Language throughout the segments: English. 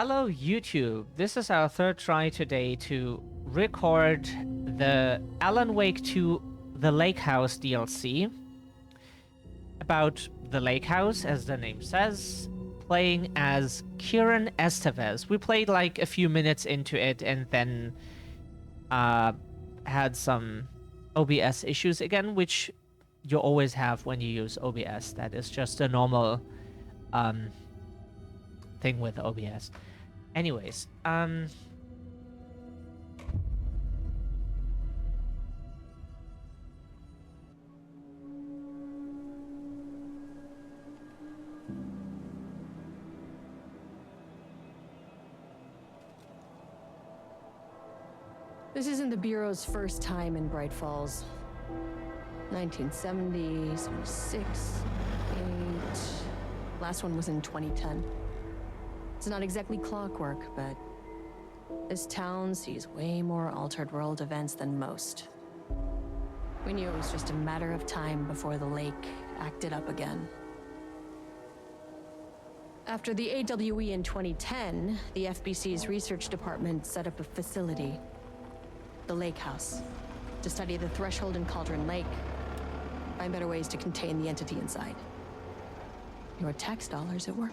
Hello YouTube, this is our third try today to record the Alan Wake 2 The Lake House DLC. About the Lake House, as the name says, playing as Kieran Estevez. We played like a few minutes into it and then had some OBS issues again, which you always have when you use OBS. That is just a normal thing with OBS. Anyways, This isn't the Bureau's first time in Bright Falls. 1970, 76, 8... Last one was in 2010. It's not exactly clockwork, but this town sees way more altered world events than most. We knew it was just a matter of time before the lake acted up again. After the AWE in 2010, the FBC's research department set up a facility, the Lake House, to study the threshold in Cauldron Lake, find better ways to contain the entity inside. Your tax dollars at work.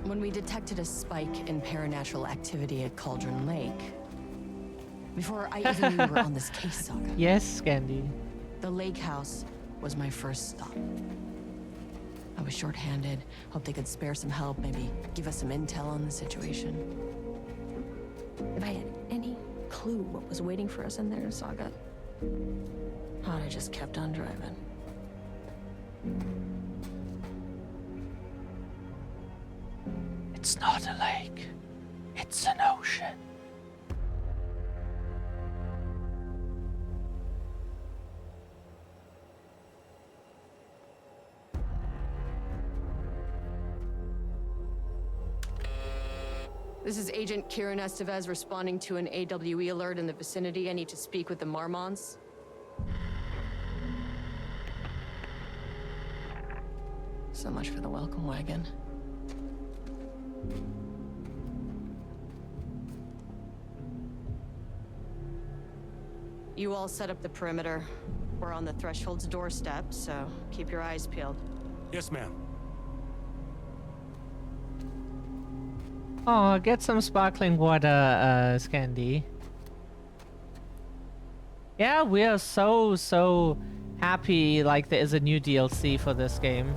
When we detected a spike in paranatural activity at Cauldron Lake, before I even knew we were on this case, Saga, yes, Scandi. the Lake House was my first stop. I was short-handed, hoped they could spare some help, maybe give us some intel on the situation. If I had any clue what was waiting for us in there, Saga, I'd have just kept on driving. It's not a lake. It's an ocean. This is Agent Kieran Estevez responding to an AWE alert in the vicinity. I need to speak with the Marmons. So much for the welcome wagon. You all set up the perimeter. We're on the Threshold's doorstep, so keep your eyes peeled. Yes, ma'am. Oh, get some sparkling water, Scandi. Yeah, we are so happy like there is a new DLC for this game.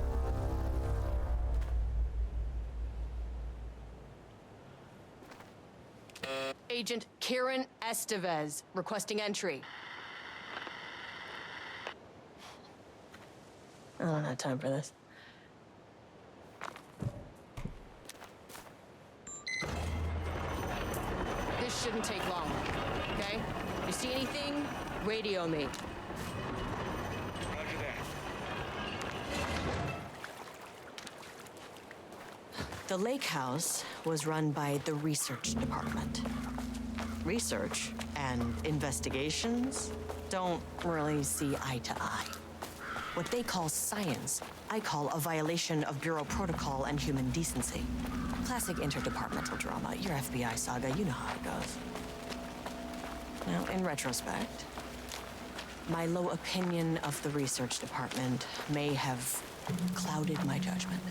Agent Kieran Estevez, requesting entry. I don't have time for this. This shouldn't take long, okay? You see anything, radio me. Roger that. The Lake House was run by the research department. Research and investigations don't really see eye to eye. What they call science, I call a violation of Bureau protocol and human decency. Classic interdepartmental drama. Your FBI saga, you know how it goes. Now, in retrospect, my low opinion of the research department may have clouded my judgment.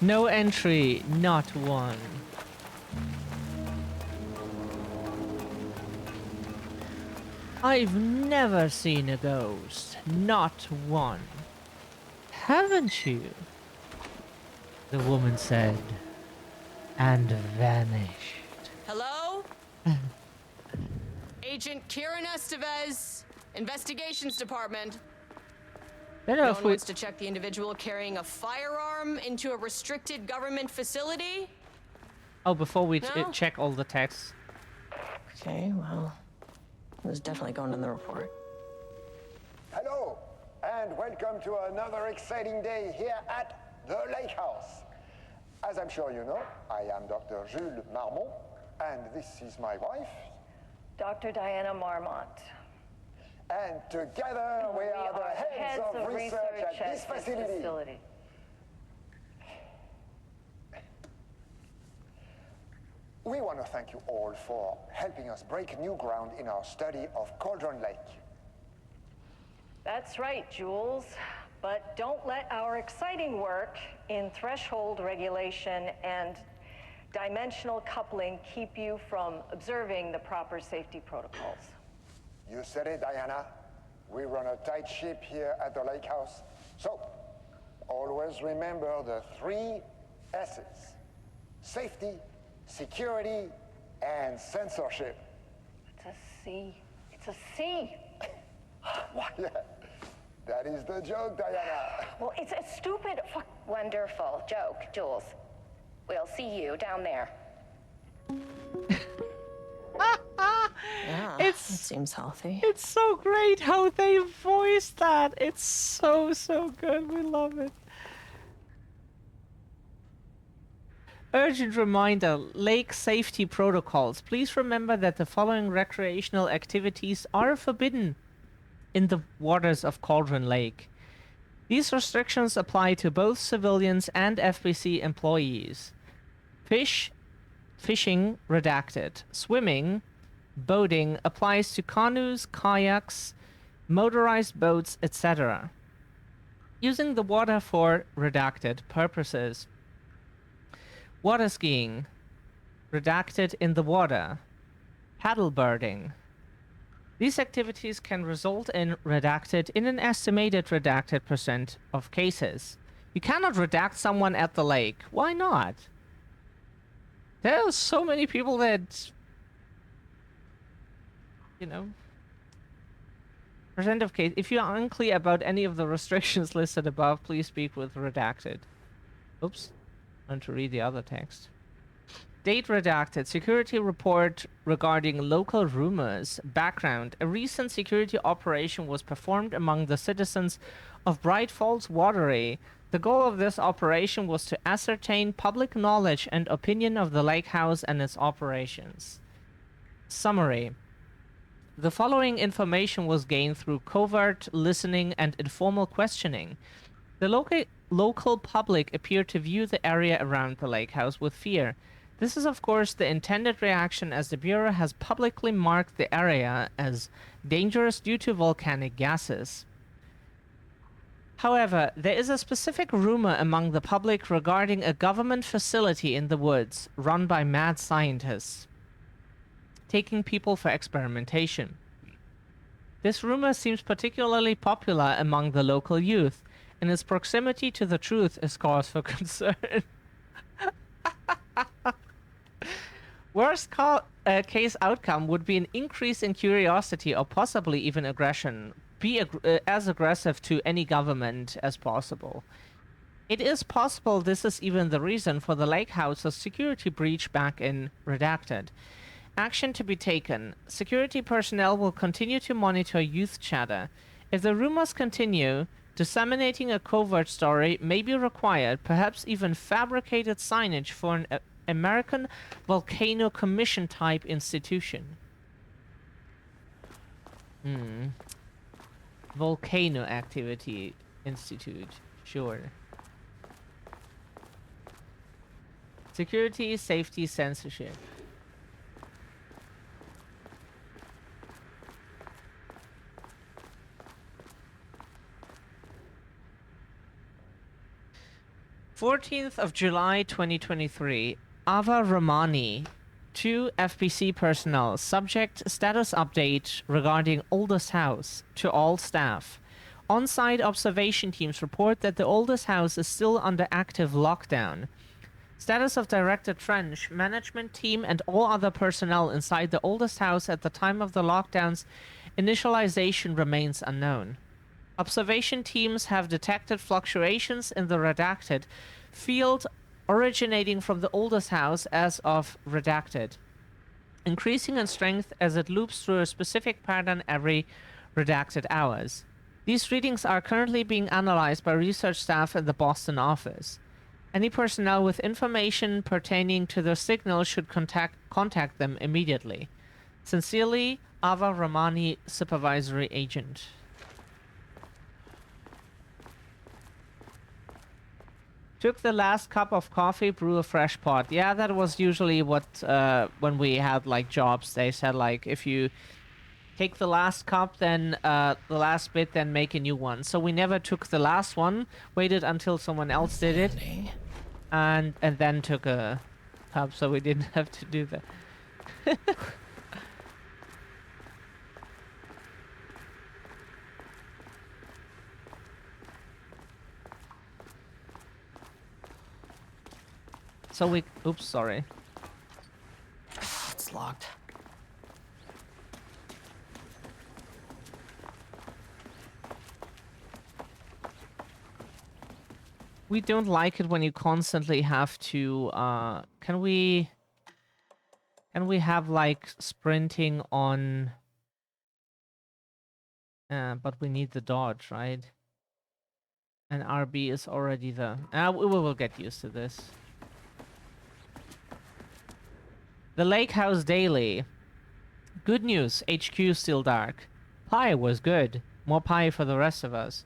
No entry, not one. I've never seen a ghost, not one. Haven't you? The woman said, and vanished. Hello? Agent Kieran Estevez, Investigations Department. Don't know No if one we... wants to check the individual carrying a firearm into a restricted government facility? Oh, before we No? check all the texts. Okay, well, it was definitely going in the report. Hello, and welcome to another exciting day here at the Lake House. As I'm sure you know, I am Dr. Jules Marmont, and this is my wife. Dr. Diana Marmont. And together we are the heads of research at this facility. We want to thank you all for helping us break new ground in our study of Cauldron Lake. That's right, Jules. But don't let our exciting work in threshold regulation and dimensional coupling keep you from observing the proper safety protocols. You said it, Diana. We run a tight ship here at the lake house. So, always remember the 3 S's. Safety, security, and censorship. It's a C. It's a C. What? Yeah, that is the joke, Diana. Well, it's a stupid fuck. Wonderful joke, Jules. We'll see you down there. Yeah, It's- it seems healthy. It's so great how they voice that. It's so good. We love it. Urgent reminder, lake safety protocols. Please remember that the following recreational activities are forbidden in the waters of Cauldron Lake. These restrictions apply to both civilians and FBC employees. Fishing, redacted. Swimming, boating applies to canoes, kayaks, motorized boats, etc. Using the water for redacted purposes. Water skiing, redacted in the water. Paddleboarding. These activities can result in redacted in an estimated redacted % of cases. You cannot redact someone at the lake. Why not? There are so many people that, you know, % of case. If you are unclear about any of the restrictions listed above, please speak with redacted. Oops. I want to read the other text. Date redacted. Security report regarding local rumors. Background. A recent security operation was performed among the citizens of Bright Falls Watery. The goal of this operation was to ascertain public knowledge and opinion of the lake house and its operations. Summary. The following information was gained through covert listening and informal questioning. The local public appeared to view the area around the lake house with fear. This is, of course, the intended reaction, as the Bureau has publicly marked the area as dangerous due to volcanic gases. However, there is a specific rumor among the public regarding a government facility in the woods run by mad scientists, taking people for experimentation. This rumor seems particularly popular among the local youth, and its proximity to the truth is cause for concern. Worst case outcome would be an increase in curiosity or possibly even aggression. Be as aggressive to any government as possible. It is possible this is even the reason for the lake house's security breach back in Redacted. Action to be taken. Security personnel will continue to monitor youth chatter. If the rumors continue, disseminating a covert story may be required, perhaps even fabricated signage for an American Volcano Commission type institution. Volcano Activity Institute. Sure. Security, safety, censorship. July 14th, 2023. Ava Ramani, 2 FBC personnel. Subject status update regarding oldest house to all staff. On-site observation teams report that the oldest house is still under active lockdown. Status of Director Trench, management team, and all other personnel inside the oldest house at the time of the lockdown's initialization remains unknown. Observation teams have detected fluctuations in the redacted field originating from the oldest house as of redacted, increasing in strength as it loops through a specific pattern every redacted hours. These readings are currently being analyzed by research staff at the Boston office. Any personnel with information pertaining to the signal should contact them immediately. Sincerely, Ava Ramani, supervisory agent. Took the last cup of coffee, brew a fresh pot. Yeah, that was usually what, when we had, like, jobs, they said, like, if you take the last cup, then, the last bit, then make a new one. So we never took the last one, waited until someone else did it, and then took a cup, so we didn't have to do that. So we... Oops, sorry. It's locked. We don't like it when you constantly have to, can we have, like, sprinting on... but we need the dodge, right? And RB is already the... we will get used to this. The Lake House Daily. Good news, HQ still dark. Pie was good. More pie for the rest of us.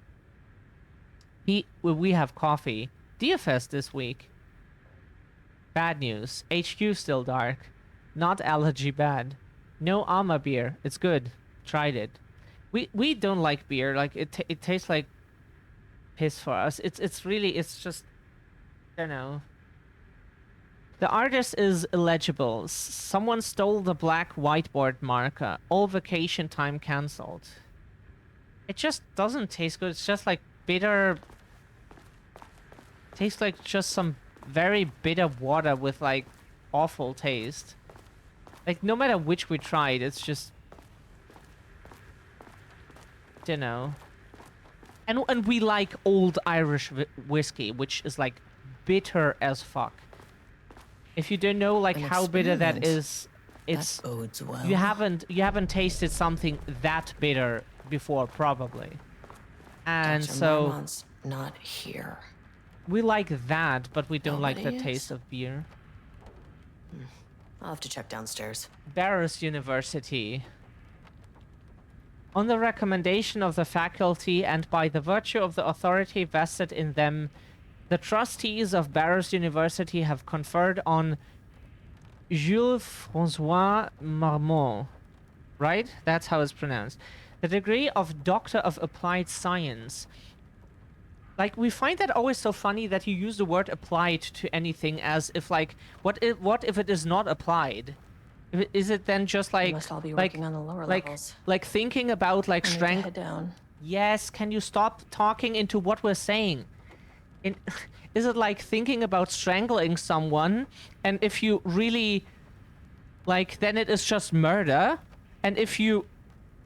We have coffee. DFS this week. Bad news, HQ still dark. Not allergy bad. No Alma beer. It's good. Tried it. We don't like beer. Like it tastes like piss for us. It's just, I don't know. The artist is illegible. Someone stole the black whiteboard marker. All vacation time cancelled. It just doesn't taste good. It's just like bitter. Tastes like just some very bitter water with like awful taste. Like no matter which we tried, it's just, don't know. And we like old Irish whiskey, which is like bitter as fuck. If you don't know like how bitter that is, it's that bodes well. you haven't tasted something that bitter before probably. And Dr. so Marmont's not here. we like that, but we don't like the Nobody is? taste of beer. I'll have to check downstairs. Barrows University. On the recommendation of the faculty and by the virtue of the authority vested in them, the trustees of Barrows University have conferred on Jules François Marmont, right? That's how it's pronounced. The degree of Doctor of Applied Science. Like, we find that always so funny that you use the word applied to anything as if, like, what if it is not applied? Is it then just like... We must all be like, working on the lower like, levels. like thinking about, like, I need to strength... head down. Yes, can you stop talking into what we're saying? Is it like thinking about strangling someone, and if you really, like, then it is just murder, and if you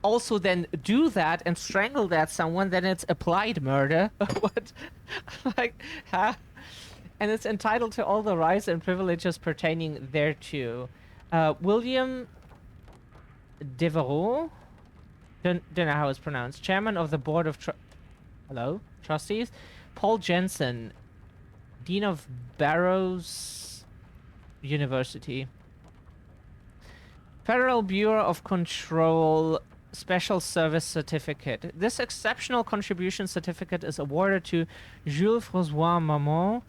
also then do that and strangle that someone, then it's applied murder? What? Like, huh? And it's entitled to all the rights and privileges pertaining thereto. William Devereaux? Don't know how it's pronounced. Chairman of the Board of Trustees. Paul Jensen, Dean of Barrows University. Federal Bureau of Control Special Service Certificate. This exceptional contribution certificate is awarded to Jules François Marmont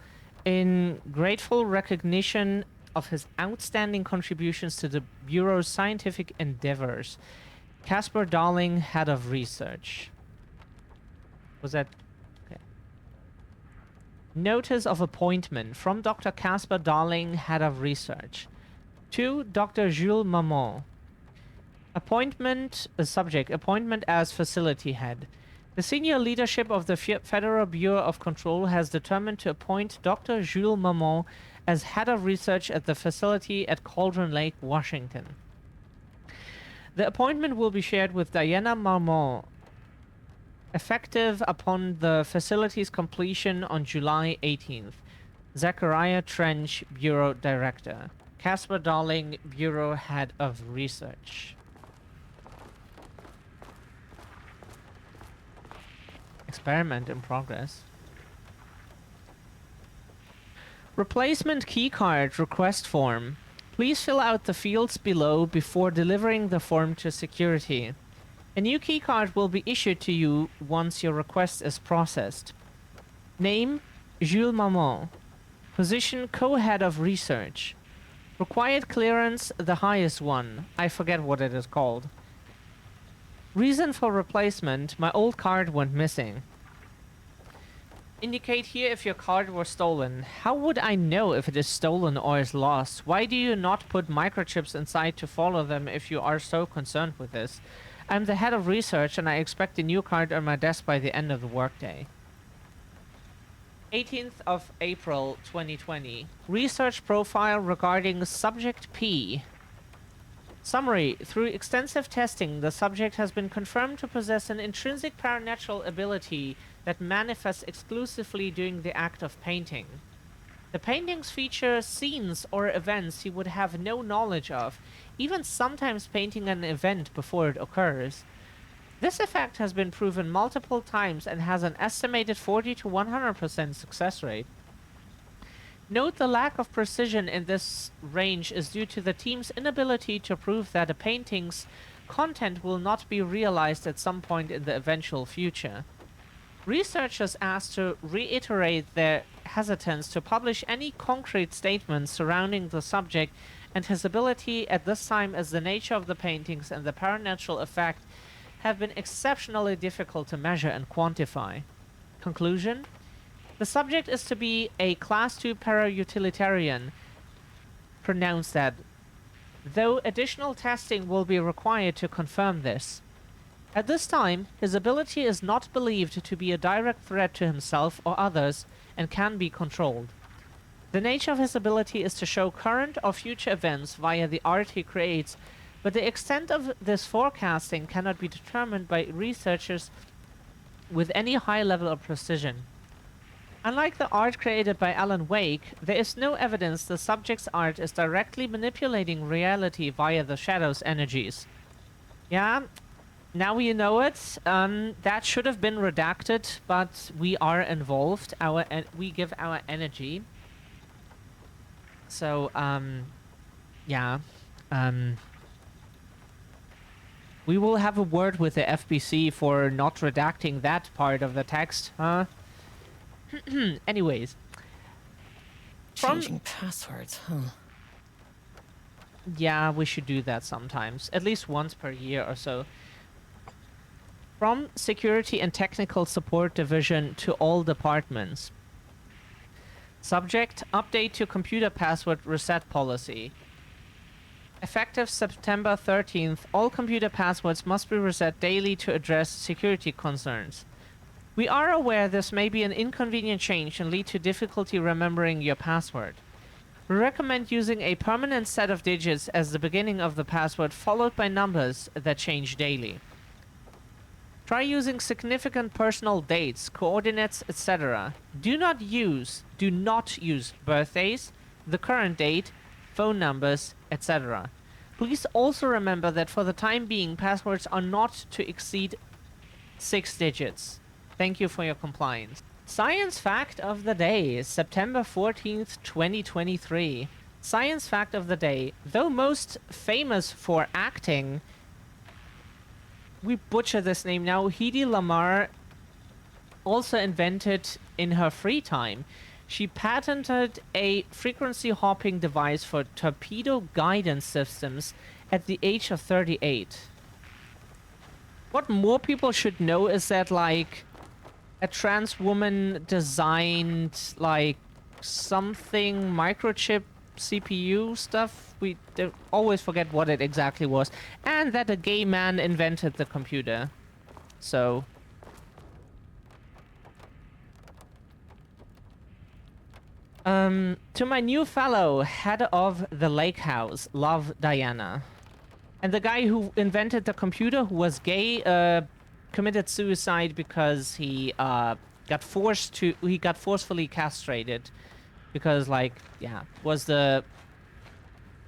in grateful recognition of his outstanding contributions to the Bureau's scientific endeavors. Casper Darling, Head of Research. Was that... okay. Notice of appointment from Dr. Casper Darling, Head of Research. To Dr. Jules Marmont. Appointment... subject. Appointment as Facility Head. The senior leadership of the Federal Bureau of Control has determined to appoint Dr. Jules Marmont as Head of Research at the facility at Cauldron Lake, Washington. The appointment will be shared with Diana Marmont, effective upon the facility's completion on July 18th. Zachariah Trench, Bureau Director. Casper Darling, Bureau Head of Research. Experiment in progress. Replacement keycard request form. Please fill out the fields below before delivering the form to security. A new keycard will be issued to you once your request is processed. Name, Jules Maman. Position, co-head of research. Required clearance, the highest one. I forget what it is called. Reason for replacement, my old card went missing. Indicate here if your card was stolen. How would I know if it is stolen or is lost? Why do you not put microchips inside to follow them if you are so concerned with this? I'm the head of research and I expect a new card on my desk by the end of the workday. 18th of April 2020. Research profile regarding Subject P. Summary. Through extensive testing, the subject has been confirmed to possess an intrinsic paranatural ability that manifests exclusively during the act of painting. The paintings feature scenes or events he would have no knowledge of, even sometimes painting an event before it occurs. This effect has been proven multiple times and has an estimated 40 to 100% success rate. Note the lack of precision in this range is due to the team's inability to prove that a painting's content will not be realized at some point in the eventual future. Researchers asked to reiterate their hesitance to publish any concrete statements surrounding the subject and his ability at this time, as the nature of the paintings and the paranatural effect have been exceptionally difficult to measure and quantify. Conclusion: the subject is to be a Class 2 para-utilitarian, pronounced that, though additional testing will be required to confirm this. At this time, his ability is not believed to be a direct threat to himself or others and can be controlled. The nature of his ability is to show current or future events via the art he creates, but the extent of this forecasting cannot be determined by researchers with any high level of precision. Unlike the art created by Alan Wake, there is no evidence the subject's art is directly manipulating reality via the shadow's energies. Yeah, now you know it. That should have been redacted, but we are involved. We give our energy. So, yeah. We will have a word with the FBC for not redacting that part of the text, huh? Anyways. Changing passwords, huh? Yeah, we should do that sometimes. At least once per year or so. From Security and Technical Support Division to all departments. Subject: update to computer password reset policy. Effective September 13th, all computer passwords must be reset daily to address security concerns. We are aware this may be an inconvenient change and lead to difficulty remembering your password. We recommend using a permanent set of digits as the beginning of the password, followed by numbers that change daily. Try using significant personal dates, coordinates, etc. Do not use birthdays, the current date, phone numbers, etc. Please also remember that for the time being, passwords are not to exceed 6 digits. Thank you for your compliance. Science fact of the day is September 14th, 2023. Science fact of the day. Though most famous for acting, we butcher this name now, Hedy Lamarr also invented in her free time. She patented a frequency hopping device for torpedo guidance systems at the age of 38. What more people should know is that, like, a trans woman designed, like, something microchip CPU stuff. We always forget what it exactly was. And that a gay man invented the computer. So... to my new fellow, head of the lake house, love, Diana. And the guy who invented the computer, who was gay, committed suicide because he got forcefully castrated. Because, like, yeah, it was the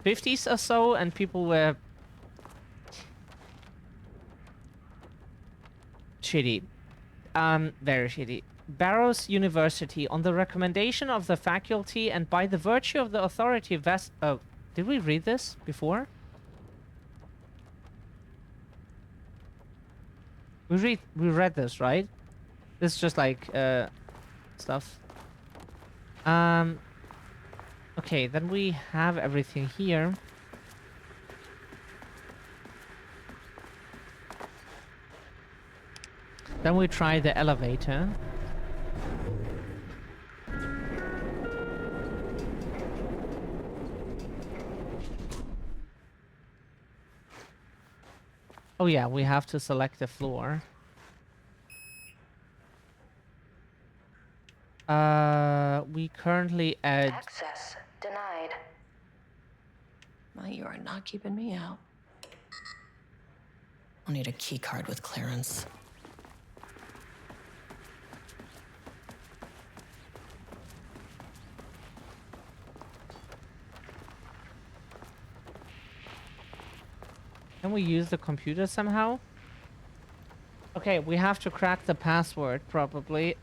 50s or so, and people were shitty. Very shitty. Barrows University, on the recommendation of the faculty and by the virtue of the authority Did we read this before? We read this, right? This is just like stuff. Okay, then we have everything here. Then we try the elevator. Oh yeah, we have to select the floor. We currently at... Access denied. Well, you are not keeping me out. I'll need a key card with clearance. Can we use the computer somehow? Okay, we have to crack the password, probably.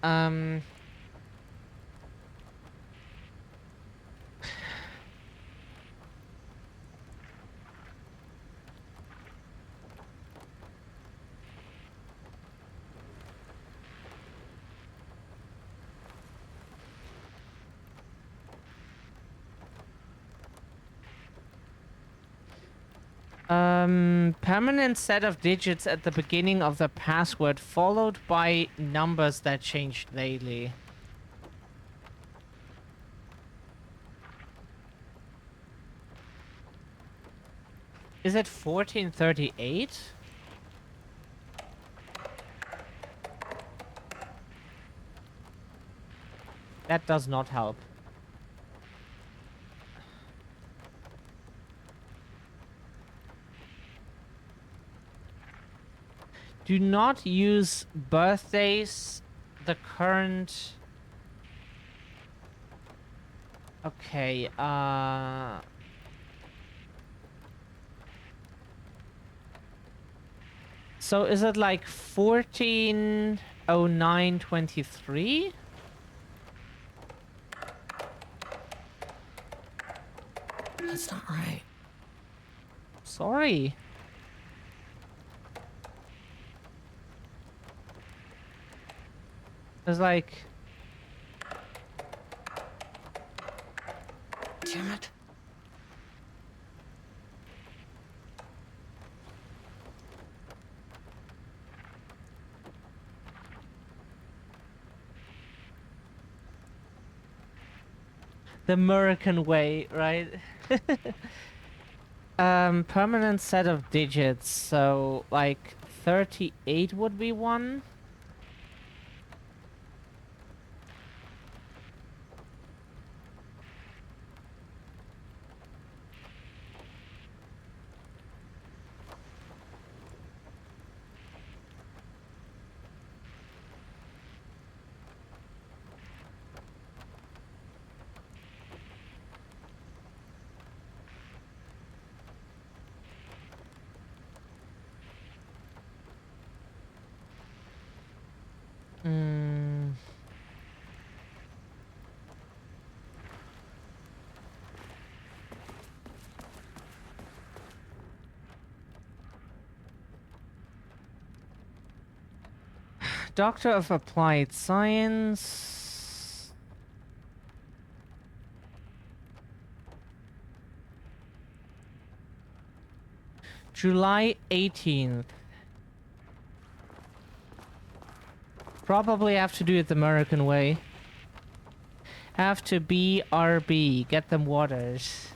Permanent set of digits at the beginning of the password, followed by numbers that change daily. Is it 1438? That does not help. Do not use birthdays, the current... Okay, so is it like 140923? That's not right. Sorry. It's like... Damn it. The American way, right? Permanent set of digits, so like 38 would be one. Doctor of Applied Science. July 18th. Probably have to do it the American way. Have to BRB. Get them waters.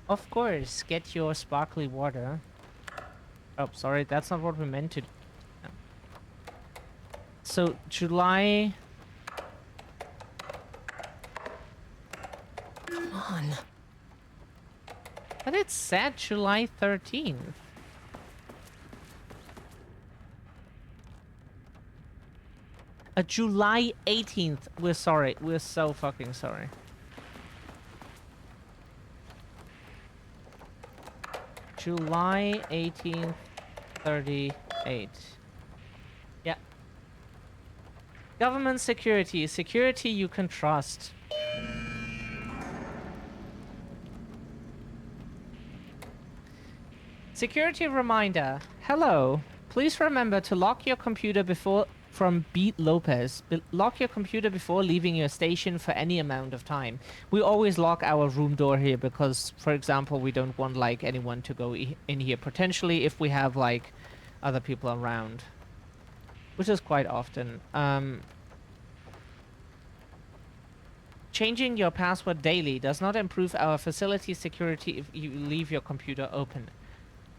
Of course, get your sparkly water. Oh, sorry, that's not what we meant to do. So, July... Come on. But it said July 13th. July 18th. We're sorry. We're so fucking sorry. July 18th, 38. Yeah. Government security. Security you can trust. Security reminder. Hello. Please remember to lock your computer before... From Beat Lopez. Lock your computer before leaving your station for any amount of time. We always lock our room door here because, for example, we don't want, like, anyone to go in here. Potentially if we have, like, other people around. Which is quite often. Changing your password daily does not improve our facility security if you leave your computer open.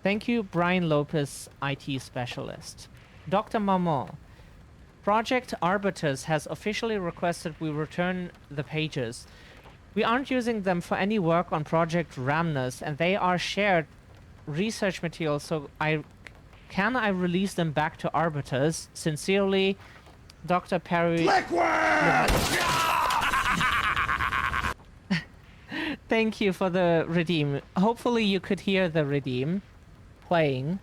Thank you, Brian Lopez, IT specialist. Dr. Maman. Project Arbiters has officially requested we return the pages. We aren't using them for any work on Project Ramnus, and they are shared research materials, so can I release them back to Arbiters? Sincerely, Dr. Perry... Thank you for the redeem. Hopefully you could hear the redeem playing.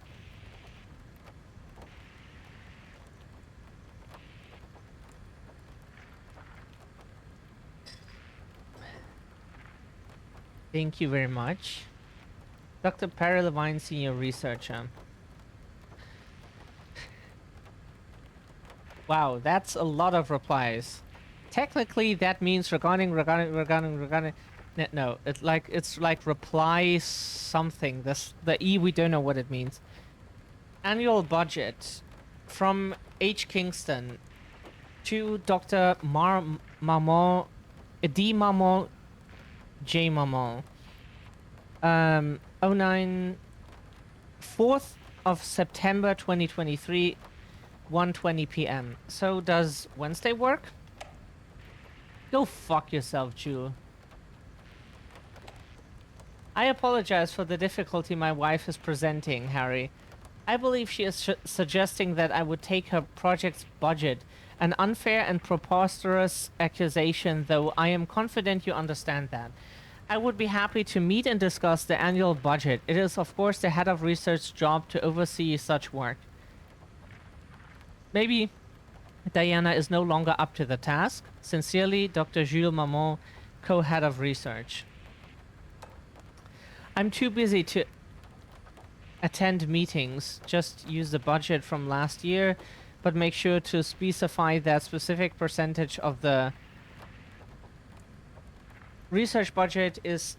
Thank you very much. Dr. Perry Levine, Senior Researcher. Wow, that's a lot of replies. Technically, that means regarding. No, it's like reply something. The E, we don't know what it means. Annual budget from H. Kingston to Dr. Maman, D. Maman, J. Maman. 4th of September 2023, 1:20 p.m. So does Wednesday work? Go fuck yourself, Jewel. I apologize for the difficulty my wife is presenting, Harry. I believe she is suggesting that I would take her project's budget. An unfair and preposterous accusation, though I am confident you understand that. I would be happy to meet and discuss the annual budget. It is, of course, the head of research's job to oversee such work. Maybe Diana is no longer up to the task. Sincerely, Dr. Jules Maman, co-head of research. I'm too busy to attend meetings. Just use the budget from last year, but make sure to specify that specific percentage of the research budget is...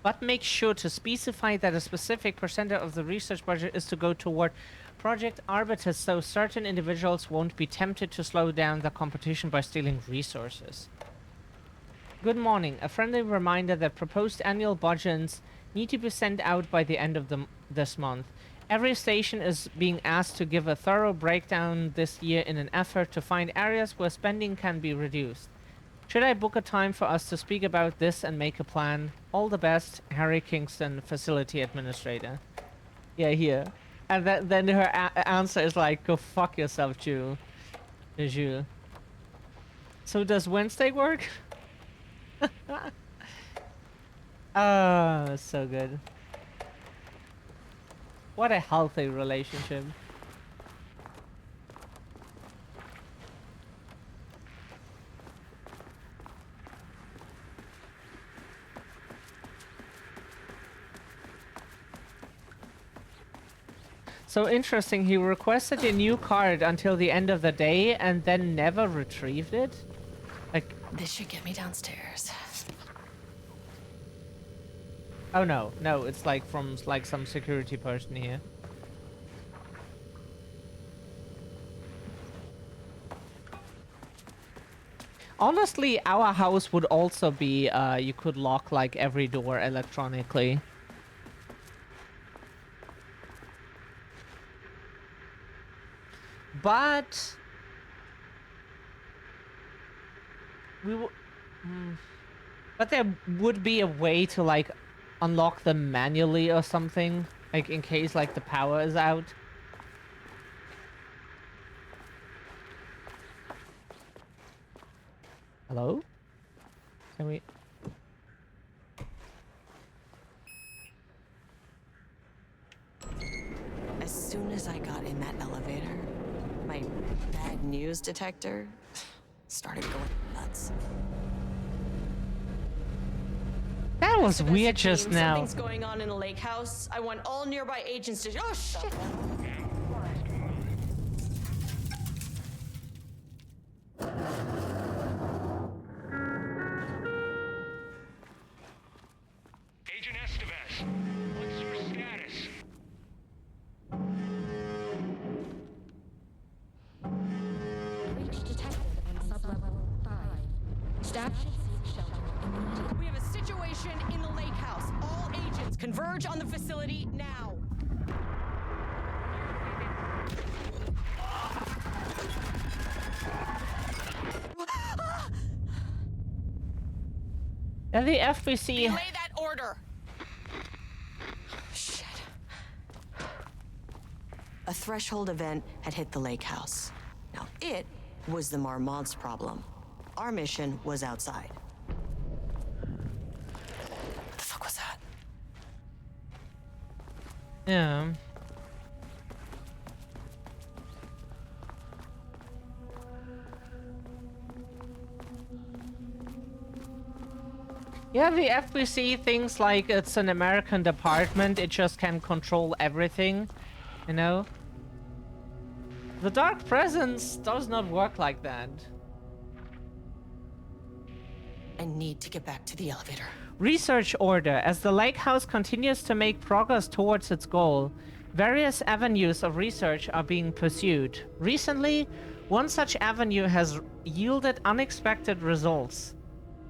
But make sure to specify that a specific percentage of the research budget is to go toward Project Arbiters, so certain individuals won't be tempted to slow down the competition by stealing resources. Good morning. A friendly reminder that proposed annual budgets need to be sent out by the end of this month. Every station is being asked to give a thorough breakdown this year in an effort to find areas where spending can be reduced. Should I book a time for us to speak about this and make a plan? All the best, Harry Kingston, Facility Administrator. Yeah, here. And then her answer is like, go fuck yourself, Jules. Jules. So does Wednesday work? Oh, so good. What a healthy relationship. So interesting, he requested a new card until the end of the day and then never retrieved it? Like... This should get me downstairs. Oh no, no, it's like from like some security person here. Honestly, our house would also be, you could lock like every door electronically. But... But there would be a way to like unlock them manually or something, like in case like the power is out. Hello? Can we... As soon as I got in that elevator, my bad news detector started going nuts. That That was Semester weird just team, now. Something's going on in the lake house. I want all nearby agents to. Oh shit! Agent Estevez, what's your status? Breach detected on sublevel 5. Staff should seek shelter immediately. We have a situation in the lake house. All agents converge on the facility now. Yeah, the FBC. Relay that order. Shit. A threshold event had hit the lake house. Now, it was the Marmont's problem. Our mission was outside. What the fuck was that? Yeah. Yeah, the FBC thinks like it's an American department, it just can control everything, you know? The Dark Presence does not work like that. I need to get back to the elevator. Research order. As the lake house continues to make progress towards its goal, various avenues of research are being pursued. Recently, one such avenue has yielded unexpected results.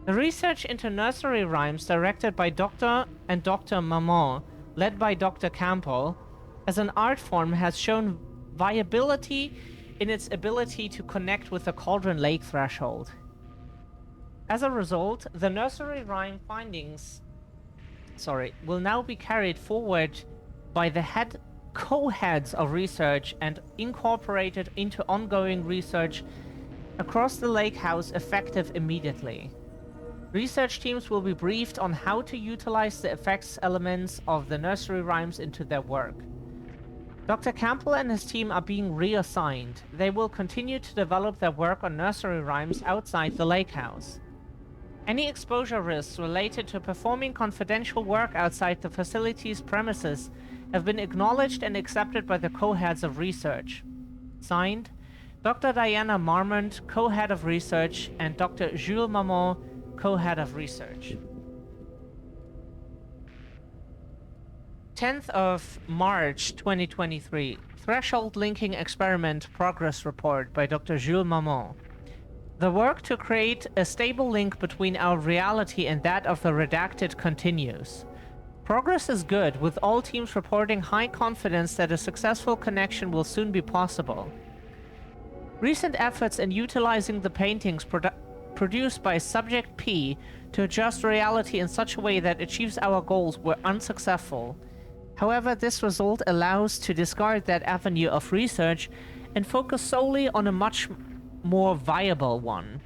The research into nursery rhymes directed by Dr. and Dr. Maman, led by Dr. Campbell, as an art form has shown viability in its ability to connect with the Cauldron Lake threshold. As a result, the nursery rhyme findings will now be carried forward by the co-heads of research and incorporated into ongoing research across the lake house effective immediately. Research teams will be briefed on how to utilize the effects elements of the nursery rhymes into their work. Dr. Campbell and his team are being reassigned. They will continue to develop their work on nursery rhymes outside the lake house. Any exposure risks related to performing confidential work outside the facility's premises have been acknowledged and accepted by the co-heads of research. Signed, Dr. Diana Marmont, co-head of research, and Dr. Jules Maman, co-head of research. 10th of March 2023. Threshold Linking Experiment Progress Report by Dr. Jules Maman. The work to create a stable link between our reality and that of the Redacted continues. Progress is good, with all teams reporting high confidence that a successful connection will soon be possible. Recent efforts in utilizing the paintings produced by Subject P to adjust reality in such a way that achieves our goals were unsuccessful. However, this result allows to discard that avenue of research and focus solely on a much more viable one.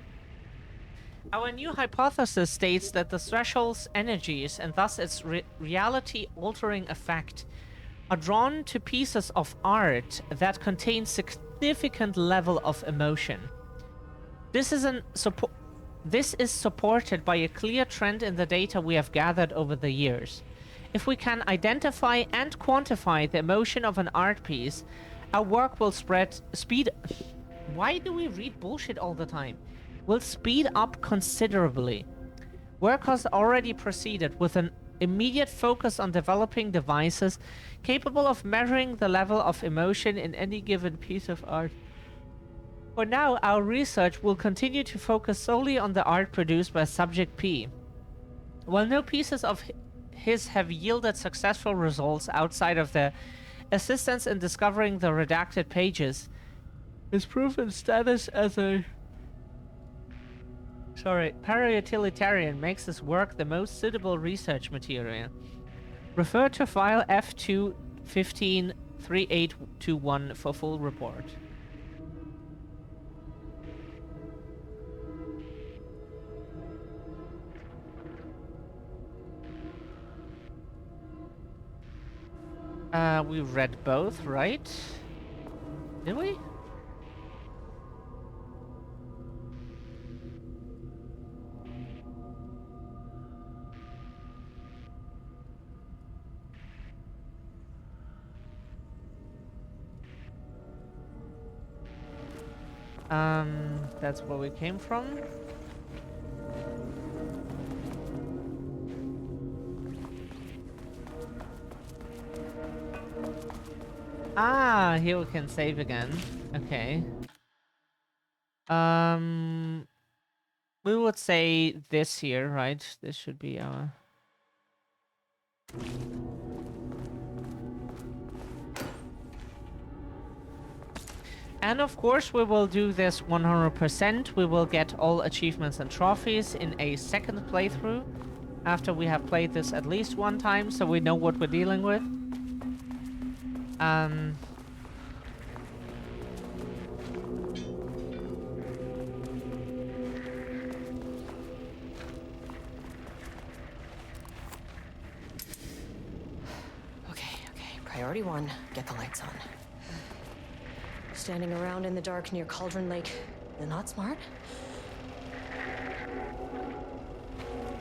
Our new hypothesis states that the threshold's energies, and thus its reality-altering effect, are drawn to pieces of art that contain significant level of emotion. This is supported by a clear trend in the data we have gathered over the years. If we can identify and quantify the emotion of an art piece, our work will speed. Why do we read bullshit all the time? Will speed up considerably. Work has already proceeded with an immediate focus on developing devices capable of measuring the level of emotion in any given piece of art. For now, our research will continue to focus solely on the art produced by Subject P. While no pieces of his have yielded successful results outside of the assistance in discovering the redacted pages, his proven status as a para-utilitarian makes his work the most suitable research material. Refer to file F2-15-3821 for full report. We read both, right? Did we? That's where we came from. Ah, here we can save again. Okay. We would say this here, right? This should be our... And of course, we will do this 100%. We will get all achievements and trophies in a second playthrough after we have played this at least one time, so we know what we're dealing with. Okay. Priority 1, get the lights on. Standing around in the dark near Cauldron Lake, you're not smart?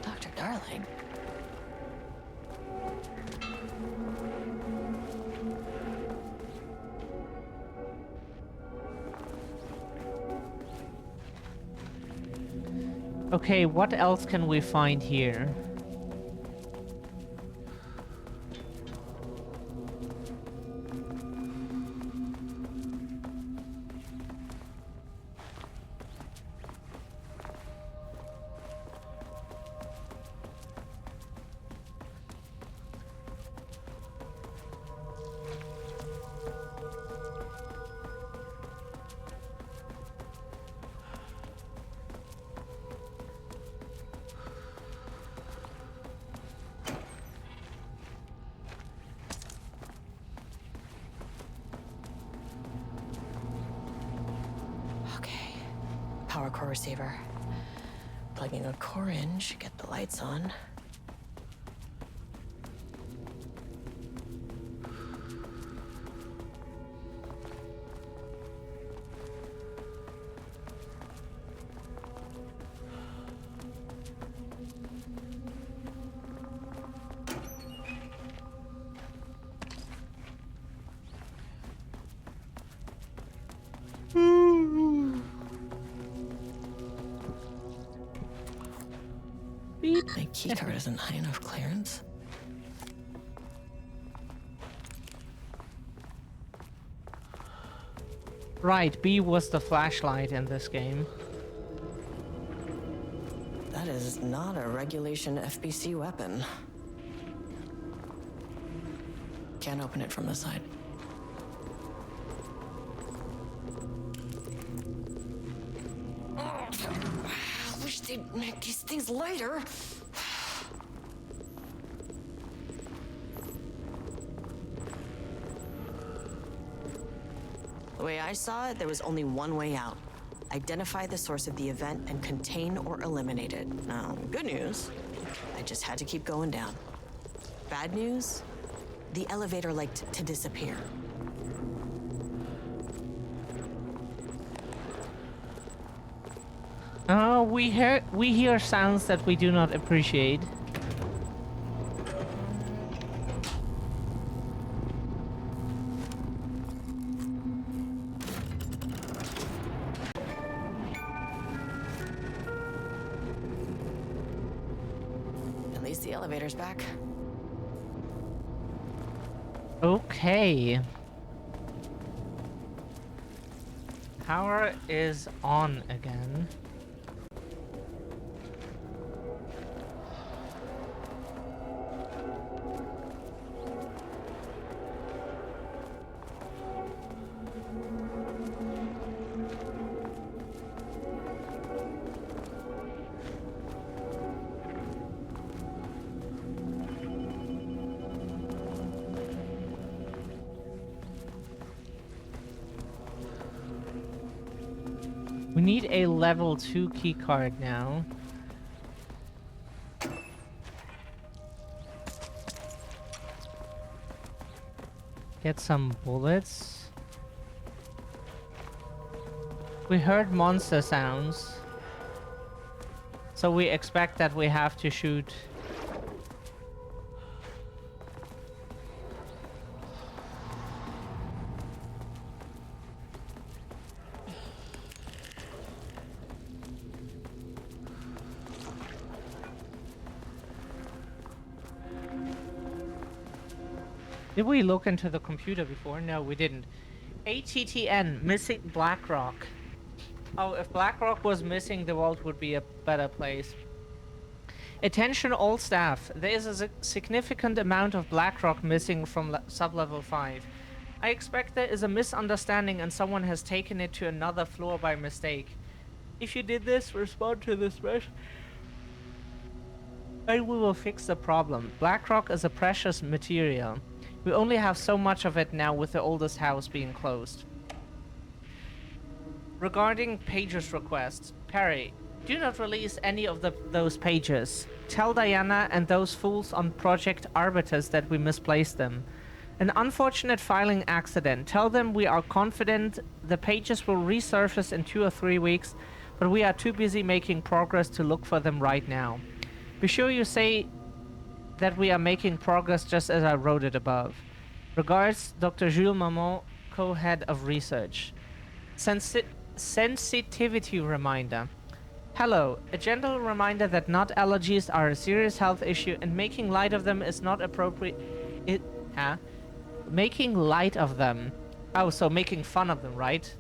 Dr. Darling? Okay, what else can we find here? Power core receiver. Plugging a core in should get the lights on. My keycard isn't high enough clearance. Right, B was the flashlight in this game. That is not a regulation FBC weapon. Can't open it from the side. I wish they'd make these things lighter. The way I saw it, there was only one way out. Identify the source of the event and contain or eliminate it. Now, good news, I just had to keep going down. Bad news, the elevator liked to disappear. We hear sounds that we do not appreciate. At least the elevator's back. Okay. Power is on again. We need a level 2 keycard now. Get some bullets. We heard monster sounds. So we expect that we have to shoot. Did we look into the computer before? No, we didn't. ATTN, missing BlackRock. Oh, if BlackRock was missing, the world would be a better place. Attention all staff. There is a significant amount of BlackRock missing from sub-level 5. I expect there is a misunderstanding and someone has taken it to another floor by mistake. If you did this, respond to this message and we will fix the problem. BlackRock is a precious material. We only have so much of it now with the oldest house being closed. Regarding pages requests, Perry, do not release any of those pages. Tell Diana and those fools on Project Arbitus that we misplaced them. An unfortunate filing accident. Tell them we are confident the pages will resurface in 2 or 3 weeks, but we are too busy making progress to look for them right now. Be sure you say that we are making progress just as I wrote it above. Regards, Dr. Jules Mamon, co-head of research. Sensitivity reminder. Hello, a gentle reminder that nut allergies are a serious health issue and making light of them is not appropriate. Making light of them. Oh, so making fun of them, right?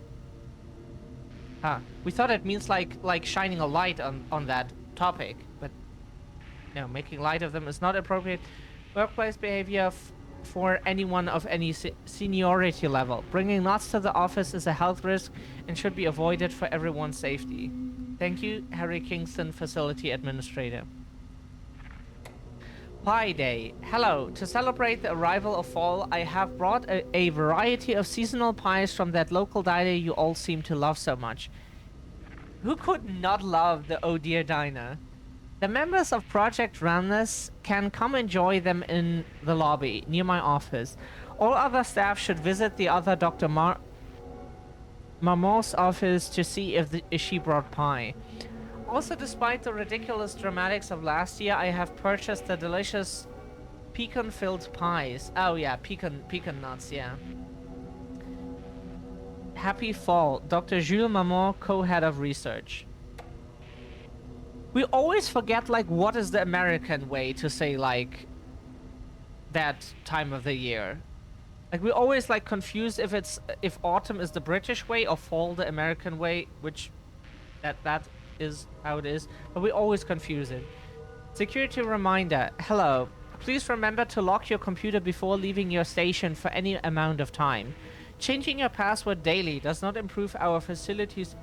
We thought it means like shining a light on that topic, but no, making light of them is not appropriate workplace behavior for anyone of any seniority level. Bringing nuts to the office is a health risk and should be avoided for everyone's safety. Thank you, Harry Kingston, Facility Administrator. Pie Day. Hello. To celebrate the arrival of fall, I have brought a variety of seasonal pies from that local diner you all seem to love so much. Who could not love the Oh Dear Diner? The members of Project Ramness can come enjoy them in the lobby near my office. All other staff should visit the other Dr. Mamon's office to see if she brought pie. Also, despite the ridiculous dramatics of last year, I have purchased the delicious pecan-filled pies. Oh yeah, pecan nuts, yeah. Happy fall. Dr. Jules Mamon, co-head of research. We always forget, like, what is the American way to say, like, that time of the year. Like, we always, like, confuse if autumn is the British way or fall the American way, which that is how it is, but we always confuse it. Security reminder. Hello. Please remember to lock your computer before leaving your station for any amount of time. Changing your password daily does not improve our facilities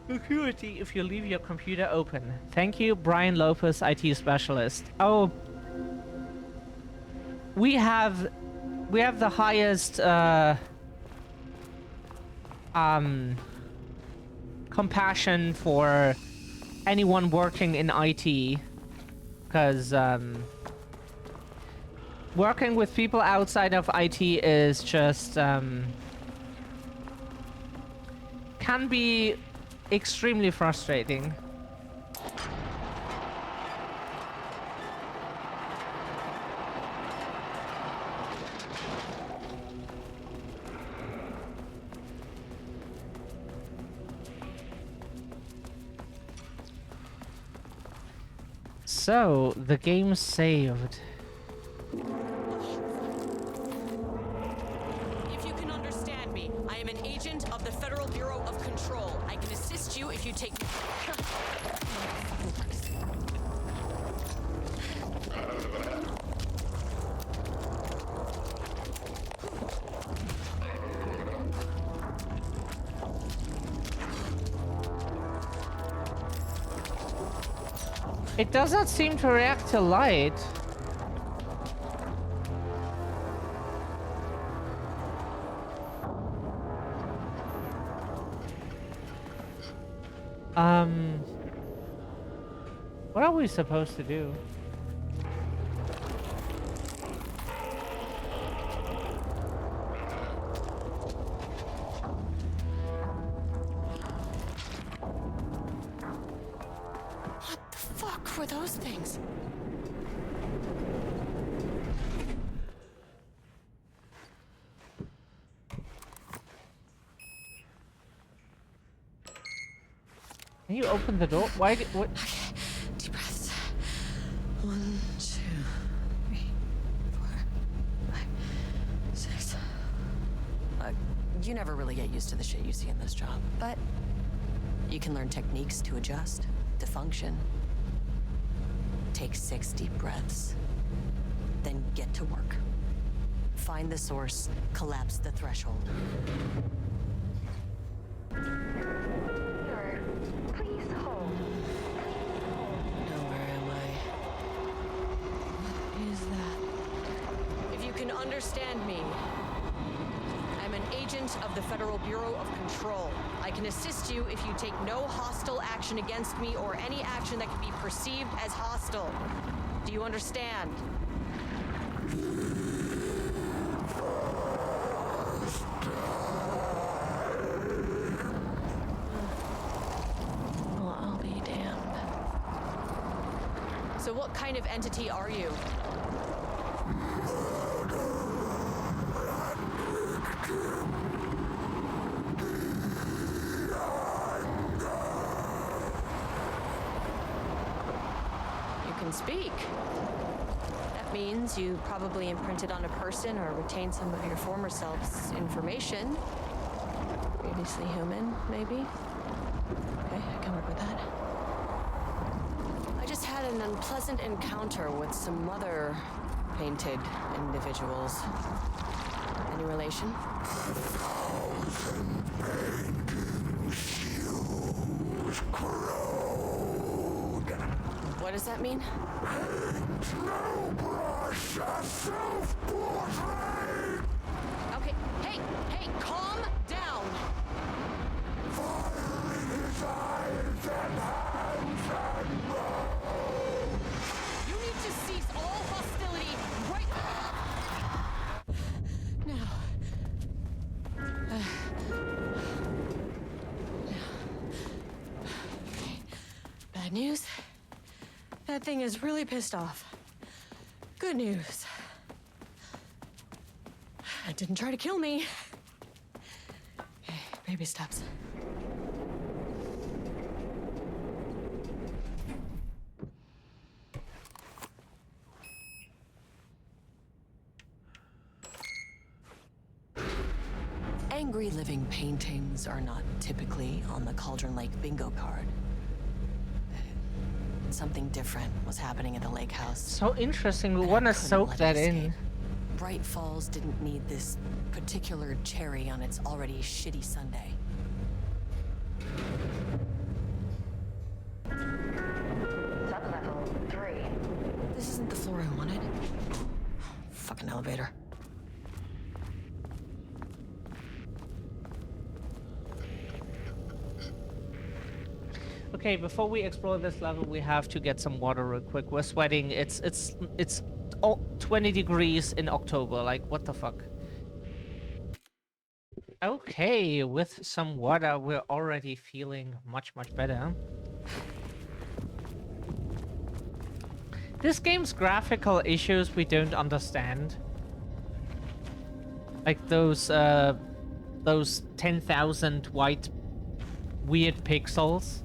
security if you leave your computer open. Thank you, Brian Lopez, IT specialist. Oh, we have the highest compassion for anyone working in IT, because working with people outside of IT is just can be extremely frustrating. So, the game saved. If you can understand me, I am an agent of the Federal Bureau of Control. I can assist you if you take... It does not seem to react to light. What are we supposed to do? For those things. Can you open the door? Why did what? Deep breaths. 1, 2, 3. You never really get used to the shit you see in this job, but you can learn techniques to adjust, to function. Take 6 deep breaths, then get to work. Find the source, collapse the threshold. Sir, please hold. Now where am I? What is that? If you can understand me, I'm an agent of the Federal Bureau of Control. I can assist you if you take no hostile action against me or any action that can be perceived as hostile. Do you understand? Well, I'll be damned. So what kind of entity are you? You can speak. That means you probably imprinted on a person or retained some of your former self's information. Previously human, maybe? Okay, I can work with that. I just had an unpleasant encounter with some other painted individuals. Any relation? What does that mean? Okay, hey, calm down. You need to cease all hostility right now. Bad news. That thing is really pissed off. Good news. It didn't try to kill me. Okay, baby steps. Angry living paintings are not typically on the Cauldron Lake bingo card. Something different was happening at the lake house. So interesting. We and I want to couldn't soak let it that in. escape. Bright Falls didn't need this particular cherry on its already shitty Sunday. Sublevel 3. This isn't the floor I wanted. Fucking elevator. Okay, before we explore this level, we have to get some water real quick. We're sweating. It's 20 degrees in October. Like, what the fuck? Okay, with some water, we're already feeling much better. This game's graphical issues we don't understand. Like those 10,000 white weird pixels.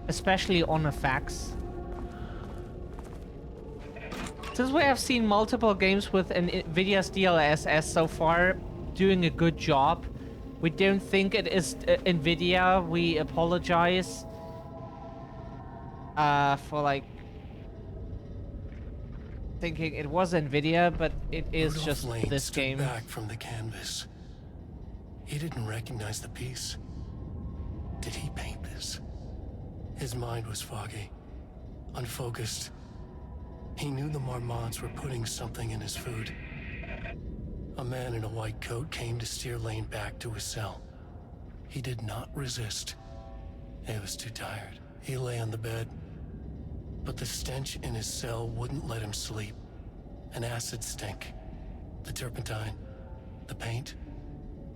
Especially on effects. Since we have seen multiple games with NVIDIA's DLSS so far doing a good job, we don't think it is NVIDIA. We apologize for like thinking it was NVIDIA, but it is Rudolph just Lane this stood game. back from the canvas. He didn't recognize the piece. Did he paint this? His mind was foggy, unfocused. He knew the Marmots were putting something in his food. A man in a white coat came to steer Lane back to his cell. He did not resist. He was too tired. He lay on the bed, but the stench in his cell wouldn't let him sleep. An acid stink. The turpentine, the paint,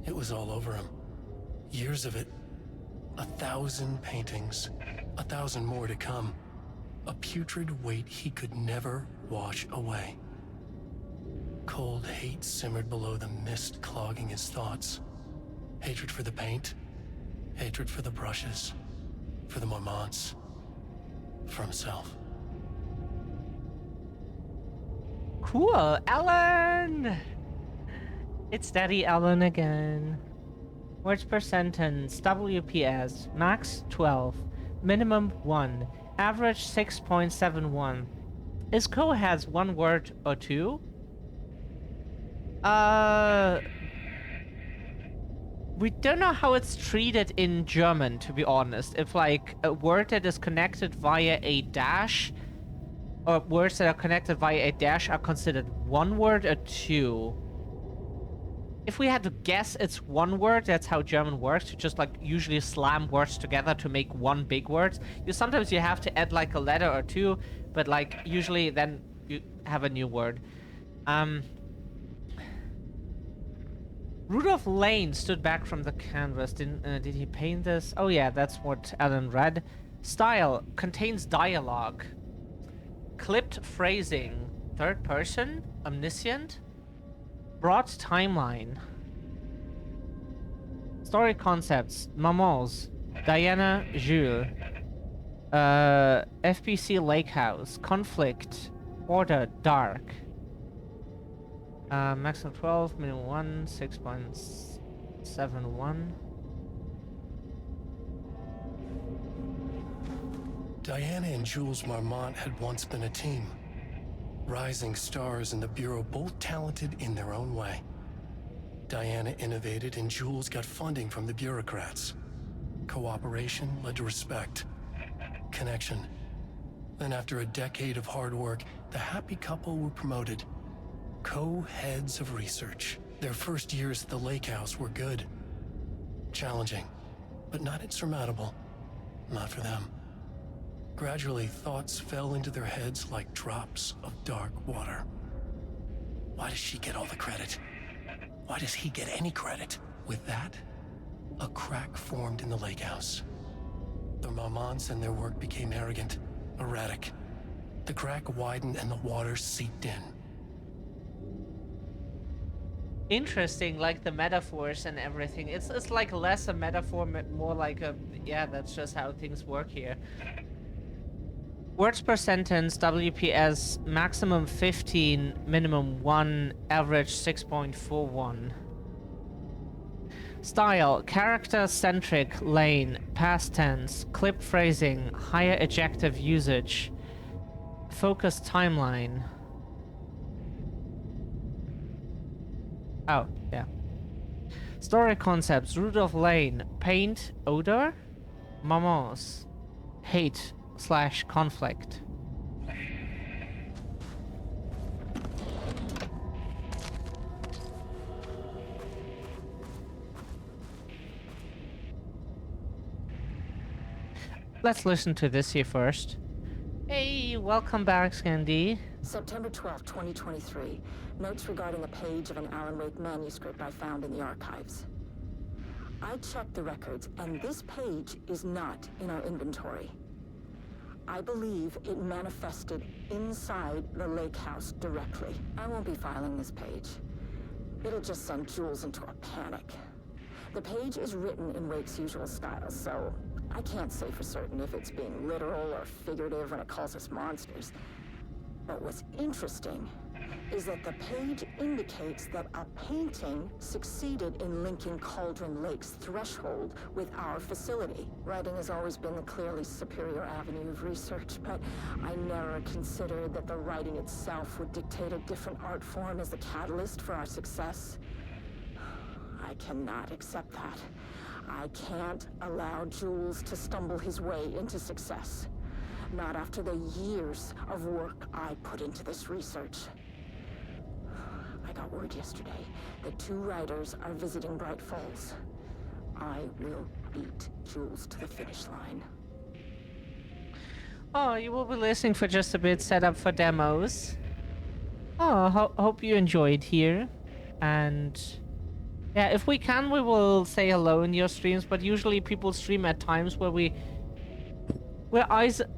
it was all over him. Years of it. 1,000 paintings. 1,000 more to come. A putrid weight he could never wash away. Cold hate simmered below the mist clogging his thoughts. Hatred for the paint. Hatred for the brushes. For the Marmots. For himself. Cool, Alan! It's Daddy Alan again. Words per sentence, WPS, max 12, minimum 1, average 6.71. Is co-has one word or two? We don't know how it's treated in German, to be honest. If like a word that is connected via a dash, or words that are connected via a dash are considered one word or two. If we had to guess, it's one word. That's how German works. You just like usually slam words together to make one big word. Sometimes you have to add like a letter or two, but like usually then you have a new word. Rudolph Lane stood back from the canvas. Did he paint this? Oh yeah, that's what Alan read. Style contains dialogue. Clipped phrasing. Third person. Omniscient. Broad timeline. Story concepts. Mamans. Diana Jules. FBC Lake House. Conflict. Order. Dark. Maximum 12, minimum 1, 6.71. Diana and Jules Marmont had once been a team. Rising stars in the Bureau, both talented in their own way. Diana innovated and Jules got funding from the bureaucrats. Cooperation led to respect. Connection. Then after a decade of hard work, the happy couple were promoted. Co-heads of research. Their first years at the lake house were good. Challenging, but not insurmountable. Not for them. Gradually, thoughts fell into their heads like drops of dark water. Why does she get all the credit? Why does he get any credit? With that, a crack formed in the lake house. The Marmonts and their work became arrogant, erratic. The crack widened and the water seeped in. Interesting, like the metaphors and everything. It's like less a metaphor, more like a, yeah, that's just how things work here. Words per sentence, WPS, maximum 15, minimum 1, average 6.41. Style, character-centric, Lane, past tense, clip phrasing, higher adjective usage, focused timeline. Oh, yeah. Story concepts, Rudolph Lane, paint, odor, mamans, hate/conflict. Let's listen to this here first. Hey, welcome back, Scandy. September 12, 2023. Notes regarding a page of an Alan Wake manuscript I found in the archives. I checked the records, and this page is not in our inventory. I believe it manifested inside the lake house directly. I won't be filing this page. It'll just send Jules into a panic. The page is written in Wake's usual style, so I can't say for certain if it's being literal or figurative when it calls us monsters. But what's interesting is that the page indicates that a painting succeeded in linking Cauldron Lake's threshold with our facility. Writing has always been the clearly superior avenue of research, but I never considered that the writing itself would dictate a different art form as the catalyst for our success. I cannot accept that. I can't allow Jules to stumble his way into success. Not after the years of work I put into this research. I got word yesterday that 2 writers are visiting Bright Falls. I will beat Jules to the finish line. Oh, you will be listening for just a bit, set up for demos. Oh, hope you enjoyed here. And yeah, if we can, we will say hello in your streams, but usually people stream at times where we're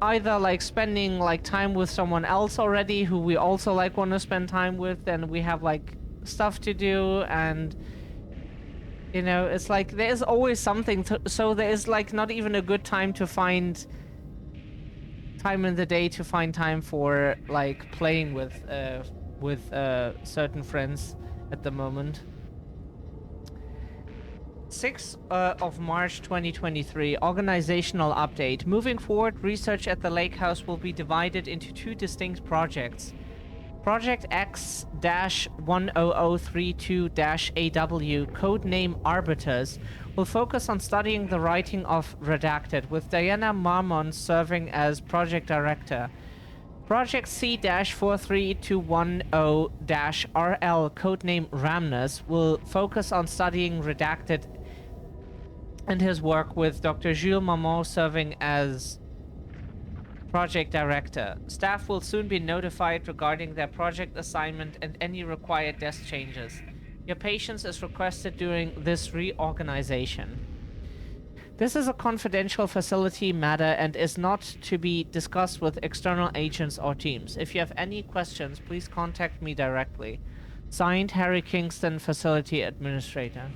either like spending like time with someone else already who we also like want to spend time with, and we have like stuff to do, and you know, it's like there's always something to, so there is like not even a good time to find time in the day to find time for like playing with certain friends at the moment. 6th of March 2023, organizational update. Moving forward, research at the lake house will be divided into 2 distinct projects. Project X-10032-AW, codename Arbiters, will focus on studying the writing of Redacted, with Diana Marmon serving as project director. Project C-43210-RL, codename Ramnus, will focus on studying Redacted and his work, with Dr. Jules Marmon serving as project director. Staff will soon be notified regarding their project assignment and any required desk changes. Your patience is requested during this reorganization. This is a confidential facility matter and is not to be discussed with external agents or teams. If you have any questions, please contact me directly. Signed, Harry Kingston, Facility Administrator.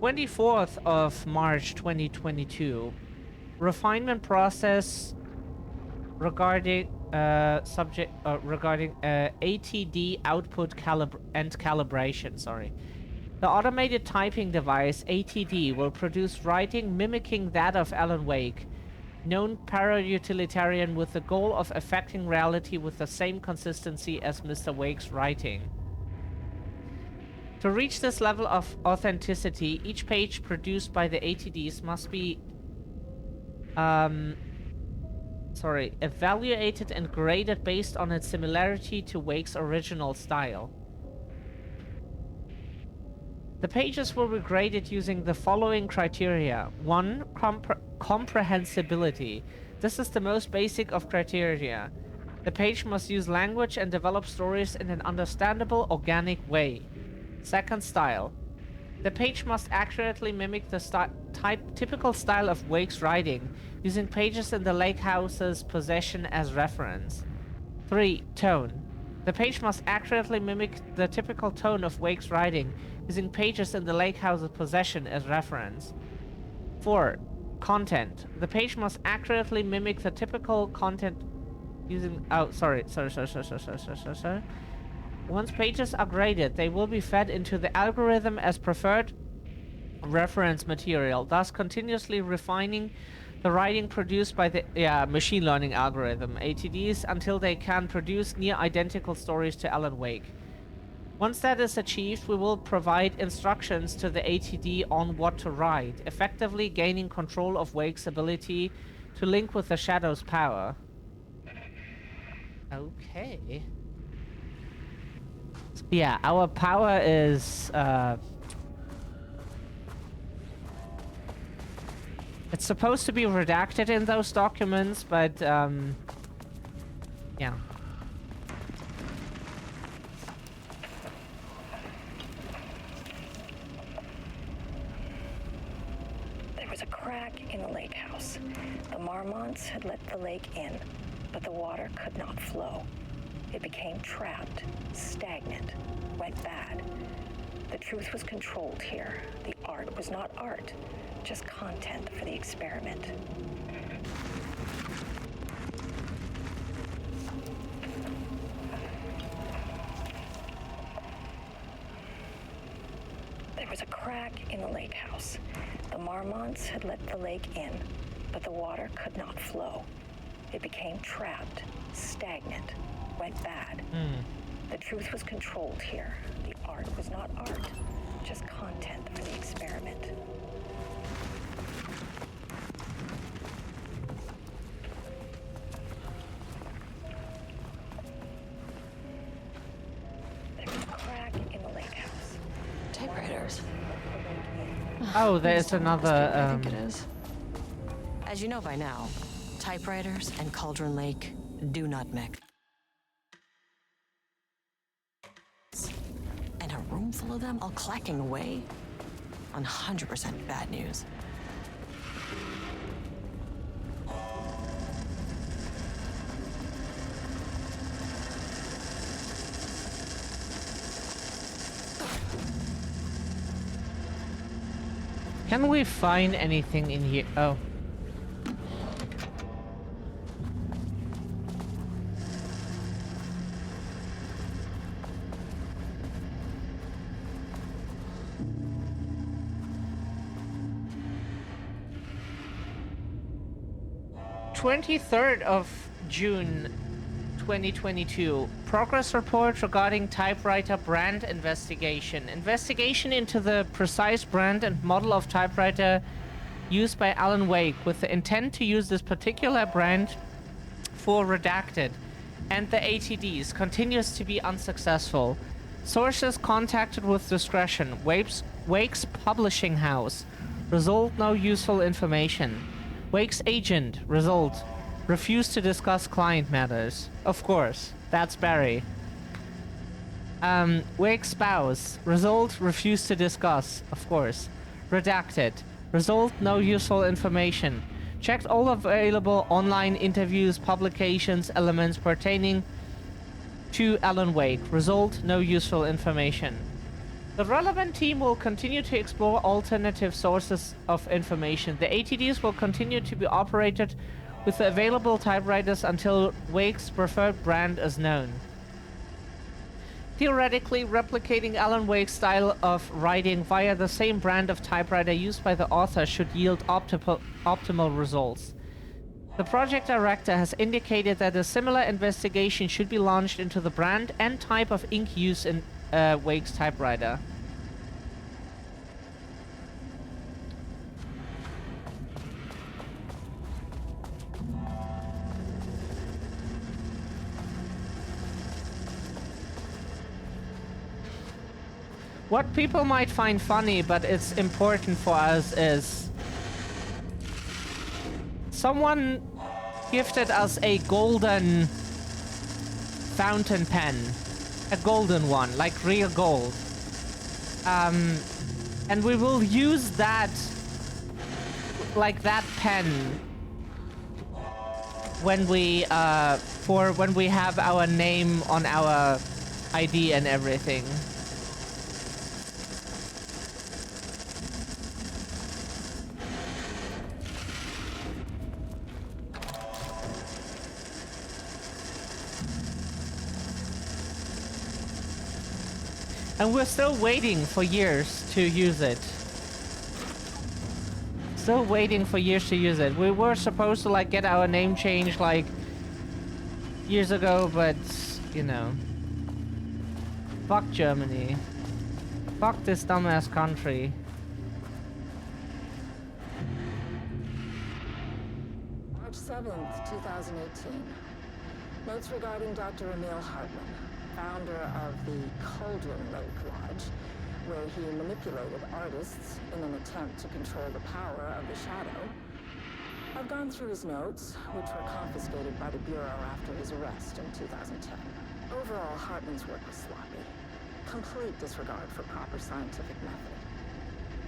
(24th of March 2022). Refinement process regarding ATD output calibration. Sorry. The automated typing device ATD will produce writing mimicking that of Alan Wake, known para-utilitarian, with the goal of affecting reality with the same consistency as Mr. Wake's writing. To reach this level of authenticity, each page produced by the ATDs must be evaluated and graded based on its similarity to Wake's original style. The pages will be graded using the following criteria. 1. Comprehensibility. This is the most basic of criteria. The page must use language and develop stories in an understandable, organic way. 2nd, style. The page must accurately mimic the typical style of Wake's writing, using pages in the lake house's possession as reference. 3. Tone. The page must accurately mimic the typical tone of Wake's writing, using pages in the lake house's possession as reference. 4. Content. The page must accurately mimic the typical content using... sorry. Once pages are graded, they will be fed into the algorithm as preferred reference material, thus continuously refining the writing produced by the machine learning algorithm, ATDs, until they can produce near identical stories to Alan Wake. Once that is achieved, we will provide instructions to the ATD on what to write, effectively gaining control of Wake's ability to link with the Shadow's power. Okay. Yeah, our power is, it's supposed to be redacted in those documents, but, yeah. There was a crack in the lake house. The Marmonts had let the lake in, but the water could not flow. It became trapped, stagnant, went bad. The truth was controlled here. The art was not art, just content for the experiment. There was a crack in the lake house. The Marmonts had let the lake in, but the water could not flow. It became trapped, stagnant, went bad. The truth was controlled here. The art was not art, just content for the experiment. There was a crack in the lake house. Typewriters. Oh, there's another, I think it is. As you know by now, typewriters and Cauldron Lake do not mix. And a room full of them all clacking away? 100% bad news. Can we find anything in here? Oh. June 2022. Progress report regarding typewriter brand investigation. Investigation into the precise brand and model of typewriter used by Alan Wake with the intent to use this particular brand for Redacted and the ATDs continues to be unsuccessful. Sources contacted with discretion. Wake's publishing house. Result: no useful information. Wake's agent. Result: refused to discuss client matters. Of course, that's Barry. Wake's spouse. Result: refused to discuss. Of course. Redacted. Result: no useful information. Checked all available online interviews, publications, elements pertaining to Alan Wake. Result: no useful information. The relevant team will continue to explore alternative sources of information. The ATDs will continue to be operated with the available typewriters until Wake's preferred brand is known. Theoretically, replicating Alan Wake's style of writing via the same brand of typewriter used by the author should yield optimal results. The project director has indicated that a similar investigation should be launched into the brand and type of ink used in Wake's typewriter. What people might find funny, but it's important for us, is someone gifted us a golden fountain pen. A golden one, like real gold. And we will use that, like that pen, when we have our name on our ID and everything. And we're still waiting for years to use it. Still waiting for years to use it. We were supposed to like get our name changed like years ago, but you know. Fuck Germany. Fuck this dumbass country. March 7th, 2018. Notes regarding Dr. Emil Hartman, founder of the Cauldron Lake Lodge, where he manipulated artists in an attempt to control the power of the Shadow. I've gone through his notes, which were confiscated by the Bureau after his arrest in 2010. Overall, Hartman's work was sloppy. Complete disregard for proper scientific method.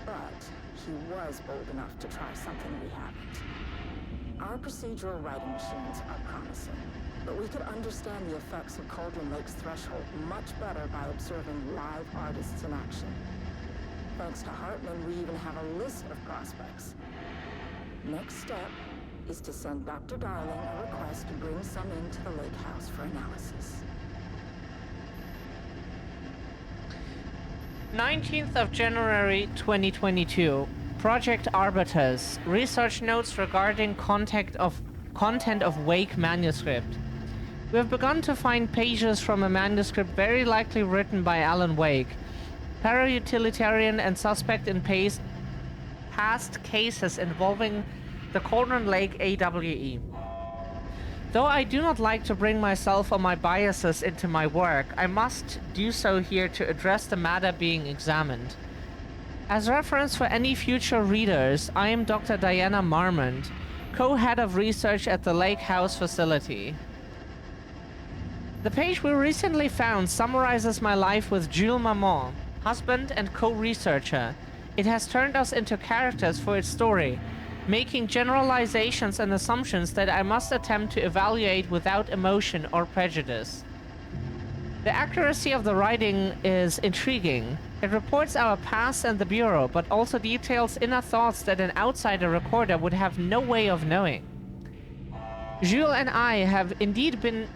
But he was bold enough to try something we haven't. Our procedural writing machines are promising, but we could understand the effects of Cauldron Lake's threshold much better by observing live artists in action. Thanks to Hartman, we even have a list of prospects. Next step is to send Dr. Darling a request to bring some into the lake house for analysis. 19th of January 2022. Project Arbiters. Research notes regarding content of Wake manuscript. We have begun to find pages from a manuscript very likely written by Alan Wake, para-utilitarian and suspect in past cases involving the Cauldron Lake AWE. Though I do not like to bring myself or my biases into my work, I must do so here to address the matter being examined. As reference for any future readers, I am Dr. Diana Marmont, co-head of research at the Lake House facility. The page we recently found summarizes my life with Jules Maman, husband and co-researcher. It has turned us into characters for its story, making generalizations and assumptions that I must attempt to evaluate without emotion or prejudice. The accuracy of the writing is intriguing. It reports our past and the Bureau, but also details inner thoughts that an outsider recorder would have no way of knowing. Jules and I have indeed been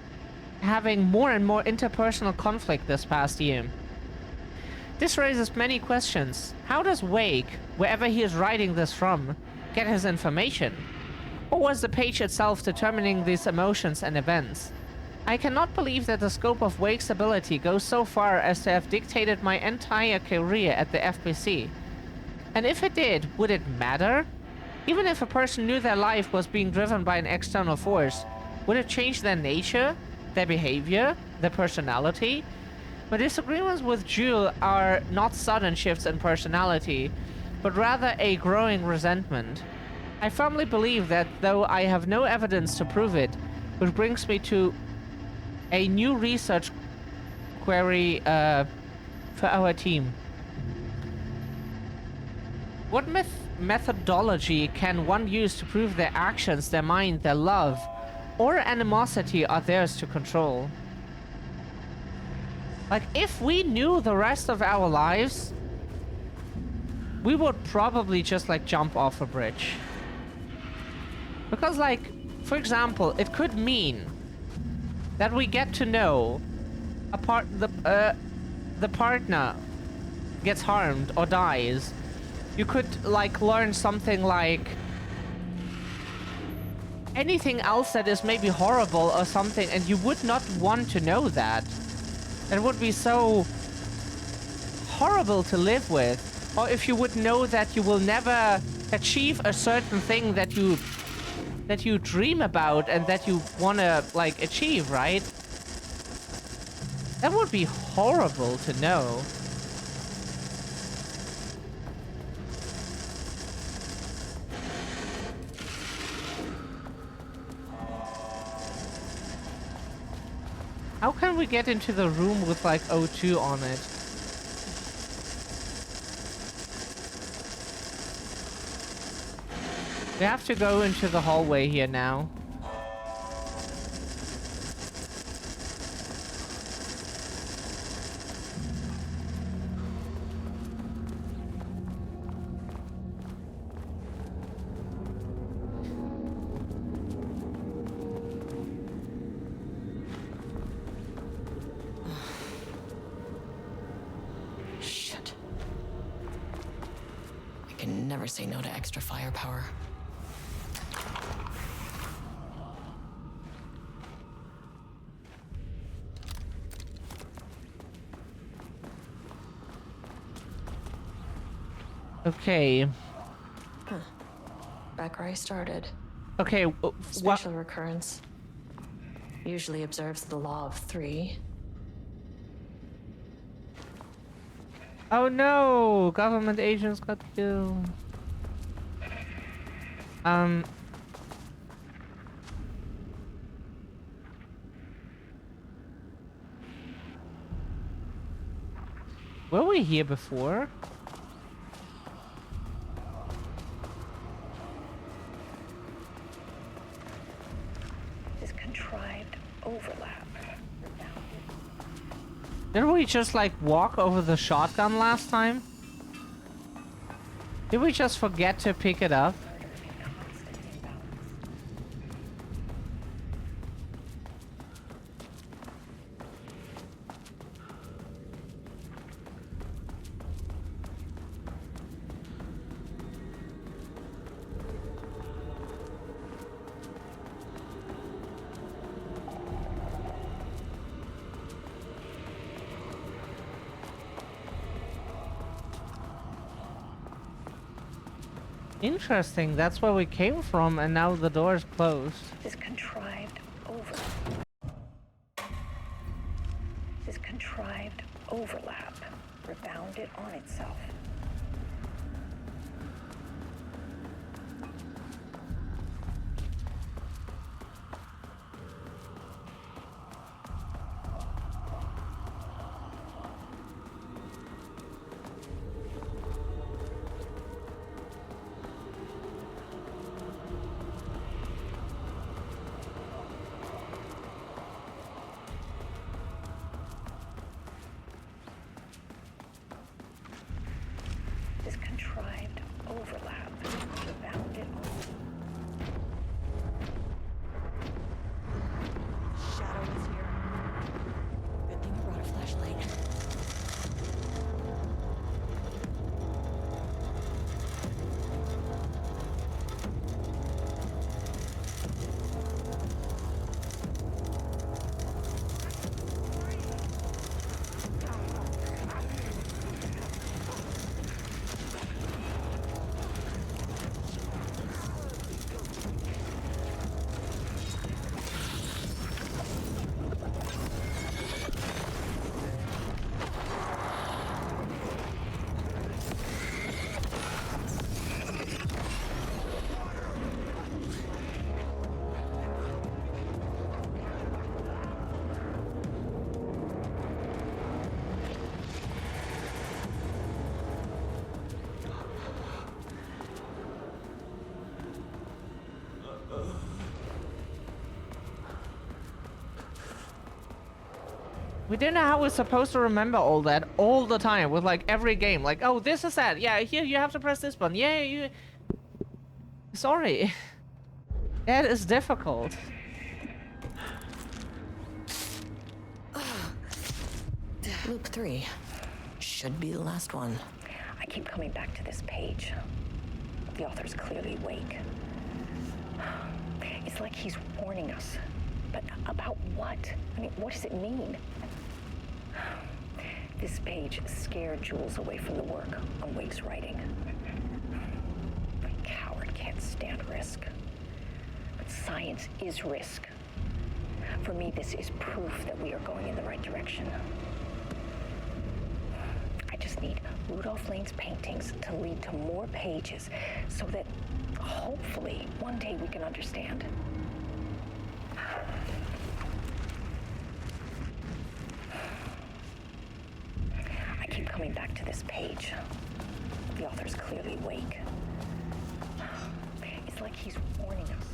having more and more interpersonal conflict this past year. This raises many questions. How does Wake, wherever he is writing this from, get his information? Or was the page itself determining these emotions and events? I cannot believe that the scope of Wake's ability goes so far as to have dictated my entire career at the FBC. And if it did, would it matter? Even if a person knew their life was being driven by an external force, would it change their nature, their behavior, their personality? My disagreements with Jules are not sudden shifts in personality, but rather a growing resentment. I firmly believe that, though I have no evidence to prove it, which brings me to a new research query for our team. What methodology can one use to prove their actions, their mind, their love, or animosity are theirs to control? Like, if we knew the rest of our lives, we would probably just, like, jump off a bridge. Because, like, for example, it could mean that we get to know the partner gets harmed or dies. You could, like, learn something like anything else that is maybe horrible or something, and you would not want to know that. It would be so horrible to live with. Or if you would know that you will never achieve a certain thing that you dream about and that you want to, like, achieve, right? That would be horrible to know. How can we get into the room with, like, O2 on it? We have to go into the hallway here now. Shit. I can never say no to extra firepower. Okay. Huh. Back where I started. Okay, Special recurrence. Usually observes the law of 3. Oh no! Government agents got killed. Were we here before? This contrived overlap. Didn't we just, like, walk over the shotgun last time? Did we just forget to pick it up? Interesting, that's where we came from, and now the door's closed. This contrived overlap rebounded on itself. We don't know how we're supposed to remember all that all the time with like every game. Like, oh, this is that. Yeah, here you have to press this button. Yeah, you. Sorry. That is difficult. Loop 3. Should be the last one. I keep coming back to this page. The author's clearly awake. It's like he's warning us. But about what? I mean, what does it mean? This page scared Jules away from the work on Wake's writing. A coward can't stand risk. But science is risk. For me, this is proof that we are going in the right direction. I just need Rudolph Lane's paintings to lead to more pages so that hopefully one day we can understand. I keep coming back to this page. The author's clearly awake. It's like he's warning us.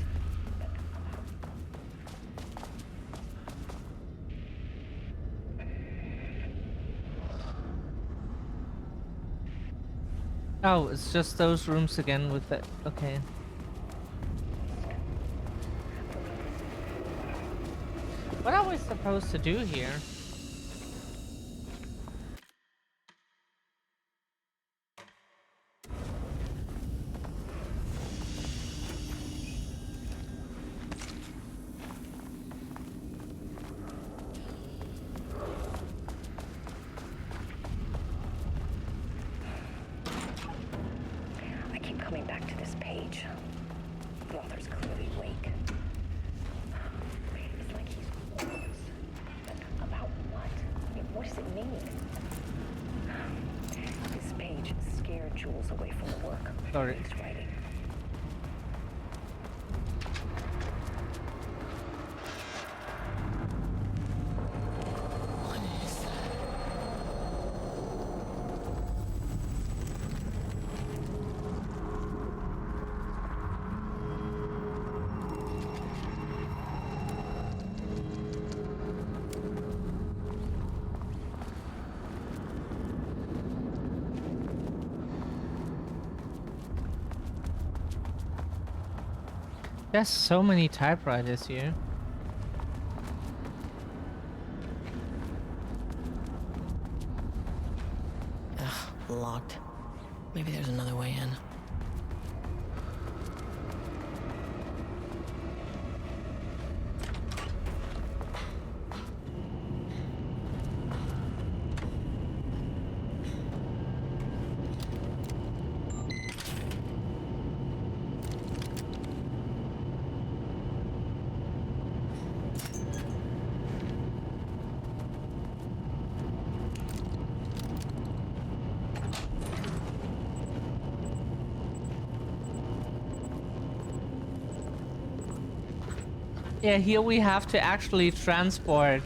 Oh, it's just those rooms again with the... Okay. What are we supposed to do here? Coming back to this page. The author's clearly awake. It's like he's warning us. But about what? I mean, what does it mean? This page scared Jules away from the work. Sorry. He's writing. There's so many typewriters here. Ugh, locked. Maybe there's another way in. Yeah, here we have to actually transport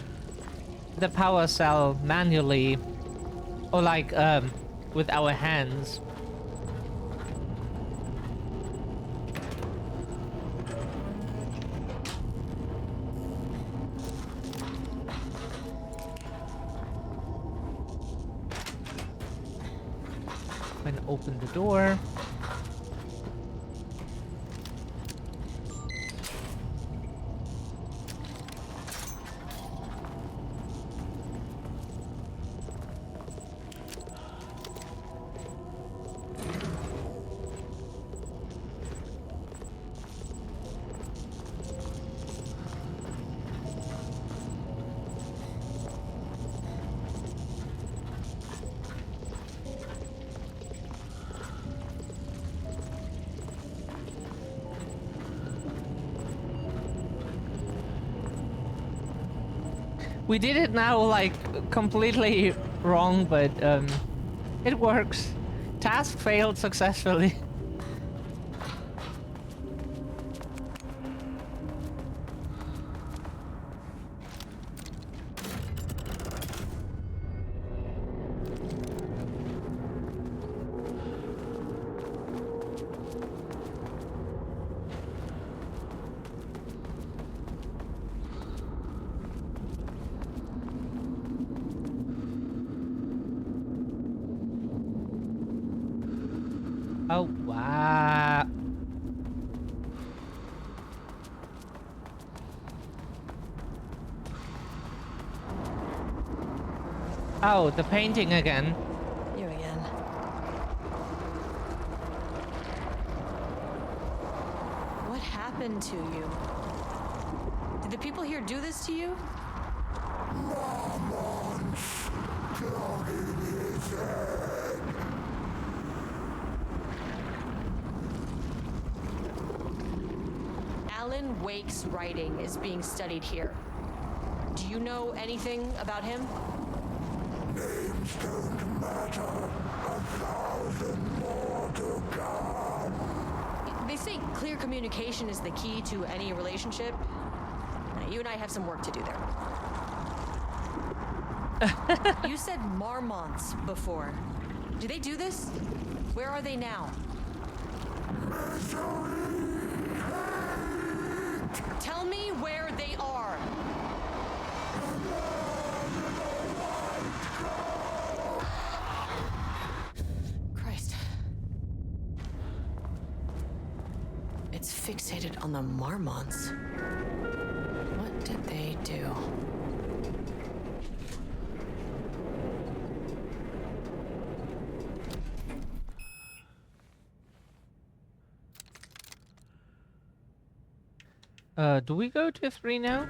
the power cell manually, or like with our hands. And open the door. We did it now like completely wrong, but it works. Task failed successfully. Oh, the painting again. You again. What happened to you? Did the people here do this to you? Alan Wake's writing is being studied here. Do you know anything about him? Names don't matter. 1,000 more to come. They say clear communication is the key to any relationship. You and I have some work to do there. You said Marmonts before. Do they do this? Where are they now? Tell me where they are. Christ. It's fixated on the Marmonts. What did they do? Do we go to 3 now?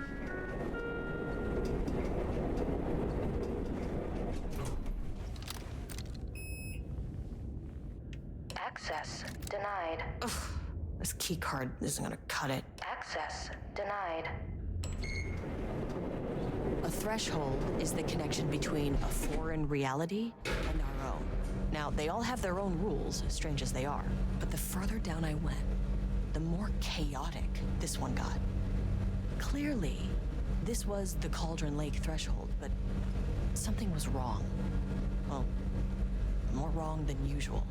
Access denied. Ugh, this key card isn't gonna cut it. Access denied. A threshold is the connection between a foreign reality and our own. Now, they all have their own rules, strange as they are. But the further down I went, the more chaotic this one got. Clearly, this was the Cauldron Lake threshold, but something was wrong. Well, more wrong than usual.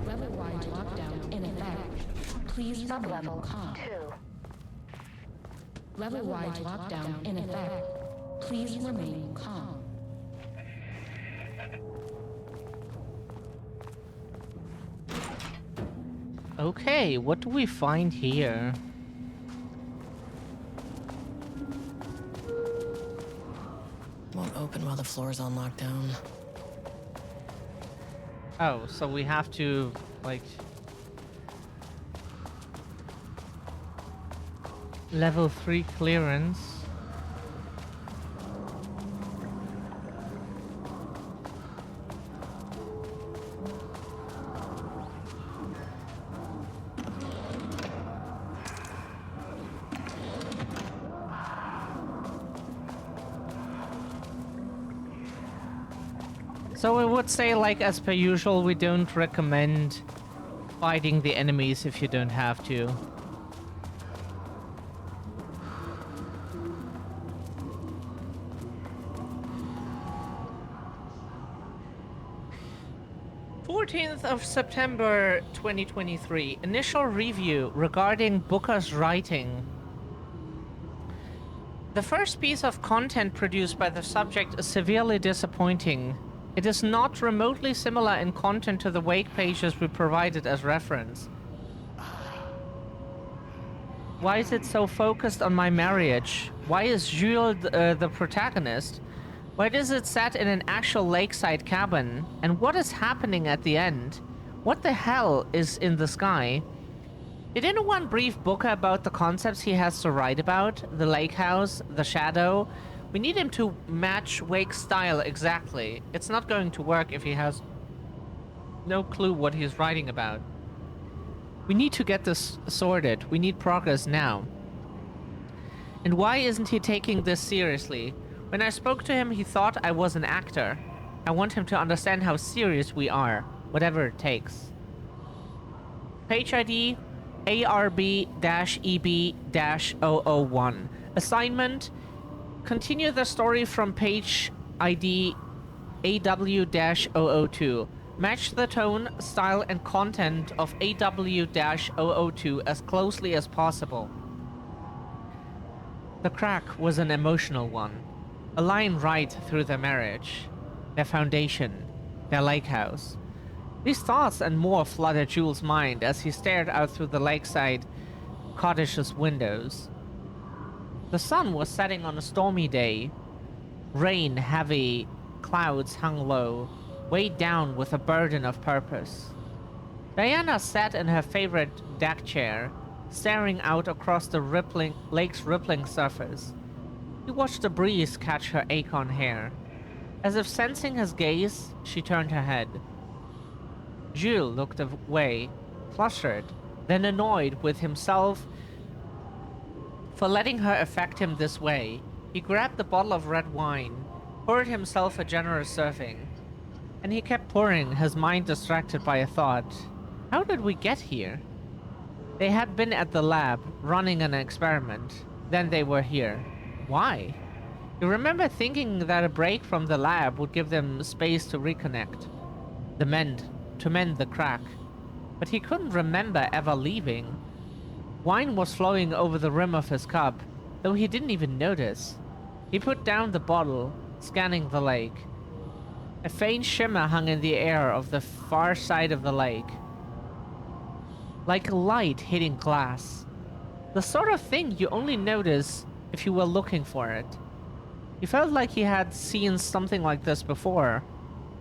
Level-wide lockdown in effect. Please Sublevel calm. 2. Level-wide lockdown in effect. Please remain calm. Okay, what do we find here? Won't open while the floor's on lockdown. Oh, so we have to, like... Level 3 clearance. So I would say, like, as per usual, we don't recommend fighting the enemies if you don't have to. September 2023. Initial review regarding Booker's writing. The first piece of content produced by the subject is severely disappointing. It is not remotely similar in content to the Wake pages we provided as reference. Why is it so focused on my marriage? Why is Jules the protagonist? Why is it set in an actual lakeside cabin? And what is happening at the end? What the hell is in the sky? Did anyone brief Booker about the concepts he has to write about? The lake house, the shadow? We need him to match Wake's style exactly. It's not going to work if he has no clue what he's writing about. We need to get this sorted. We need progress now. And why isn't he taking this seriously? When I spoke to him, he thought I was an actor. I want him to understand how serious we are, whatever it takes. Page ID ARB-EB-001. Assignment: continue the story from page ID AW-002. Match the tone, style, and content of AW-002 as closely as possible. The crack was an emotional one. a line right through their marriage, their foundation, their lake house. These thoughts and more flooded Jules' mind as he stared out through the lakeside cottage's windows. The sun was setting on a stormy day. Rain, heavy clouds hung low, weighed down with a burden of purpose. Diana sat in her favorite deck chair, staring out across the lake's rippling surface. She watched the breeze catch her acorn hair. As if sensing his gaze, she turned her head. Jules looked away, flustered, then annoyed with himself for letting her affect him this way. He grabbed the bottle of red wine, poured himself a generous serving, and he kept pouring, his mind distracted by a thought. How did we get here? They had been at the lab, running an experiment. Then they were here. Why? You remember thinking that a break from the lab would give them space to reconnect, to mend the crack. But he couldn't remember ever leaving. Wine was flowing over the rim of his cup, though he didn't even notice. He put down the bottle, scanning the lake. A faint shimmer hung in the air of the far side of the lake, like a light hitting glass. The sort of thing you only notice if you were looking for it. He felt like he had seen something like this before,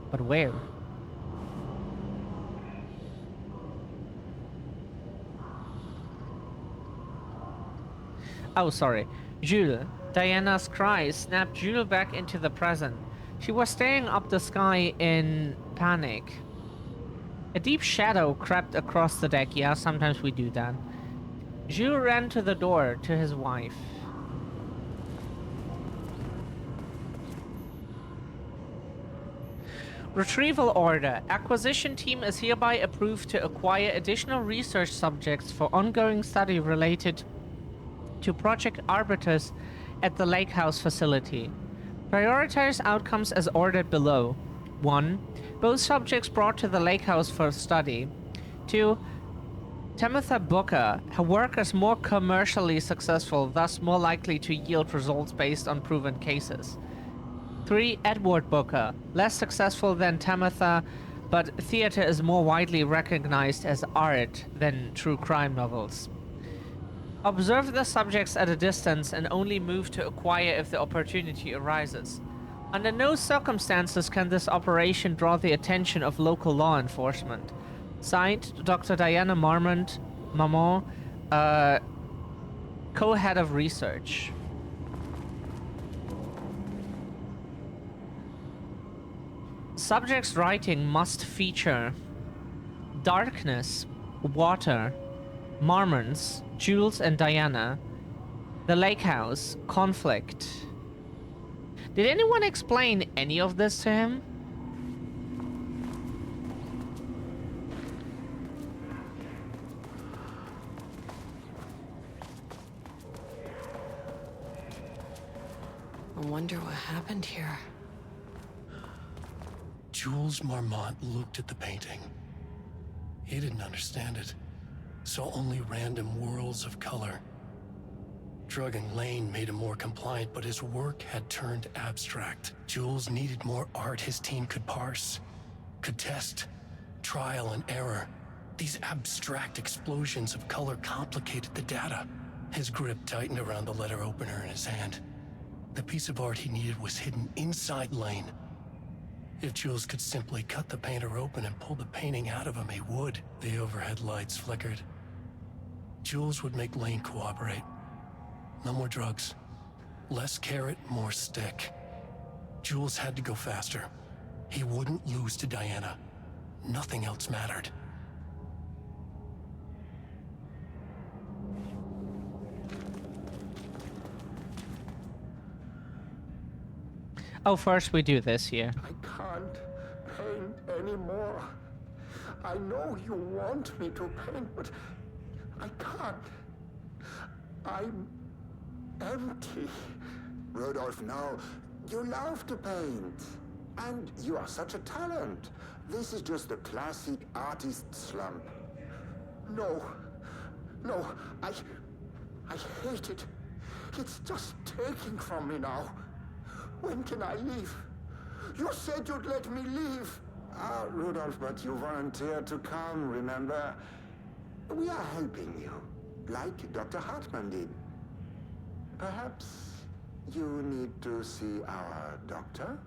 but where? Oh, sorry. Jules. Diana's cry snapped Jules back into the present. She was staring up the sky in panic. A deep shadow crept across the deck. Yeah, sometimes we do that. Jules ran to the door to his wife. Retrieval order. Acquisition team is hereby approved to acquire additional research subjects for ongoing study related to Project Arbitus at the Lake House facility. Prioritize outcomes as ordered below. 1. Both subjects brought to the Lake House for study. 2. Tamitha Booker. Her work is more commercially successful, thus more likely to yield results based on proven cases. 3. Edward Booker. Less successful than Tamitha, but theater is more widely recognized as art than true crime novels. Observe the subjects at a distance and only move to acquire if the opportunity arises. Under no circumstances can this operation draw the attention of local law enforcement. Signed, Dr. Diana Marmont, Maman, co-head of research. Subject's writing must feature darkness, water, Marmonts, Jules and Diana, the lake house, conflict. Did anyone explain any of this to him? I wonder what happened here. Jules Marmont looked at the painting. He didn't understand it. Saw only random whirls of color. Drugging Lane made him more compliant, but his work had turned abstract. Jules needed more art his team could parse, could test, trial and error. These abstract explosions of color complicated the data. His grip tightened around the letter opener in his hand. The piece of art he needed was hidden inside Lane. If Jules could simply cut the painter open and pull the painting out of him, he would. The overhead lights flickered. Jules would make Lane cooperate. No more drugs. Less carrot, more stick. Jules had to go faster. He wouldn't lose to Diana. Nothing else mattered. Oh, first we do this here. I can't paint anymore. I know you want me to paint, but I can't. I'm empty. Rodolph, no. You love to paint. And you are such a talent. This is just the classic artist slump. No. No, I hate it. It's just taking from me now. When can I leave? You said you'd let me leave. Ah, Rudolph, but you volunteered to come, remember? We are helping you, like Dr. Hartman did. Perhaps you need to see our doctor?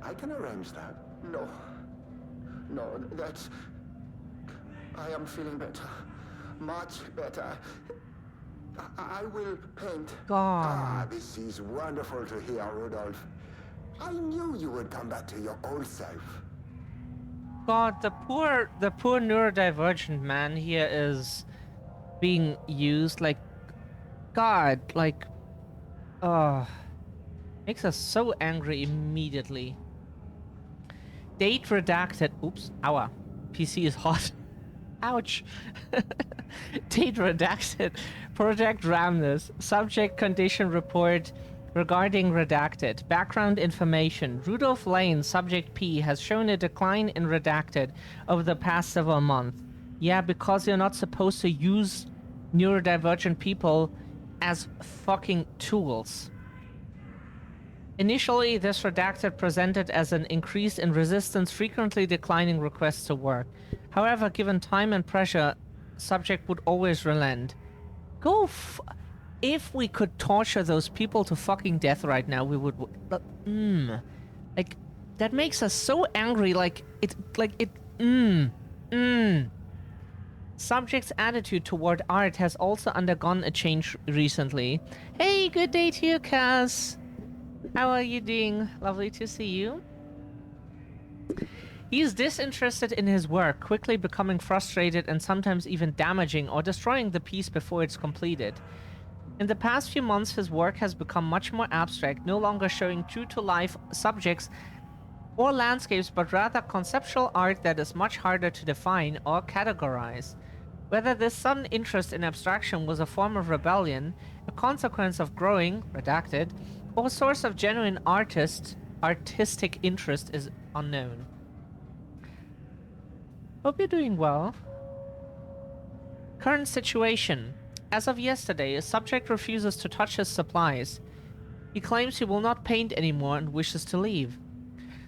I can arrange that. No. No, that's... I am feeling better. Much better. I will paint. God. Ah, this is wonderful to hear, Rudolph. I knew you would come back to your old self. God, the poor neurodivergent man here is being used like... God, like... makes us so angry immediately. Date redacted. Oops. Ow. PC is hot. Ouch. Date redacted. Project Ramnus. Subject condition report regarding redacted. Background information. Rudolph Lane, subject P, has shown a decline in redacted over the past several months. Yeah, because you're not supposed to use neurodivergent people as fucking tools. Initially, this redacted presented as an increase in resistance, frequently declining requests to work. However, given time and pressure, subject would always relent. If we could torture those people to fucking death right now, we would... Like, that makes us so angry, Subject's attitude toward art has also undergone a change recently. Hey, good day to you, Kaz. How are you doing? Lovely to see you. He is disinterested in his work, quickly becoming frustrated and sometimes even damaging or destroying the piece before it's completed. In the past few months, his work has become much more abstract, no longer showing true-to-life subjects or landscapes, but rather conceptual art that is much harder to define or categorize. Whether this sudden interest in abstraction was a form of rebellion, a consequence of growing, redacted, or a source of genuine artistic interest is unknown. Hope you're doing well. Current situation. As of yesterday, a subject refuses to touch his supplies. He claims he will not paint anymore and wishes to leave.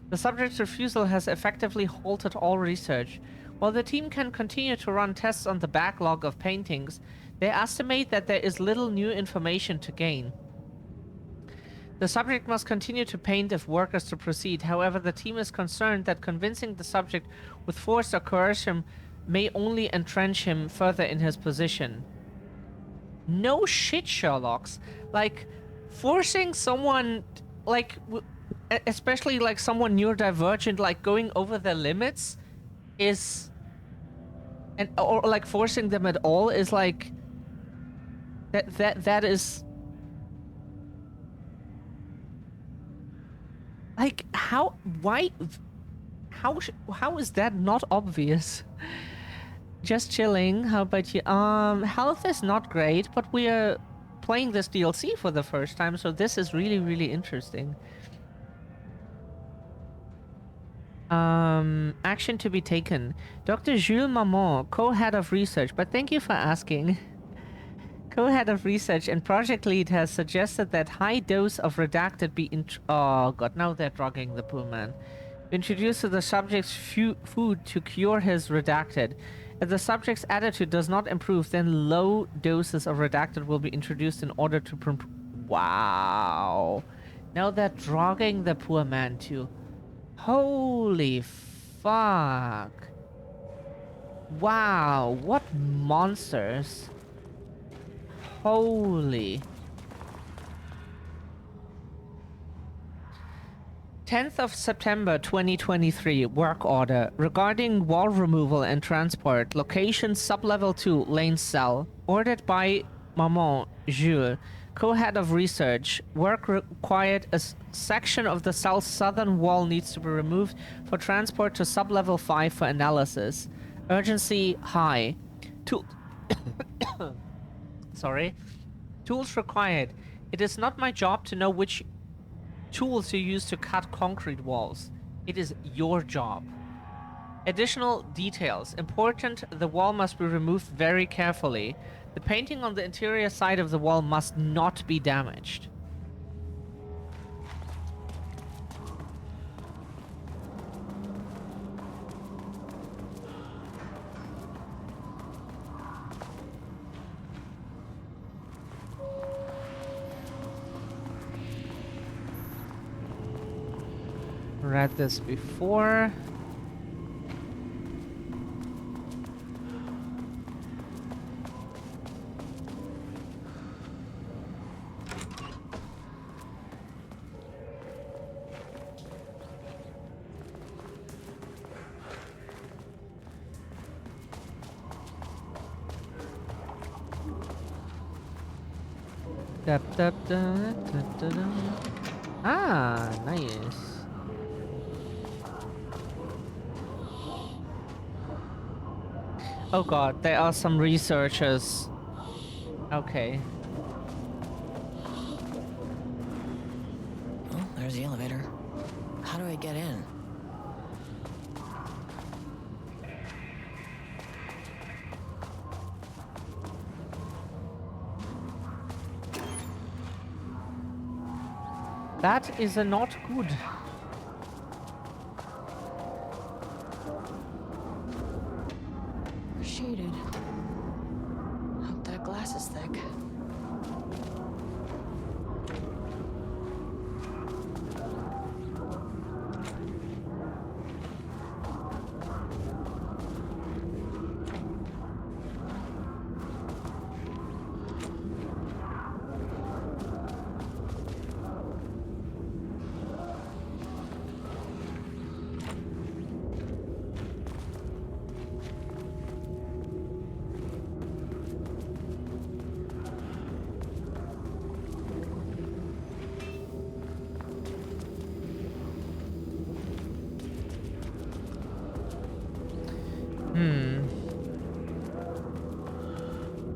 The subject's refusal has effectively halted all research. While the team can continue to run tests on the backlog of paintings, they estimate that there is little new information to gain. The subject must continue to paint if work is to proceed. However, the team is concerned that convincing the subject with force or coercion may only entrench him further in his position. No shit, Sherlocks. Like, forcing someone, like, especially like someone neurodivergent, like going over their limits is, or like forcing them at all is like, that is, like, how is that not obvious? Just chilling. How about you? Health is not great, but we are playing this DLC for the first time, so this is really, really interesting. Action to be taken. Dr. Jules Mamon, co-head of research, but thank you for asking. Co-head of research and project lead has suggested that high dose of redacted be oh god, now they're drugging the poor man. Introduced to the subject's food to cure his redacted. If the subject's attitude does not improve, then low doses of redacted will be introduced in order to wow. Now they're drugging the poor man too. Holy fuck. Wow, what monsters. Holy. 10th of September 2023, work order. Regarding wall removal and transport, location sublevel 2, lane cell. Ordered by Mamon Jules, co-head of research. Work required, a section of the cell's southern wall needs to be removed for transport to sublevel 5 for analysis. Urgency high. Sorry. Tools required. It is not my job to know which tools you use to cut concrete walls. It is your job. Additional details. Important, the wall must be removed very carefully. The painting on the interior side of the wall must not be damaged. read this before. Ah, nice. Oh god, there are some researchers. Okay. Oh, there's the elevator. How do I get in? That is a not good. Shaded. Hope that glass is thick.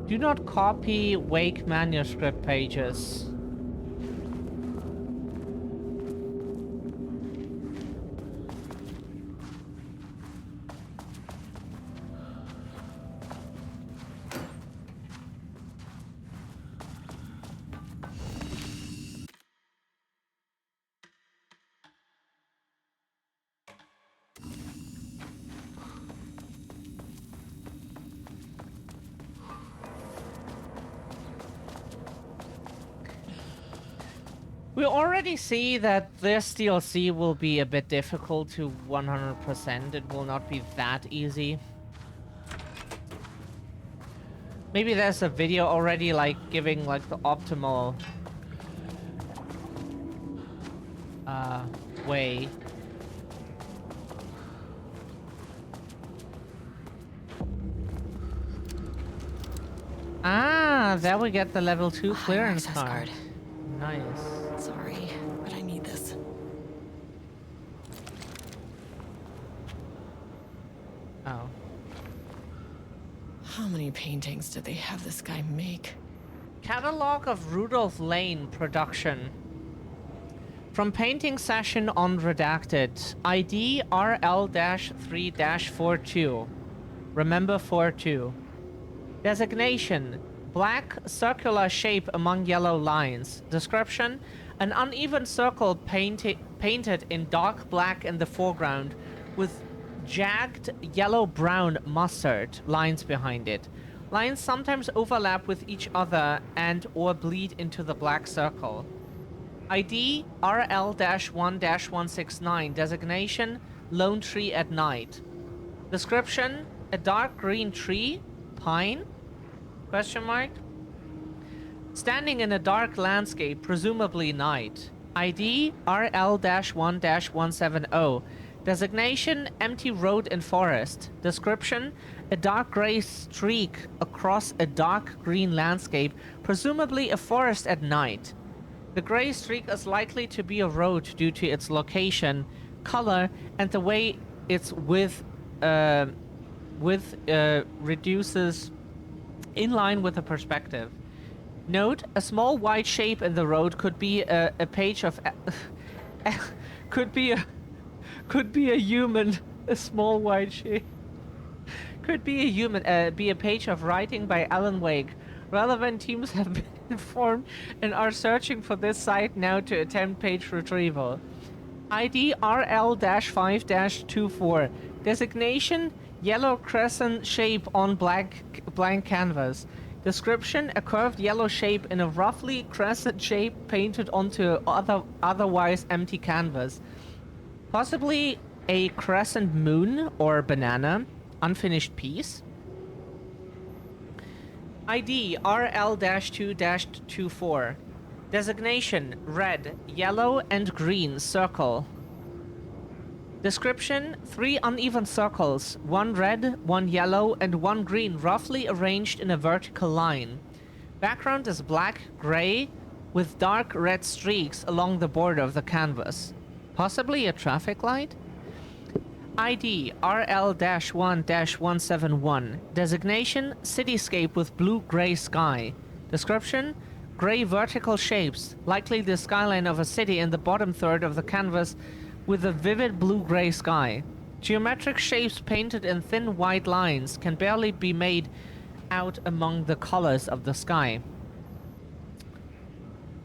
Do not copy Wake manuscript pages. We already see that this DLC will be a bit difficult to 100%. It will not be that easy. Maybe there's a video already like giving like the optimal way. Ah, there we get the level 2 clearance card. Nice. Sorry, but I need this. Oh. How many paintings did they have this guy make? Catalog of Rudolph Lane production. From painting session on Redacted. ID RL-3-42. Remember 42. Designation. Black circular shape among yellow lines. Description: an uneven circle painted in dark black in the foreground with jagged yellow-brown mustard lines behind it. Lines sometimes overlap with each other and or bleed into the black circle. ID RL-1-169. Designation: lone tree at night. Description: a dark green tree, pine? Question mark? Standing in a dark landscape, presumably night. ID RL-1-170. Designation: empty road in forest. Description: a dark gray streak across a dark green landscape, presumably a forest at night. The gray streak is likely to be a road due to its location, color, and the way its width reduces in line with the perspective. Note: a small white shape in the road could be a page of could be a human. A small white shape could be a human. Be a page of writing by Alan Wake. Relevant teams have been informed and are searching for this site now to attempt page retrieval. ID RL-5-24. Designation: yellow crescent shape on blank canvas. Description: a curved yellow shape in a roughly crescent shape painted onto otherwise empty canvas. Possibly a crescent moon or banana. Unfinished piece. ID RL-2-24. Designation red, yellow, and green circle. Description 3 uneven circles, 1 red, 1 yellow, and 1 green, roughly arranged in a vertical line. Background is black, gray, with dark red streaks along the border of the canvas. Possibly a traffic light? ID RL-1-171. Designation cityscape with blue-gray sky. Description gray vertical shapes, likely the skyline of a city in the bottom third of the canvas with a vivid blue-gray sky. Geometric shapes painted in thin white lines can barely be made out among the colors of the sky.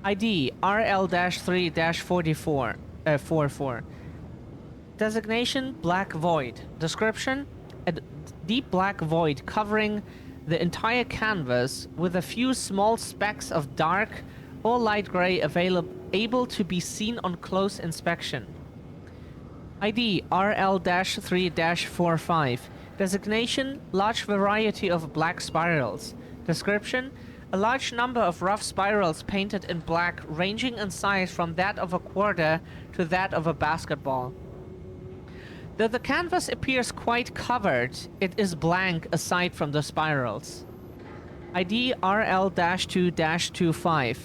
ID RL-3-44. Designation black void. Description a deep black void covering the entire canvas with a few small specks of dark or light gray able to be seen on close inspection. ID RL-3-45. Designation large variety of black spirals. Description a large number of rough spirals painted in black ranging in size from that of a quarter to that of a basketball. Though the canvas appears quite covered, it is blank aside from the spirals. ID RL-2-25.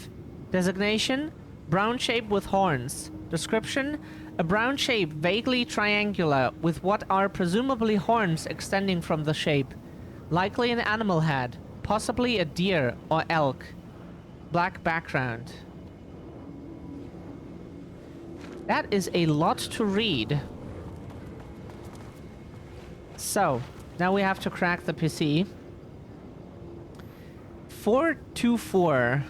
Designation brown shape with horns. Description a brown shape vaguely triangular with what are presumably horns extending from the shape. Likely an animal head, possibly a deer or elk. Black background. That is a lot to read. So, now we have to crack the PC. 424.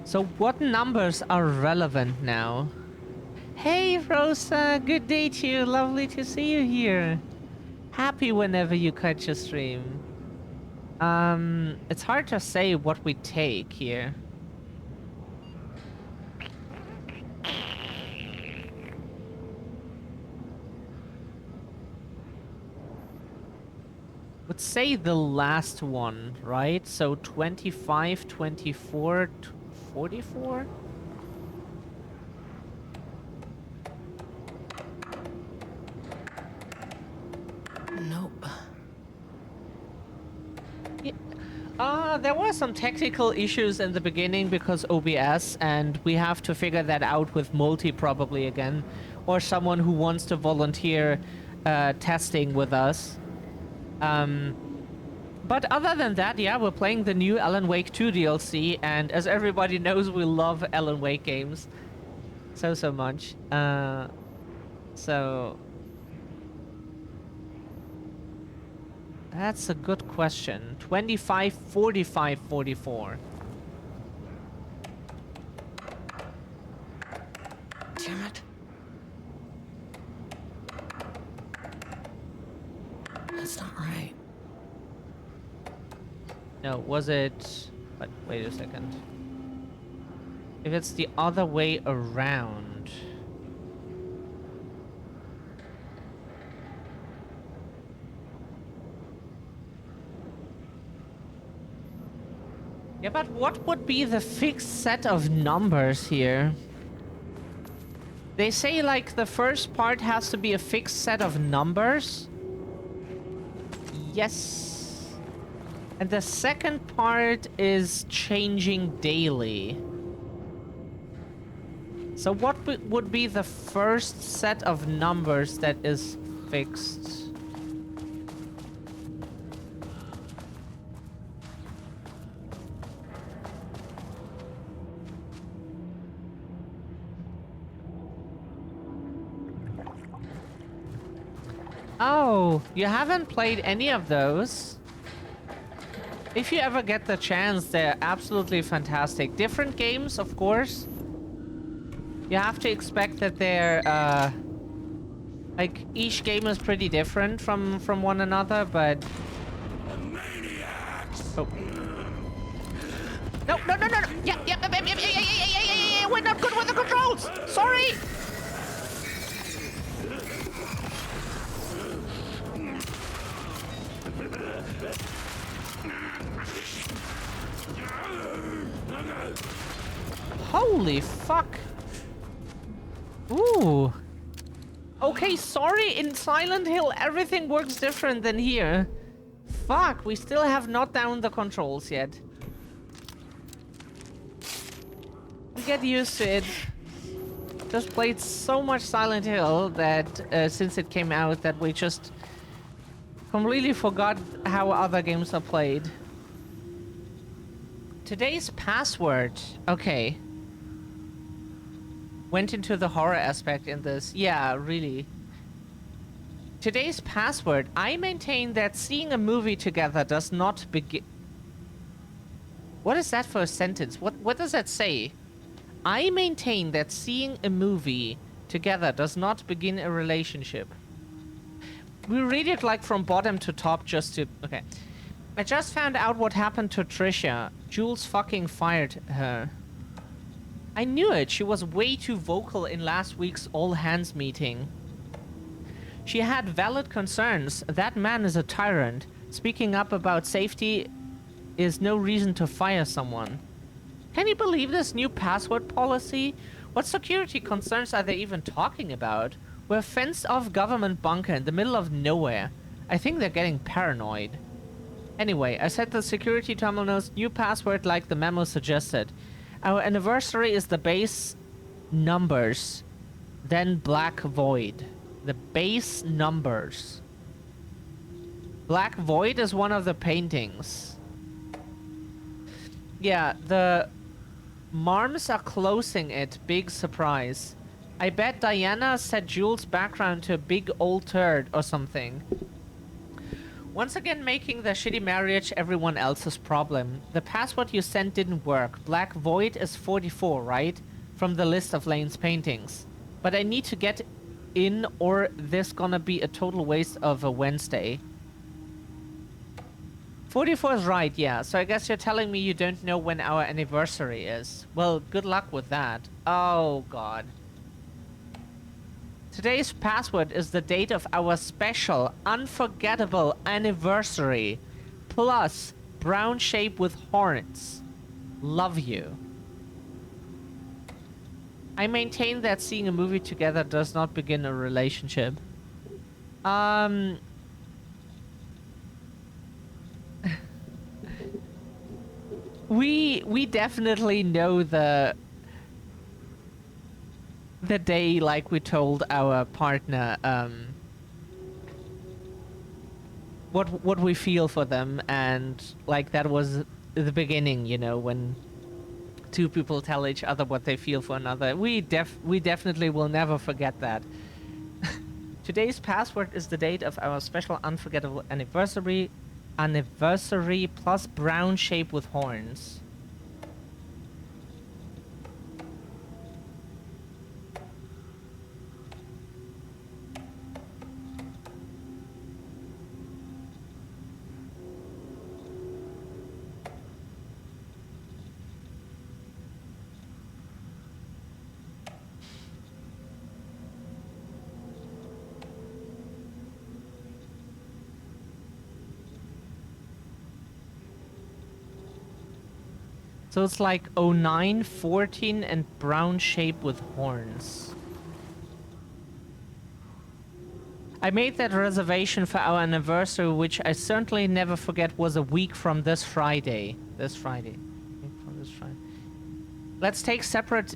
So what numbers are relevant now? Hey Rosa, good day to you. Lovely to see you here. Happy whenever you catch a stream. It's hard to say what we take here. Would say the last one, right? So 25, 24, 44? Nope. Yeah. There were some technical issues in the beginning because OBS, and we have to figure that out with Multi probably again, or someone who wants to volunteer testing with us. But other than that, yeah, we're playing the new Alan Wake 2 DLC, and as everybody knows, we love Alan Wake games so much. So that's a good question. 25, 45, 44. Damn it. That's not right. No, was it... But wait a second. If it's the other way around... Yeah, but what would be the fixed set of numbers here? They say, like, the first part has to be a fixed set of numbers. Yes. And the second part is changing daily. So what would be the first set of numbers that is fixed? Oh, you haven't played any of those? If you ever get the chance, they're absolutely fantastic. Different games, of course. You have to expect that they're, like, each game is pretty different from one another, but... Oh. No, no, no, no, no! Yeah, we're not good with the controls! Sorry! Holy fuck! Ooh. Okay, sorry, in Silent Hill everything works different than here. Fuck, we still have not downed the controls yet. We get used to it. Just played so much Silent Hill that since it came out that we just completely forgot how other games are played. Today's password. Okay. Went into the horror aspect in this. Yeah, really. Today's password. I maintain that seeing a movie together does not begin... What is that for a sentence? What does that say? I maintain that seeing a movie together does not begin a relationship. We read it like from bottom to top just to... Okay. I just found out what happened to Trisha. Jules fucking fired her. I knew it. She was way too vocal in last week's all-hands meeting. She had valid concerns. That man is a tyrant. Speaking up about safety is no reason to fire someone. Can you believe this new password policy? What security concerns are they even talking about? We're a fenced-off government bunker in the middle of nowhere. I think they're getting paranoid. Anyway, I set the security terminal's new password like the memo suggested. Our anniversary is the base numbers, then Black Void. The base numbers. Black Void is one of the paintings. Yeah, the Marms are closing it. Big surprise. I bet Diana set Jules' background to a big old turd or something. Once again making the shitty marriage everyone else's problem. The password you sent didn't work. Black Void is 44, right? From the list of Lane's paintings. But I need to get in or this gonna be a total waste of a Wednesday. 44 is right, yeah. So I guess you're telling me you don't know when our anniversary is. Well, good luck with that. Oh, God. Today's password is the date of our special, unforgettable anniversary. Plus, brown shape with horns. Love you. I maintain that seeing a movie together does not begin a relationship. We definitely know the day, like we told our partner, what we feel for them, and like that was the beginning, you know, when two people tell each other what they feel for another. We definitely will never forget that. Today's password is the date of our special unforgettable anniversary plus brown shape with horns. So it's like 09, 14, and brown shape with horns. I made that reservation for our anniversary, which I certainly never forget was a week from this Friday. Let's take separate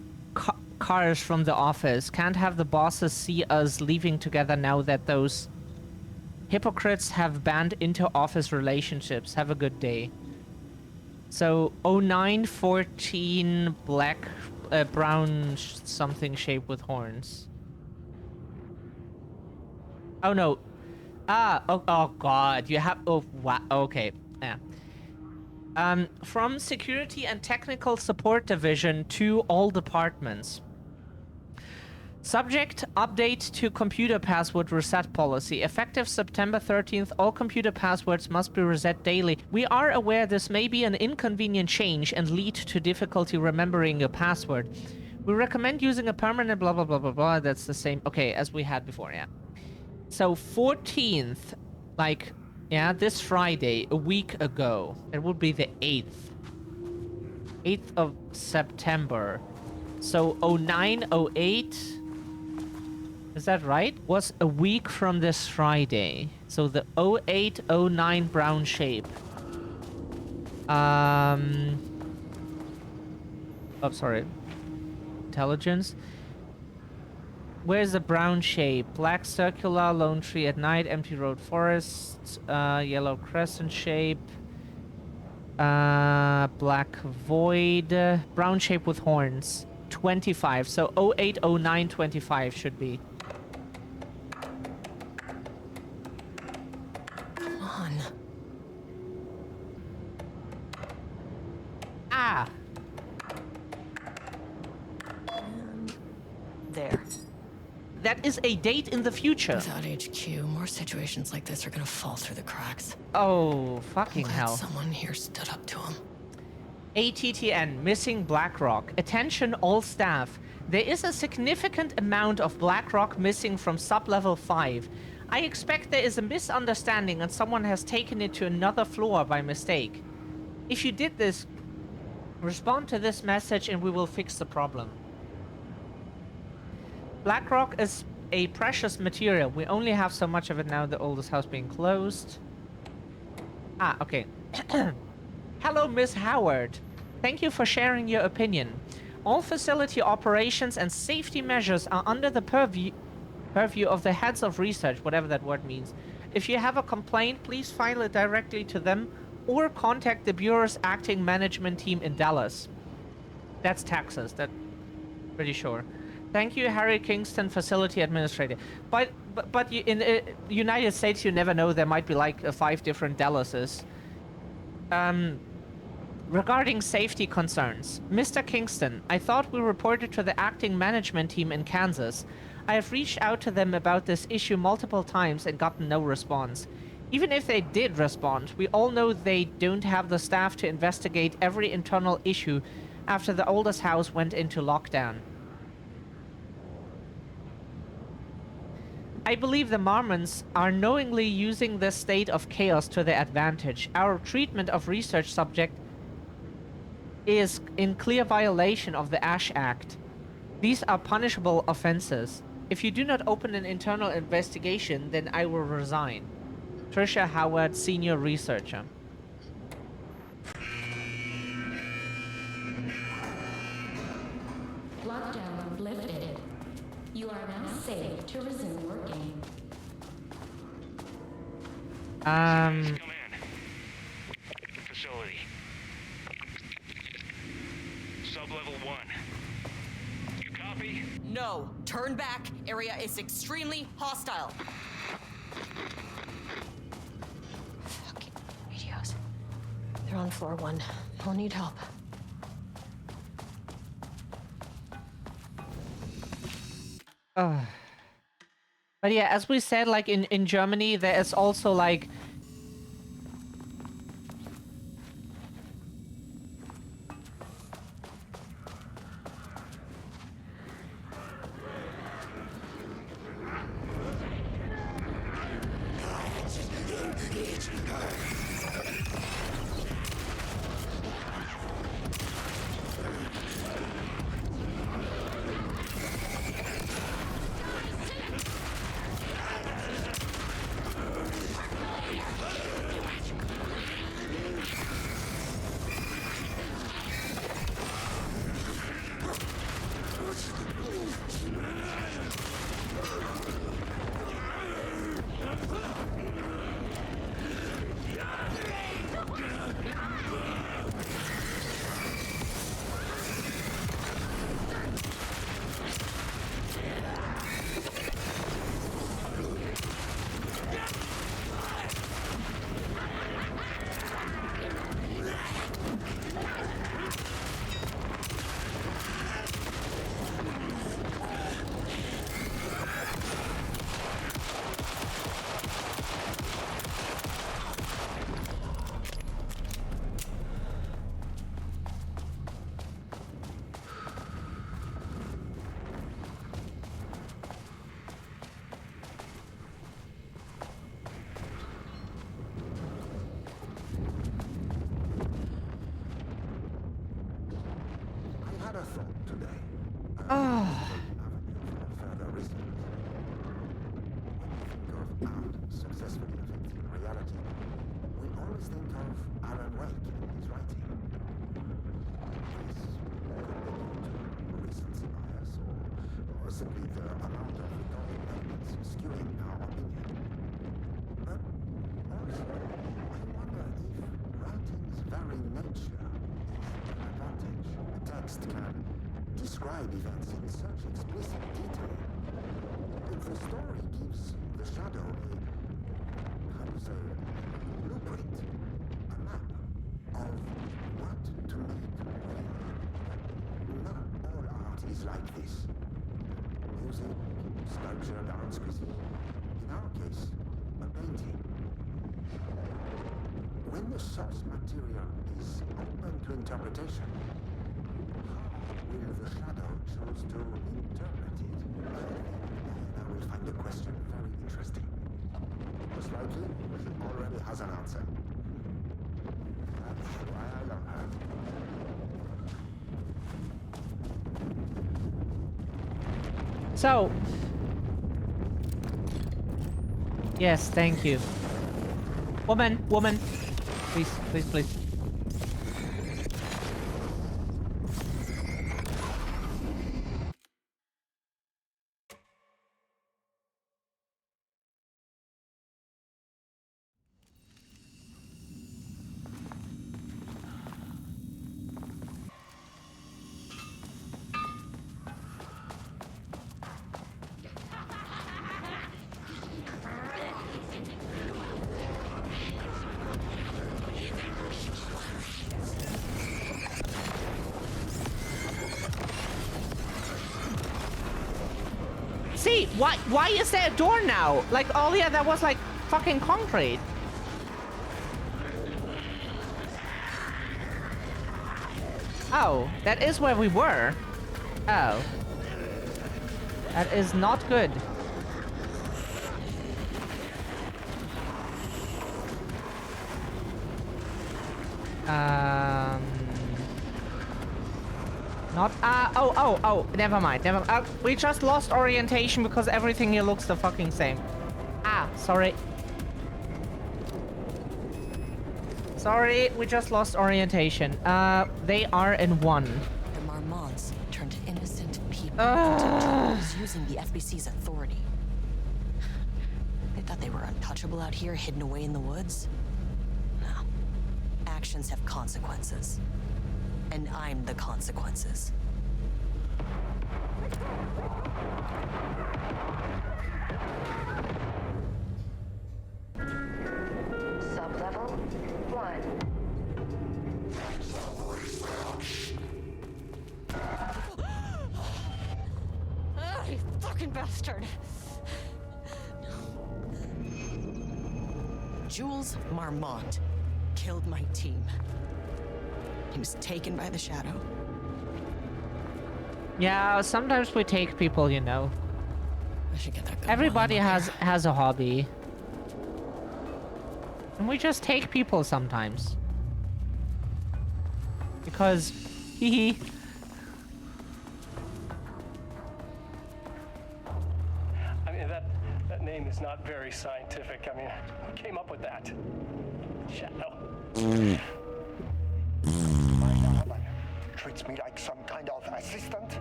cars from the office. Can't have the bosses see us leaving together now that those hypocrites have banned inter-office relationships. Have a good day. So 09, 14, black, brown something shape with horns. Oh no. Oh god, you have, oh wow, okay, yeah. From security and technical support division to all departments. Subject, update to computer password reset policy. Effective September 13th, all computer passwords must be reset daily. We are aware this may be an inconvenient change and lead to difficulty remembering your password. We recommend using a permanent blah blah blah blah blah. That's the same, okay, as we had before, yeah. So 14th, like, yeah, this Friday, a week ago. It would be the 8th. 8th of September. So 09, 08... Is that right? Was a week from this Friday. So the 0809 brown shape. Oh, sorry. Intelligence. Where's the brown shape? Black circular, lone tree at night, empty road forest, yellow crescent shape, black void, brown shape with horns. 25. So 0809 25 should be. Ah! There. That is a date in the future. Without HQ, more situations like this are gonna fall through the cracks. Oh, fucking Glad hell. someone here stood up to him. ATTN, missing Blackrock. Attention all staff. There is a significant amount of Blackrock missing from sub-level 5. I expect there is a misunderstanding and someone has taken it to another floor by mistake. If you did this, respond to this message and we will fix the problem. Blackrock is a precious material. We only have so much of it now, the oldest house being closed. Ah, okay. Hello, Miss Howard. Thank you for sharing your opinion. All facility operations and safety measures are under the purview of the heads of research, whatever that word means. If you have a complaint, please file it directly to them or contact the Bureau's acting management team in Dallas. That's Texas, that's pretty sure. Thank you, Harry Kingston, facility administrator. But in the United States, you never know, there might be like 5 different Dallases. Regarding safety concerns, Mr. Kingston, I thought we reported to the acting management team in Kansas. I have reached out to them about this issue multiple times and gotten no response. Even if they did respond, we all know they don't have the staff to investigate every internal issue after the oldest house went into lockdown. I believe the Mormons are knowingly using this state of chaos to their advantage. Our treatment of research subject is in clear violation of the Ash Act. These are punishable offenses. If you do not open an internal investigation, then I will resign. Trisha Howard, Senior Researcher. Lockdown lifted. You are now safe to resume working. Command. Facility. Sub-level 1. You copy? No. Turn back. Area is extremely hostile. Fucking radios. They're on floor 1. I'll need help. But yeah, as we said, like in Germany, there is also like today. Oh. Further research. When we think of art successfully affecting reality, we always think of Alan Wake and his writing. This could be due to recency bias or simply the amount of recorded evidence skewing our opinion. But also, I wonder if writing's very nature is an advantage. A text can describe events in such explicit detail. The story gives the shadow a blueprint, a map of what to make real. Not all art is like this. Music, sculpture, dance, cuisine. In our case, a painting. When the source material is open to interpretation, how will the shadow choose to interpret it? I will find the question very interesting. Most likely, she already has an answer. That's why I love her. So, yes, thank you. Woman, please, please, please. See, why is there a door now? Like, oh yeah, that was like fucking concrete. Oh, that is where we were. Oh. That is not good. Not, oh, never mind, we just lost orientation because everything here looks the fucking same. Sorry. Sorry, we just lost orientation. They are in one. The Marmonts turned innocent people into tools using the FBC's authority. They thought they were untouchable out here, hidden away in the woods. No. Actions have consequences. And I'm the consequences. Sublevel 1. You fucking bastard! Jules Marmont killed my team. He was taken by the shadow. Yeah, sometimes we take people, you know. I should get that. Everybody has a hobby. And we just take people sometimes. Because hee. I mean, that name is not very scientific. I mean, who came up with that? Shadow. Treats me like some kind of assistant.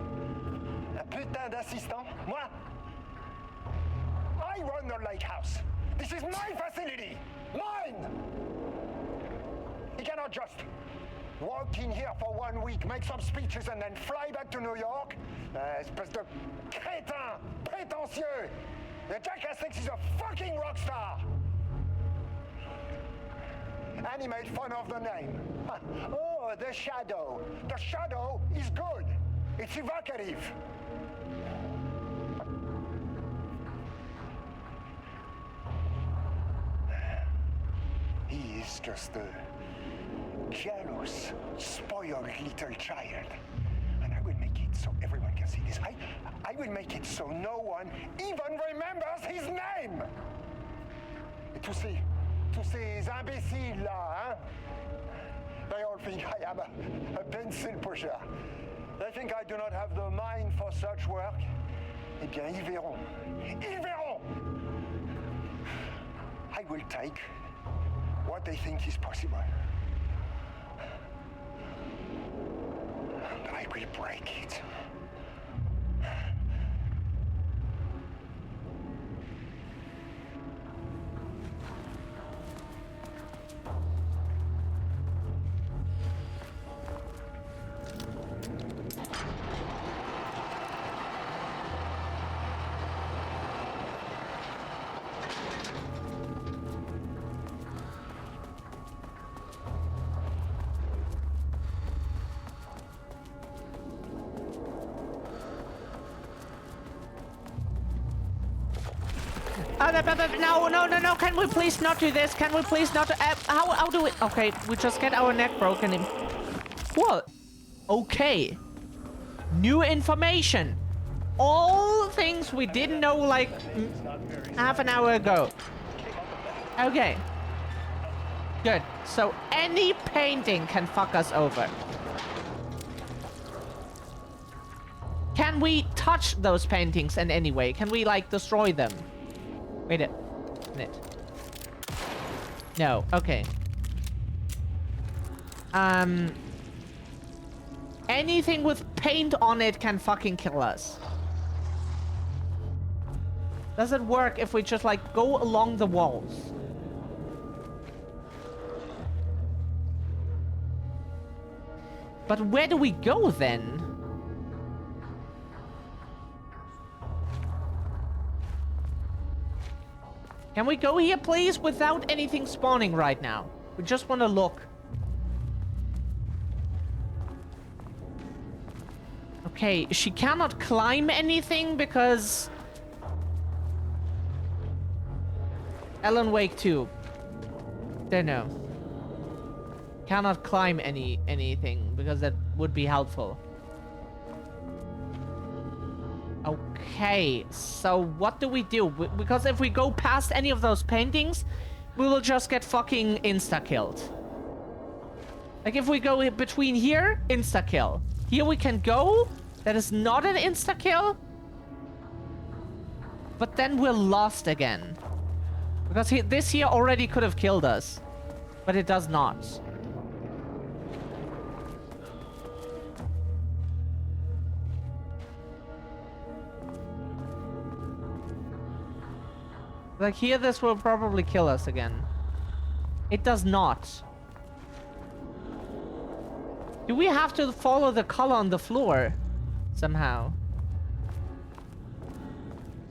Un putain d'assistant? Moi? I run the lake house. This is my facility. Mine! He cannot just walk in here for 1 week, make some speeches, and then fly back to New York. Espèce de crétin, prétentieux. The jackass thinks he's a fucking rock star. And he made fun of the name. Oh, the Shadow. The Shadow is good. It's evocative. He is just a jealous, spoiled little child. And I will make it so everyone can see this. I will make it so no one even remembers his name. Tous ces imbéciles là, hein? They all think I am a pencil pusher. They think I do not have the mind for such work. Eh bien, ils verront. Ils verront! I will take what they think is possible. And I will break it. No, can we please not do this? Can we please not... how do we... Okay, we just get our neck broken in... What? Okay. New information. All things we didn't know like half an hour ago. Okay. Good. So any painting can fuck us over. Can we touch those paintings in any way? Can we, like, destroy them? Wait a minute. No. Okay. Anything with paint on it can fucking kill us. Does it work if we just, like, go along the walls? But where do we go then? Can we go here, please, without anything spawning right now? We just want to look. Okay, she cannot climb anything because... Alan Wake 2. Don't know. Cannot climb anything because that would be helpful. Okay, so what do we do? Because if we go past any of those paintings, we will just get fucking insta-killed. Like, if we go between here, insta-kill. Here we can go. That is not an insta-kill. But then we're lost again. Because this here already could have killed us. But it does not. Like, here this will probably kill us again. It does not. Do we have to follow the color on the floor? Somehow.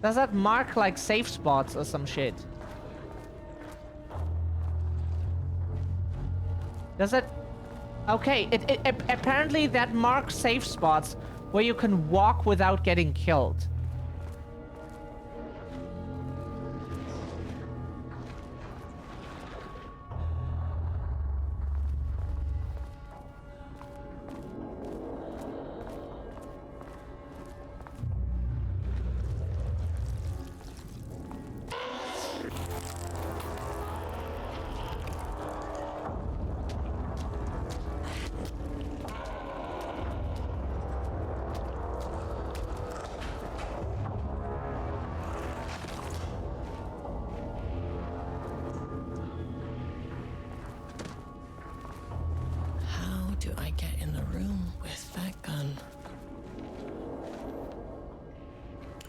Does that mark, like, safe spots or some shit? Does it... Okay, it apparently that marks safe spots where you can walk without getting killed. Do I get in the room with that gun?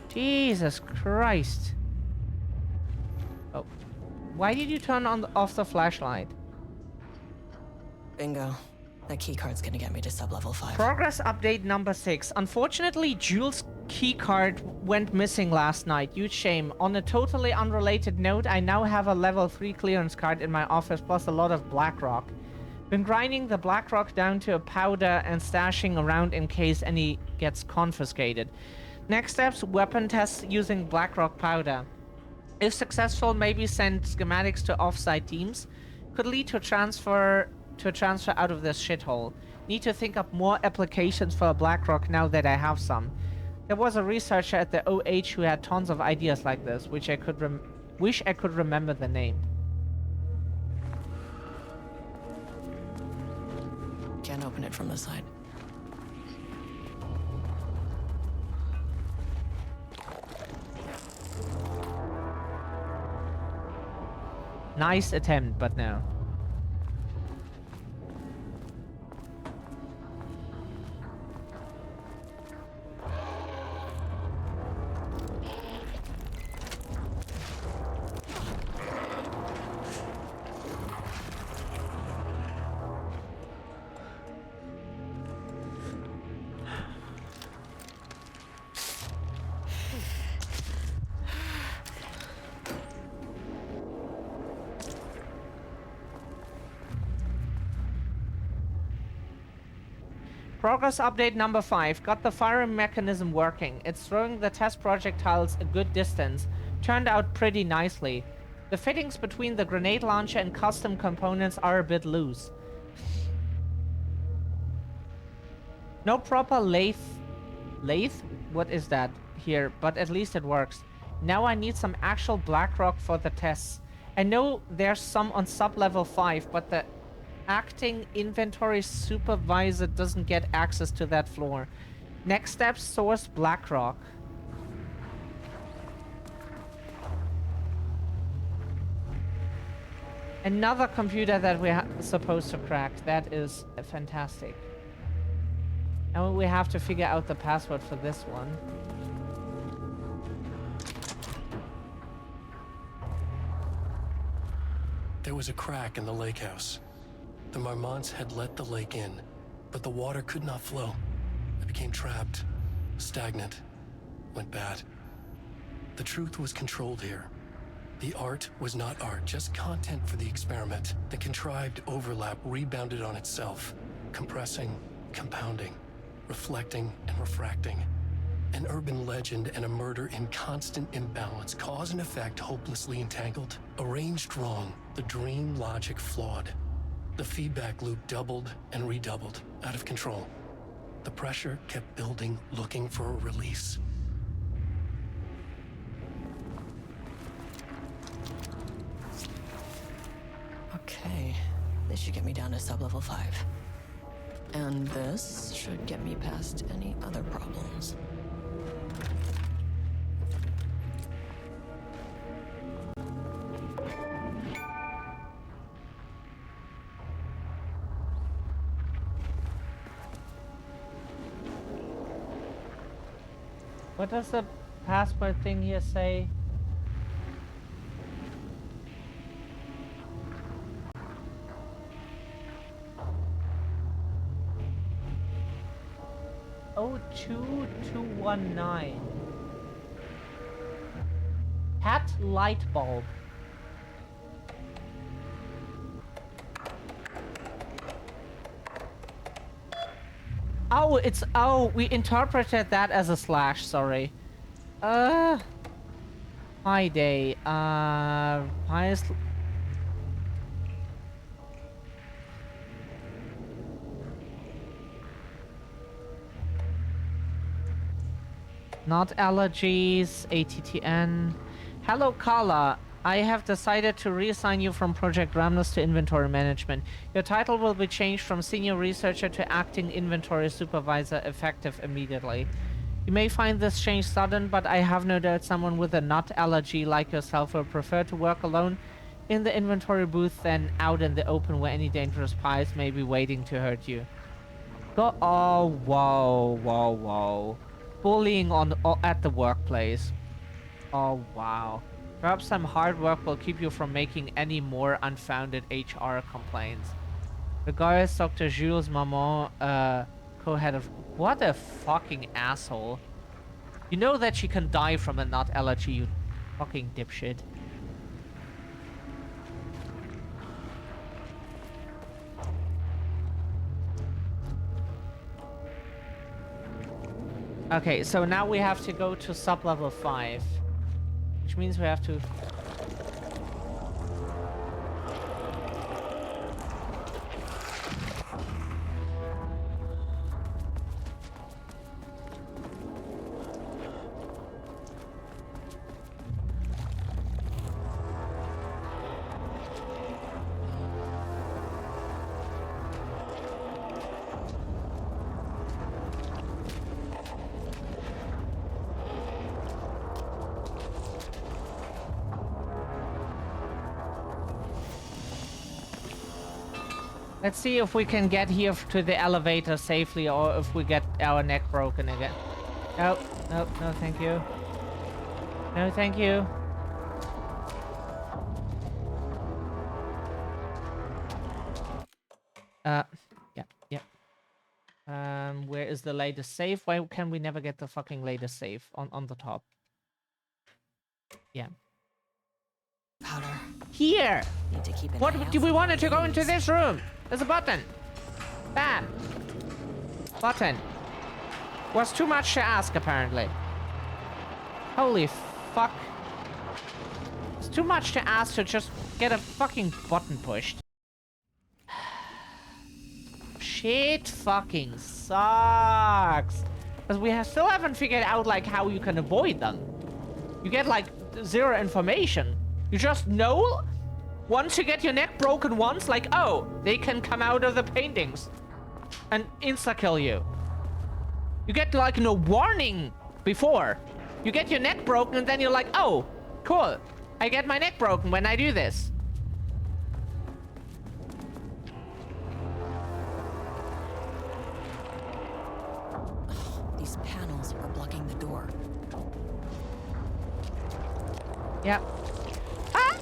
Jesus Christ. Oh. Why did you turn off the flashlight? Bingo. That keycard's gonna get me to sub-level 5. Progress update number 6. Unfortunately, Jules' keycard went missing last night. Huge shame. On a totally unrelated note, I now have a level 3 clearance card in my office plus a lot of Blackrock. Been grinding the Blackrock down to a powder and stashing around in case any gets confiscated. Next steps, weapon tests using Blackrock powder. If successful, maybe send schematics to offsite teams. Could lead to a transfer out of this shithole. Need to think up more applications for Blackrock now that I have some. There was a researcher at the OH who had tons of ideas like this, which I could wish I could remember the name. Can't open it from the side. Nice attempt, but no. Progress update number 5. Got the firing mechanism working. It's throwing the test projectiles a good distance. Turned out pretty nicely. The fittings between the grenade launcher and custom components are a bit loose. No proper lathe? What is that here? But at least it works. Now I need some actual Blackrock for the tests. I know there's some on sub-level 5, but the acting inventory supervisor doesn't get access to that floor. Next step, source Blackrock. Another computer that we're supposed to crack. That is fantastic. And we have to figure out the password for this one. There was a crack in the lake house. The Marmonts had let the lake in, but the water could not flow. It became trapped, stagnant, went bad. The truth was controlled here. The art was not art, just content for the experiment. The contrived overlap rebounded on itself, compressing, compounding, reflecting and refracting. An urban legend and a murder in constant imbalance, cause and effect hopelessly entangled. Arranged wrong, the dream logic flawed. The feedback loop doubled and redoubled, out of control. The pressure kept building, looking for a release. Okay, this should get me down to sub-level 5. And this should get me past any other problems. What does the password thing here say? Oh, 2219. Hat light bulb. Oh, it's, oh, we interpreted that as a slash, sorry. Hi day, highest... Not allergies, ATTN. Hello, Carla. I have decided to reassign you from Project Ramnus to Inventory Management. Your title will be changed from Senior Researcher to Acting Inventory Supervisor, effective immediately. You may find this change sudden, but I have no doubt someone with a nut allergy like yourself will prefer to work alone in the inventory booth than out in the open where any dangerous pies may be waiting to hurt you. Go— oh, whoa, whoa, whoa. Bullying at the workplace. Oh, wow. Perhaps some hard work will keep you from making any more unfounded HR complaints. Regards, Dr. Jules Maman, co-head of... What a fucking asshole. You know that she can die from a nut allergy, you fucking dipshit. Okay, so now we have to go to sub-level 5. Which means we have to... Let's see if we can get here to the elevator safely, or if we get our neck broken again. No, no, no, thank you. No, thank you. Yeah. Where is the latest save? Why can we never get the fucking latest save on the top? Yeah. Powder. Here! Need to keep an eye What out do we for want to go into enemies. this room? There's a button. Bam. Button. Was too much to ask, apparently. Holy fuck. It's too much to ask to just get a fucking button pushed. Shit fucking sucks. Because we still haven't figured out, like, how you can avoid them. You get, like, zero information. You just know once you get your neck broken once, like, oh, they can come out of the paintings and insta-kill you. You get, like, no warning before. You get your neck broken and then you're like, oh, cool. I get my neck broken when I do this. These panels are blocking the door. Yep. Ah!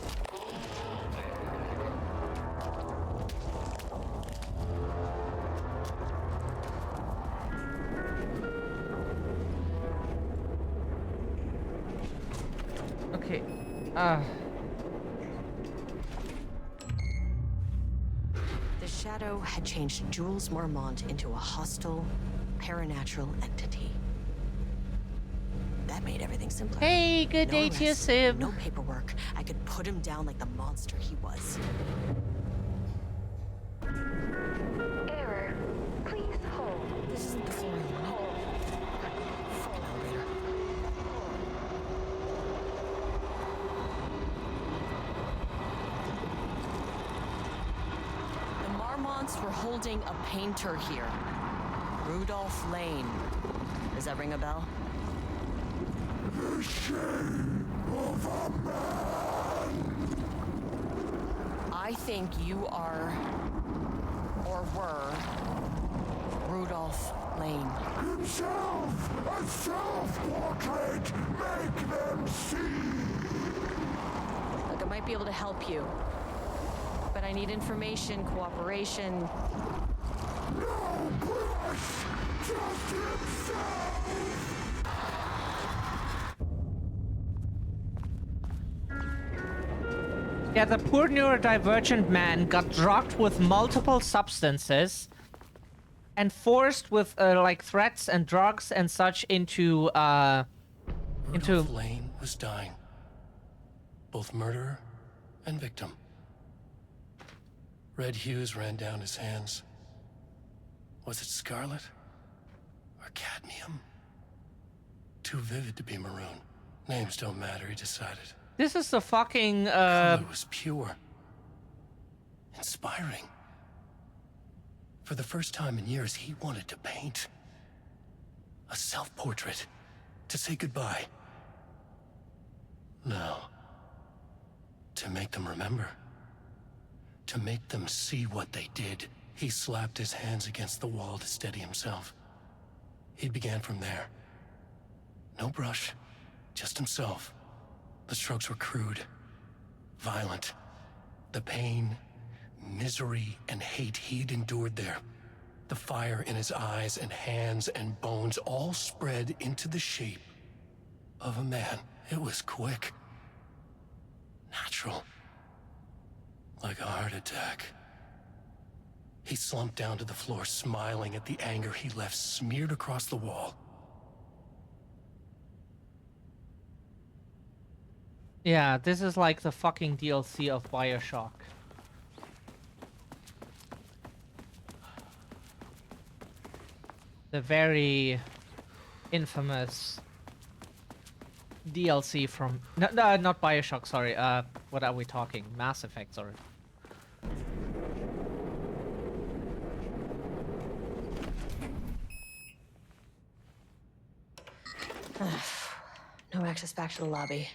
Okay. The Shadow had changed Jules Mormont into a hostile, paranatural entity. That made everything simpler. Hey, good day to you, arrests, Sib. no paperwork. I could put him down like the monster he was. Error. Please hold. This isn't the floor I wanted. Fucking elevator. The Marmonts were holding a painter here. Rudolph Lane. Does that ring a bell? The shame of a man. I think you are, or were, Rudolph Lane. Himself, a self-portrait. Make them see. Look, I might be able to help you. But I need information, cooperation. No brush, just himself. Yeah, the poor neurodivergent man got drugged with multiple substances and forced with like threats and drugs and such into Rudolph Lane was dying. Both murderer and victim. Red hues ran down his hands. Was it scarlet or cadmium? Too vivid to be maroon. Names don't matter, he decided. This is the fucking Color was pure. Inspiring. For the first time in years, he wanted to paint. A self-portrait. To say goodbye. No. To make them remember. To make them see what they did. He slapped his hands against the wall to steady himself. He began from there. No brush. Just himself. The strokes were crude. Violent. The pain, misery, and hate he'd endured there. The fire in his eyes and hands and bones all spread into the shape of a man. It was quick. Natural. Like a heart attack. He slumped down to the floor, smiling at the anger he left smeared across the wall. yeah, this is like the fucking DLC of BioShock. The very infamous DLC from no, not BioShock, sorry. What are we talking? Mass Effect, sorry. No access back to the lobby.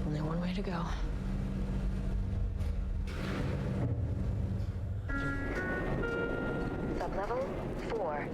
Only one way to go. Level 4.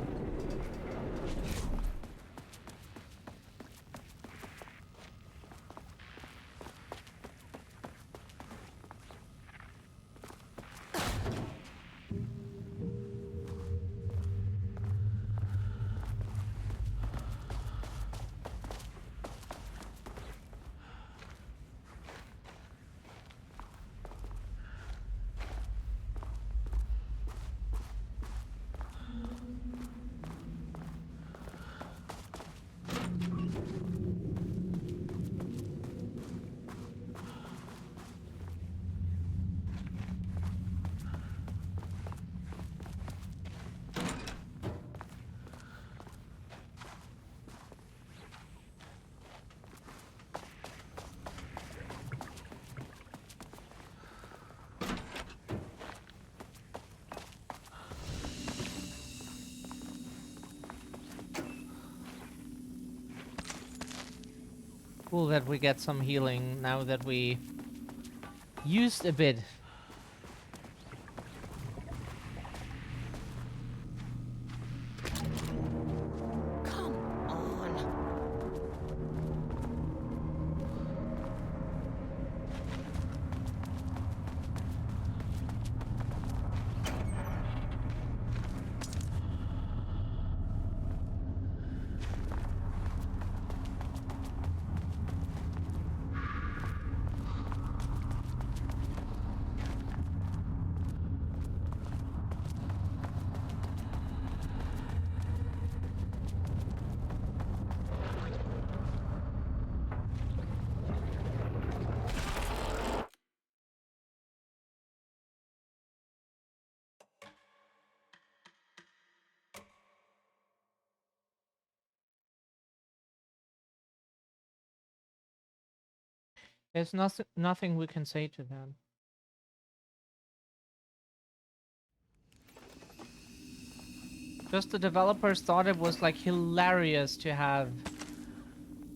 Cool that we get some healing now that we used a bit. Come on. There's nothing we can say to them. Just the developers thought it was like hilarious to have.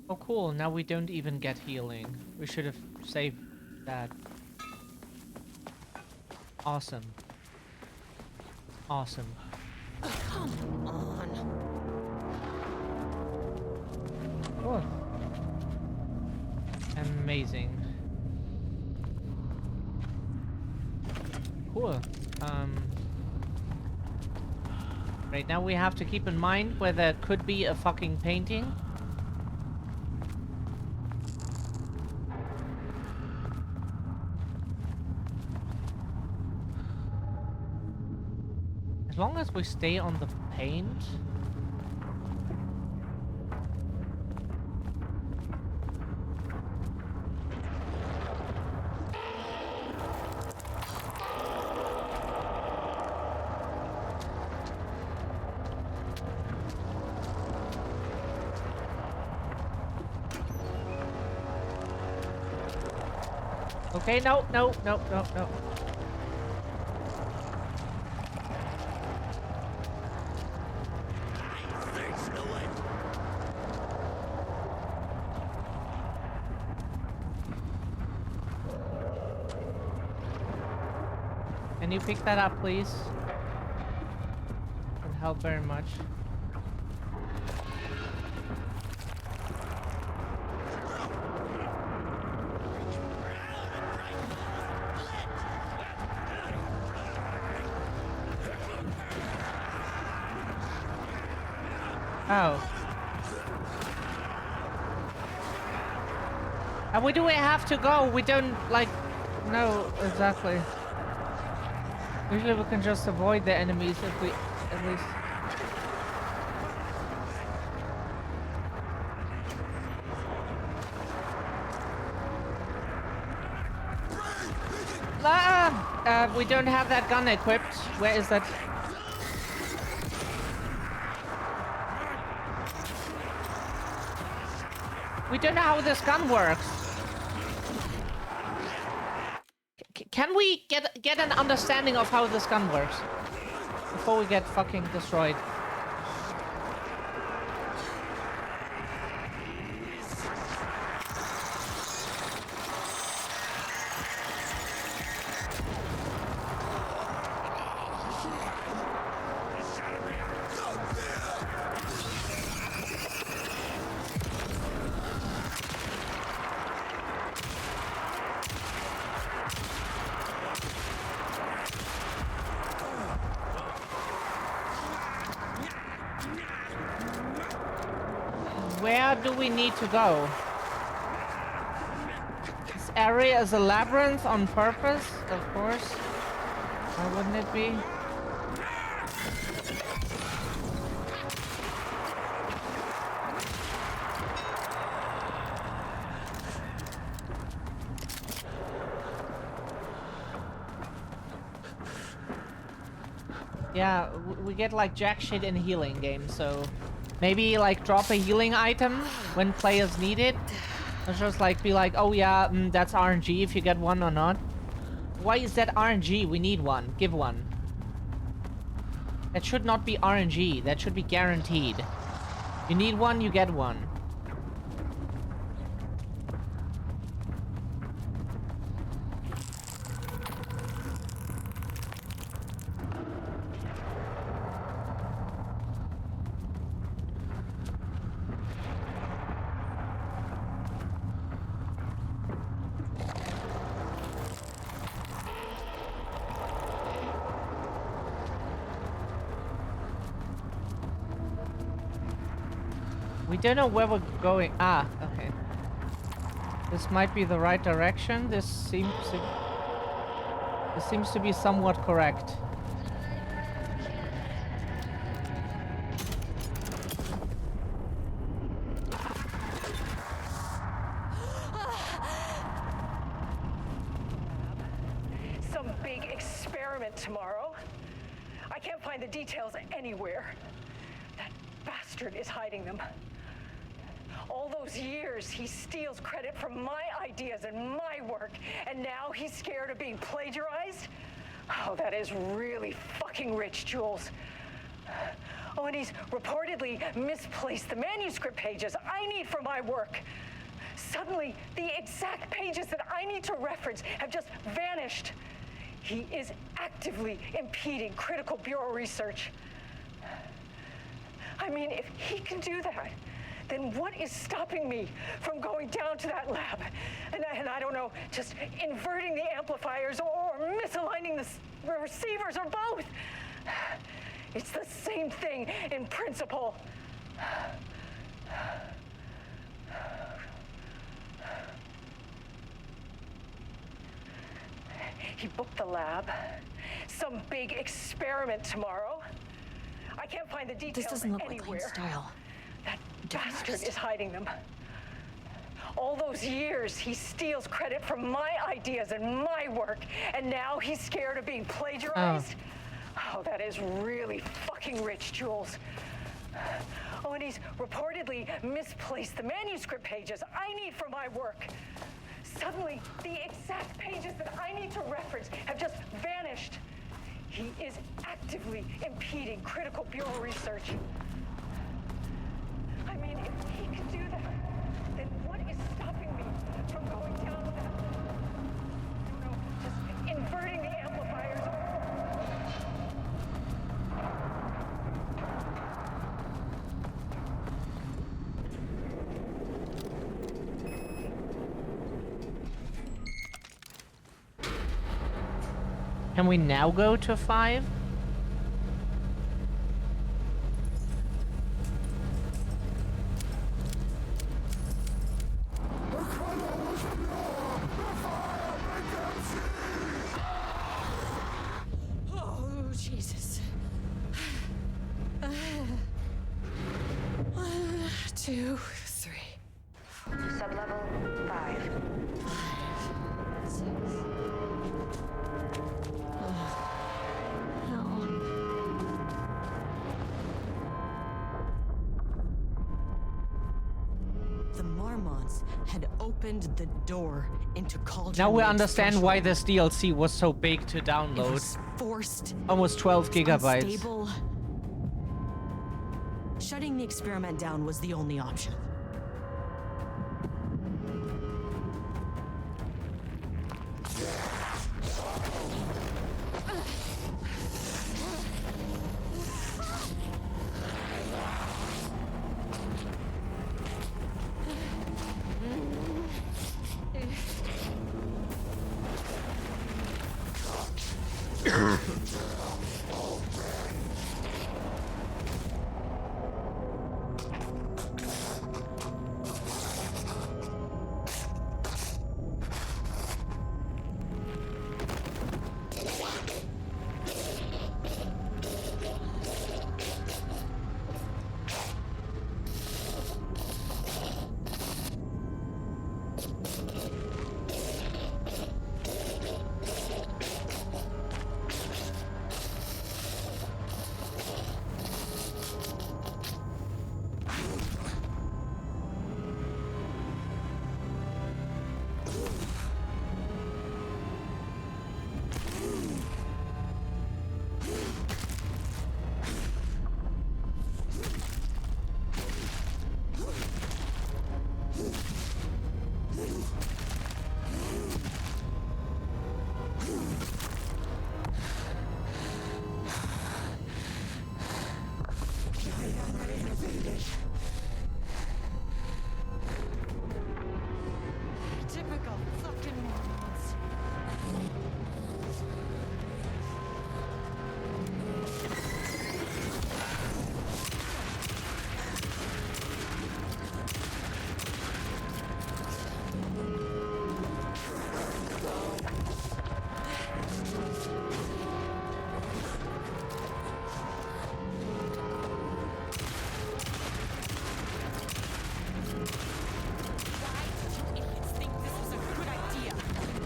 Oh cool, now we don't even get healing. We should have saved that. Awesome. Awesome. Come on. Cool. Amazing. Cool. Right now we have to keep in mind where there could be a fucking painting. As long as we stay on the paint. Okay, no. Can you pick that up, please? Would help very much. Oh. And where do we have to go? We don't, like, know exactly. Usually we can just avoid the enemies if we, at least... we don't have that gun equipped. Where is that? We don't know how this gun works. Can we get an understanding of how this gun works before we get fucking destroyed? Where do we need to go? This area is a labyrinth on purpose, of course. Why wouldn't it be? Yeah, we get like jack shit in healing games, so maybe like drop a healing item when players need it. Or just like be like, oh yeah, that's RNG if you get one or not. Why is that RNG? We need one. Give one. That should not be RNG. That should be guaranteed. You need one, you get one. We don't know where we're going. Ah, okay. This might be the right direction. This seems to be somewhat correct. Some big experiment tomorrow. I can't find the details anywhere. That bastard is hiding them. All those years, he steals credit for my ideas and my work, and now he's scared of being plagiarized? Oh, that is really fucking rich, Jules. Oh, and he's reportedly misplaced the manuscript pages I need for my work. Suddenly, the exact pages that I need to reference have just vanished. He is actively impeding critical bureau research. I mean, if he can do that, then what is stopping me from going down to that lab? And I don't know, just inverting the amplifiers or misaligning the receivers or both. It's the same thing in principle. He booked the lab. Some big experiment tomorrow. I can't find the details This doesn't look anywhere. like Lane's style. That bastard is hiding them. All those years, he steals credit for my ideas and my work, and now he's scared of being plagiarized? Oh, that is really fucking rich, Jules. Oh, and he's reportedly misplaced the manuscript pages I need for my work. Suddenly, the exact pages that I need to reference have just vanished. He is actively impeding critical bureau research. I mean, if he can do that, then what is stopping me from going down to that? I don't know, just inverting the amplifiers. Can we now go to 5? Oh, Jesus. 1, 2, 3. Sublevel 5. 6. The Marmonts had opened the door into Cauldron. Now we Lake's understand why threshold. this DLC was so big to It download. was forced. Almost 12 gigabytes. Unstable. Shutting the experiment down was the only option. Typical fucking morons. Why did you idiots think this was a good idea?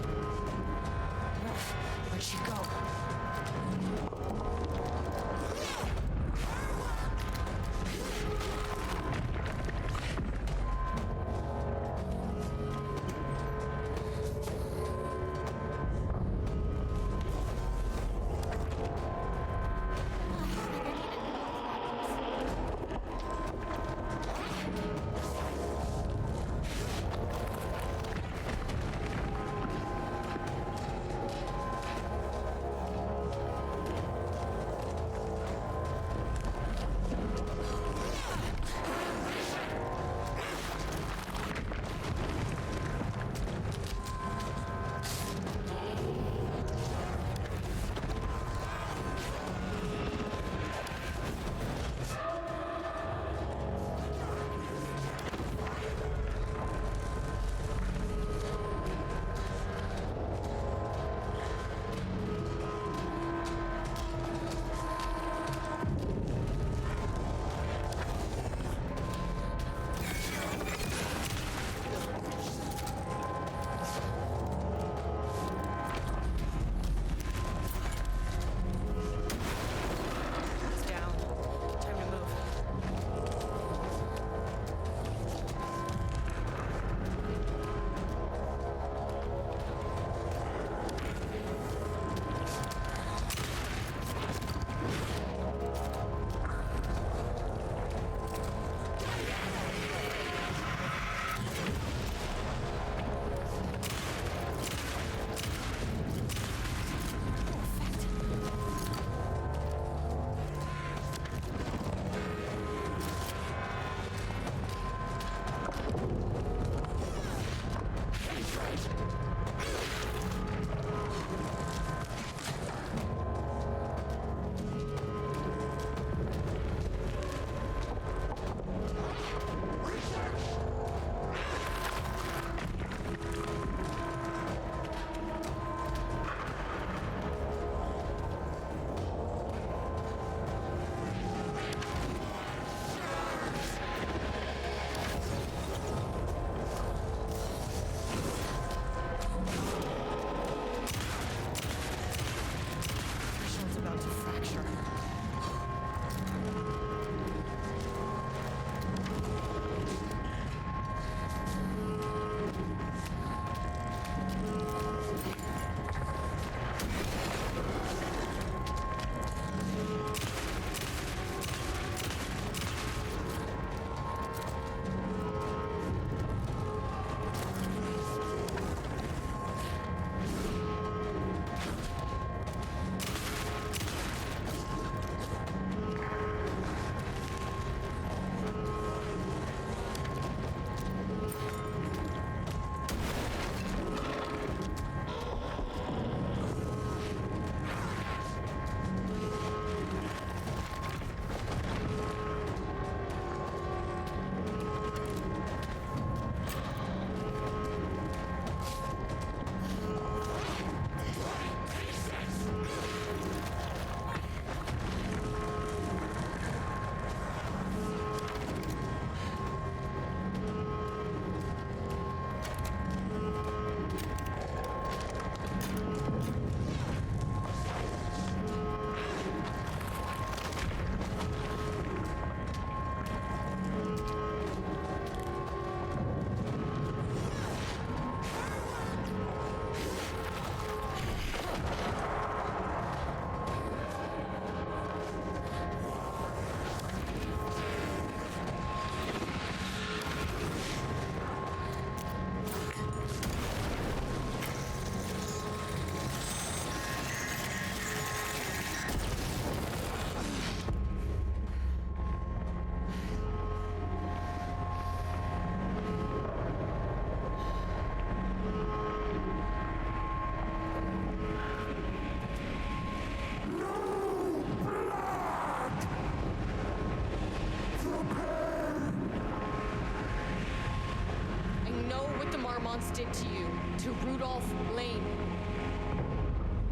Marmonts did to you, to Rudolph Lane.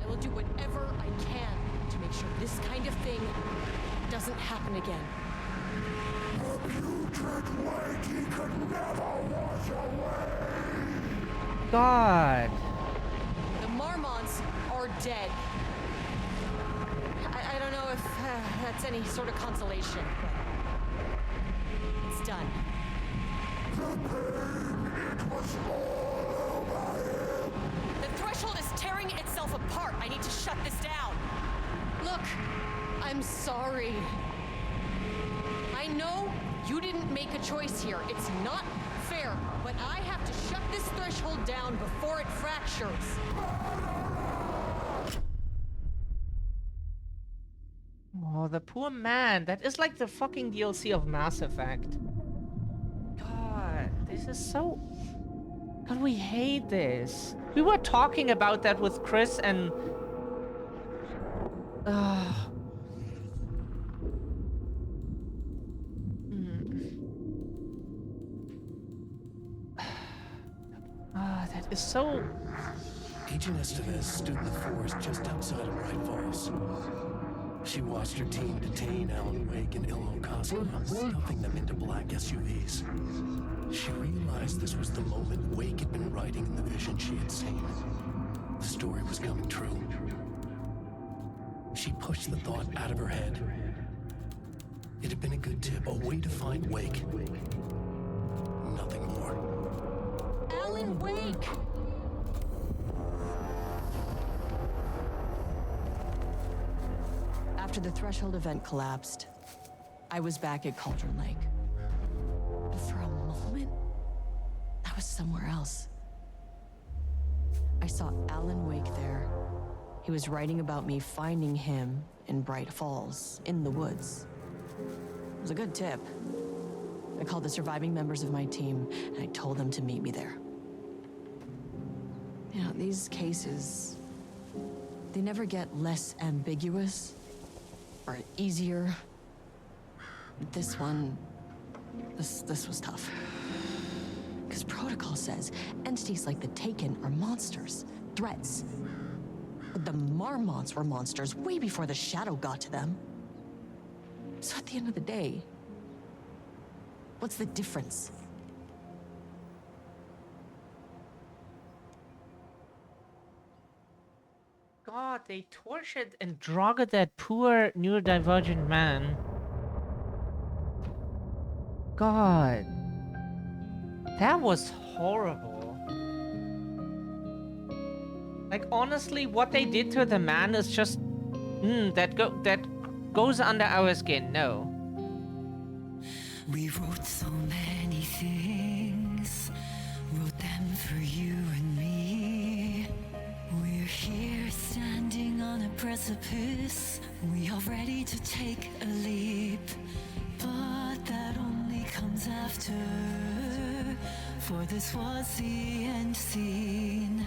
I will do whatever I can to make sure this kind of thing doesn't happen again. The putrid weight he could never wash away. God. The Marmonts are dead. I don't know if that's any sort of consolation, but it's done. The pain, it was all over him. The threshold is tearing itself apart. I need to shut this down. Look, I'm sorry. I know you didn't make a choice here. It's not fair, but I have to shut this threshold down before it fractures. Oh, the poor man. That is like the fucking DLC of Mass Effect. God, this is so... God, we hate this. We were talking about that with Chris and... That is so... Agent Estevez stood in the forest just outside of Bright Falls. She watched her team detain Alan Wake and Ilmo Cosmo, stuffing them into black SUVs. She realized this was the moment Wake had been writing in the vision she had seen. The story was coming true. She pushed the thought out of her head. It had been a good tip, a way to find Wake. Nothing more. Alan Wake! After the Threshold event collapsed, I was back at Cauldron Lake. But for a moment, I was somewhere else. I saw Alan Wake there. He was writing about me finding him in Bright Falls, in the woods. It was a good tip. I called the surviving members of my team, and I told them to meet me there. You know, these cases, they never get less ambiguous or easier. This one, this was tough. Because protocol says entities like the Taken are monsters, threats. But the Marmonts were monsters way before the Shadow got to them. So at the end of the day, what's the difference? God, they tortured and drugged that poor neurodivergent man. God. That was horrible. Like, honestly, what they did to the man is just... that goes under our skin, no. We wrote so many things, wrote them for you and me. We're here standing on a precipice. We are ready to take a leap, but that only comes after. For this was the end scene.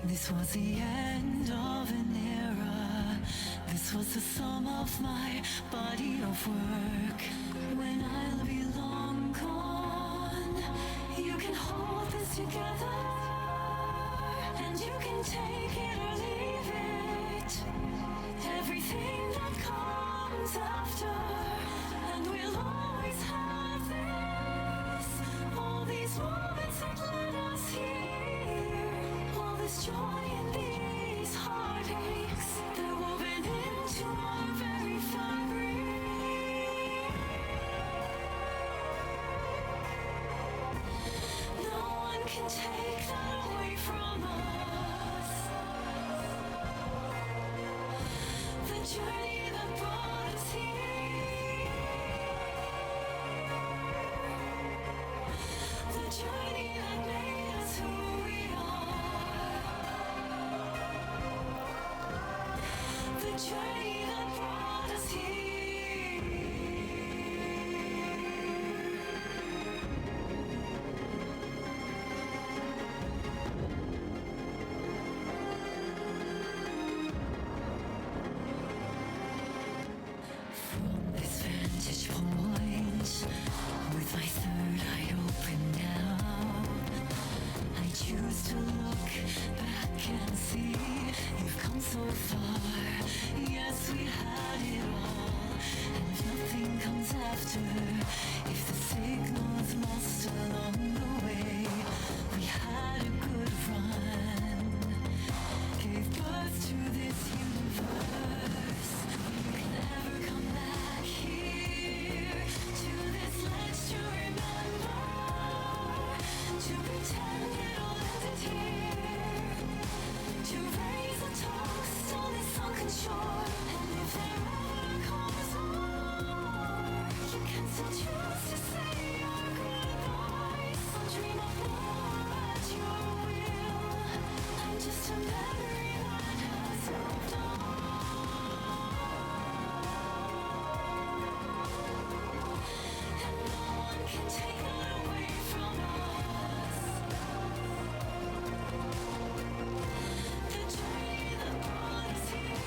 This was the end of an era. This was the sum of my body of work. When I'll be long gone, you can hold this together, and you can take it or leave it. Everything that comes after, and we'll always have this. All these moments that led us here, all this joy and these heartaches, they're woven into our very fabric. No one can take that away from us. The journey that brought us here. The journey that made us who we are. The journey that brought us here. From this vantage point, with my third eye open now, I choose pause to look back and see you've come so far. Yes, we had it all, and if nothing comes after, if the signal's lost along the way, we had a good run, gave birth to this universe. You can never come back here to this ledge to remember, to pretend it all ended here, to raise a toast on this sunken shore. And if there ever comes more, you can still choose to say your goodbyes. I'll dream of more at your will. I'm just a memory that has moved on. And no one can take that away from us. The journey that brought us here.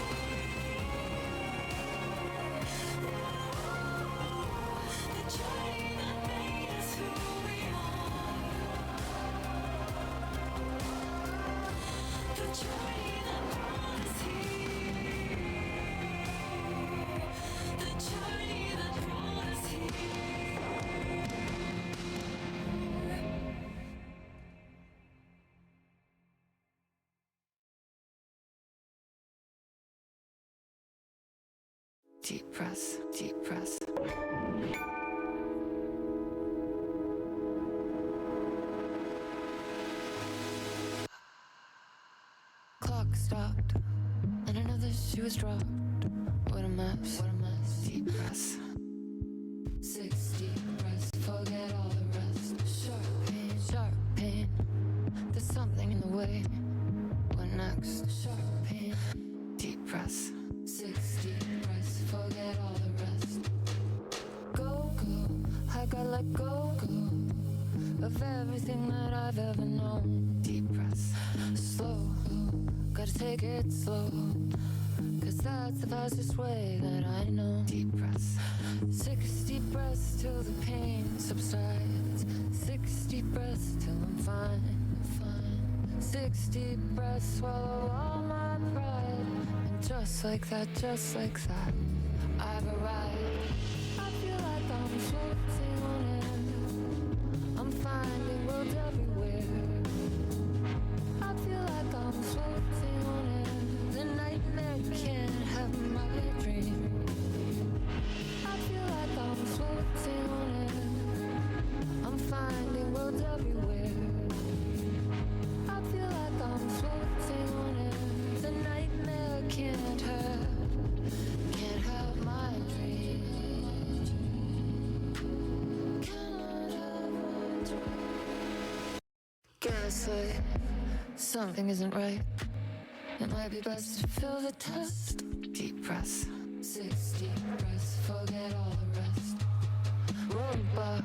The journey that made us who we are. The journey that brought us here. The journey that brought us here. Deep breath, deep breath. Clock stopped, and another shoe was dropped. What a mess, what a mess. Deep breath. 6 deep breaths, forget all the rest. Sharp pain. There's something in the way. What next? Sharp pain. Deep breath. 6 deep breaths, forget all the rest. Go, I gotta let go of everything that I've ever known. Deep breaths, slow, gotta take it slow, 'cause that's the fastest way that I know. Deep breaths, 6 deep breaths till the pain subsides. 6 deep breaths till I'm fine. 6 deep breaths, swallow all my pride. And just like that, I've arrived. I feel like I'm floating on air. I'm finding worlds everywhere. I feel like I'm floating on air. The nightmare can't have my dream. I feel like I'm floating on air. I'm finding worlds everywhere. I feel like I'm floating on air. The nightmare can't have my dream. Cannot have my dream. Gaslight, something isn't right. It might be best to feel the test. Deep breath. 6 deep breaths, forget all the rest. Roadblock,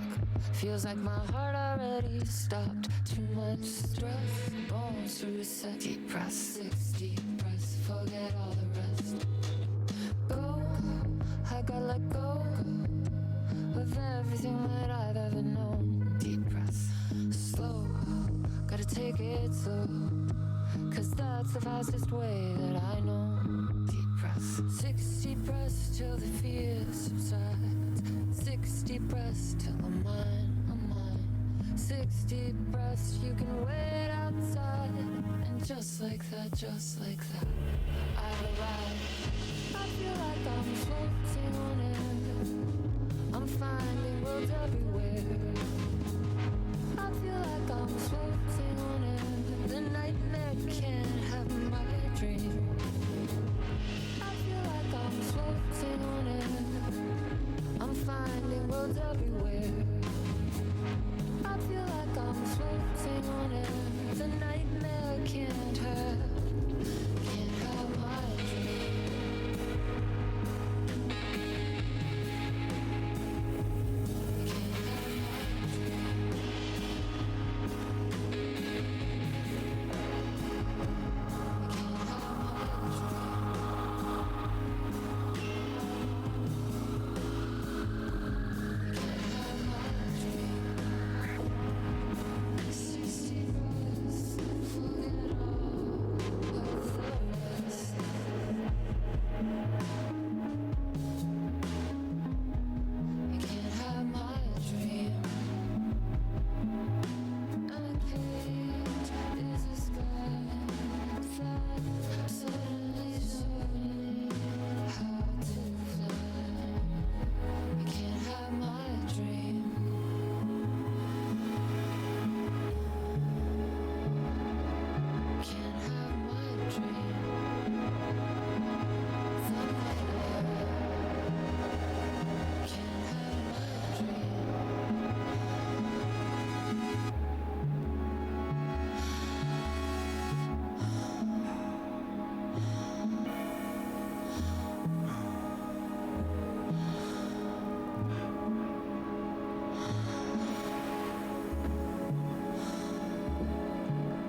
feels like my heart already stopped. Too much stress, bones to reset. Deep breath. 6 deep breaths, forget all the rest. Go, I gotta let go of everything that I've ever known. Deep breath. Slow, gotta take it slow, 'cause that's the fastest way that I know. Deep breath. 6 deep breaths till the fear subsides. 6 deep breaths till I'm mine. 6 deep breaths, you can wait outside. And just like that, I've arrived. I feel like I'm floating on air. I'm finding worlds everywhere. I feel like I'm floating on air. The nightmare can't have my dream. I feel like I'm floating on air. I'm finding worlds everywhere. I feel like I'm floating on air. The nightmare can't have my dream.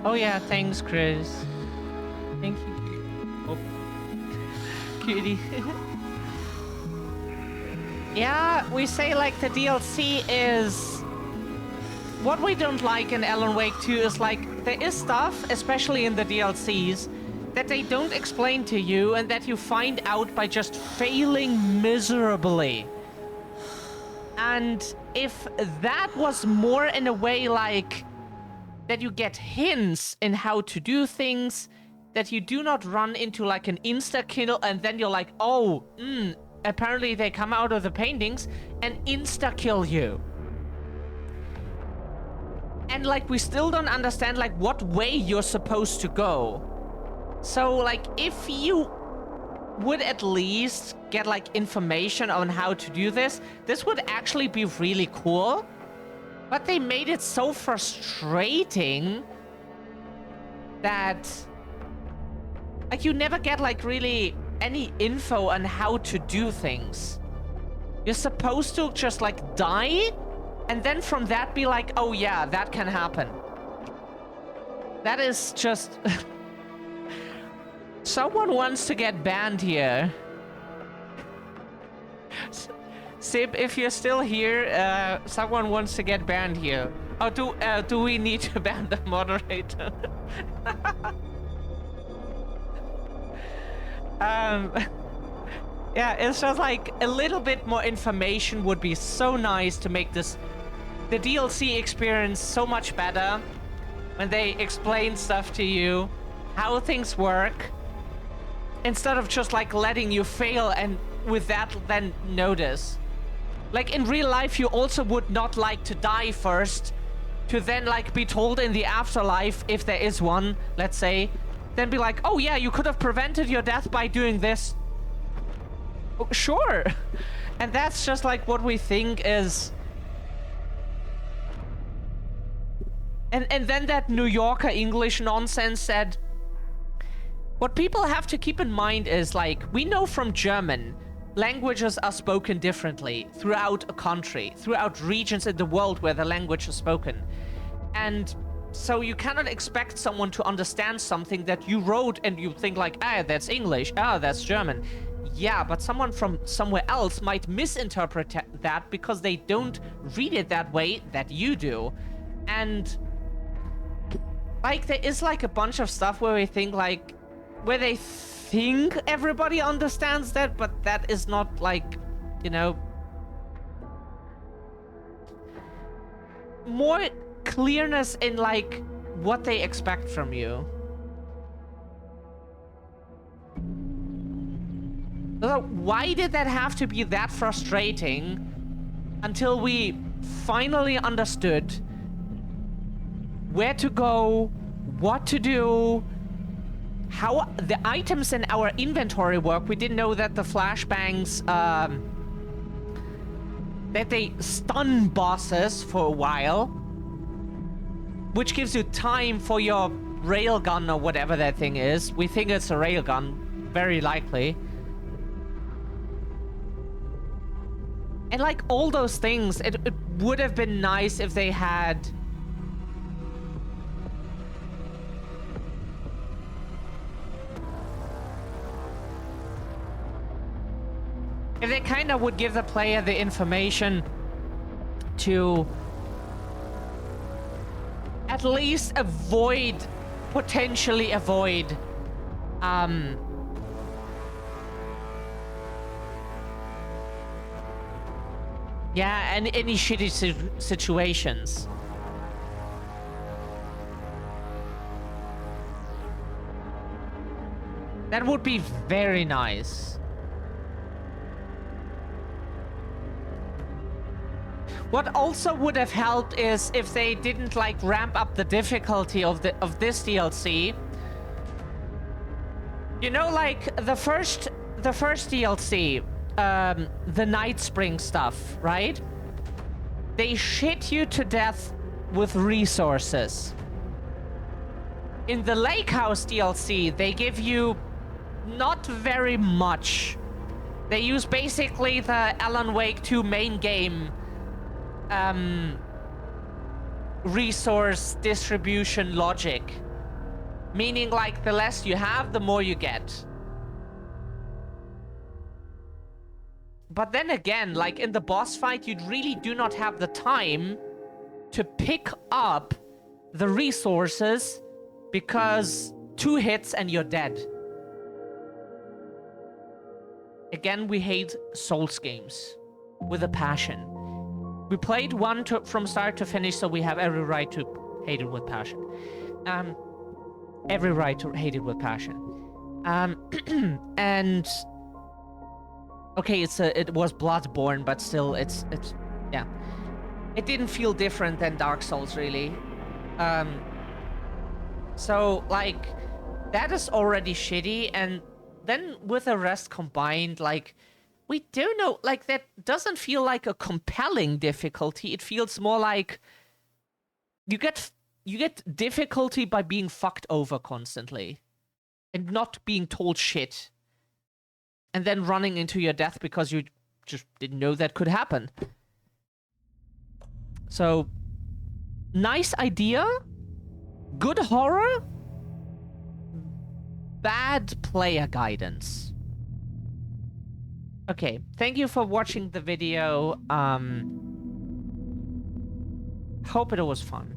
Oh yeah, thanks, Chris. Thank you. Oh. Cutie. Yeah, we say like the DLC is... What we don't like in Alan Wake 2 is like, there is stuff, especially in the DLCs, that they don't explain to you and that you find out by just failing miserably. And if that was more in a way like that you get hints in how to do things, that you do not run into like an insta-kill and then you're like, oh, apparently they come out of the paintings and insta-kill you. And like we still don't understand like what way you're supposed to go. So like if you would at least get like information on how to do this, this would actually be really cool. But they made it so frustrating that like you never get like really any info on how to do things. You're supposed to just like die and then from that be like, oh yeah, that can happen. That is just... Someone wants to get banned here. Sib, if you're still here, someone wants to get banned here. Oh, do we need to ban the moderator? Yeah, it's just like a little bit more information would be so nice to make the DLC experience so much better when they explain stuff to you, how things work, instead of just like letting you fail and with that then notice. Like in real life, you also would not like to die first to then like be told in the afterlife, if there is one, let's say, then be like, oh yeah, you could have prevented your death by doing this. Oh, sure. And that's just like what we think is... And then that New Yorker English nonsense said, what people have to keep in mind is like, we know from German, languages are spoken differently throughout a country, throughout regions in the world where the language is spoken. And so you cannot expect someone to understand something that you wrote and you think like, ah, that's English, ah, that's German. Yeah, but someone from somewhere else might misinterpret that because they don't read it that way that you do. And like there is like a bunch of stuff where we think like, where they think everybody understands that, but that is not like, you know, more clearness in like what they expect from you. So why did that have to be that frustrating until we finally understood where to go, what to do, how the items in our inventory work? We didn't know that the flashbangs, that they stun bosses for a while, which gives you time for your railgun or whatever that thing is. We think it's a railgun, very likely. And like all those things, it would have been nice if they had... If they kind of would give the player the information to at least potentially avoid, yeah, and any shitty situations. That would be very nice. What also would have helped is if they didn't like ramp up the difficulty of this DLC. You know, like the first DLC, the Night Spring stuff, right? They shit you to death with resources. In the Lake House DLC, they give you not very much. They use basically the Alan Wake 2 main game resource distribution logic. Meaning, like, the less you have, the more you get. But then again, like, in the boss fight, you really do not have the time to pick up the resources because 2 hits and you're dead. Again, we hate Souls games with a passion. We played one from start to finish, so we have every right to hate it with passion. Every right to hate it with passion. And okay, it was Bloodborne, but still, it's yeah. It didn't feel different than Dark Souls, really. So like, that is already shitty, and then with the rest combined, like, we don't know, like, that doesn't feel like a compelling difficulty. It feels more like you get difficulty by being fucked over constantly and not being told shit, and then running into your death because you just didn't know that could happen. So, nice idea, good horror, bad player guidance. Okay, thank you for watching the video. Hope it was fun.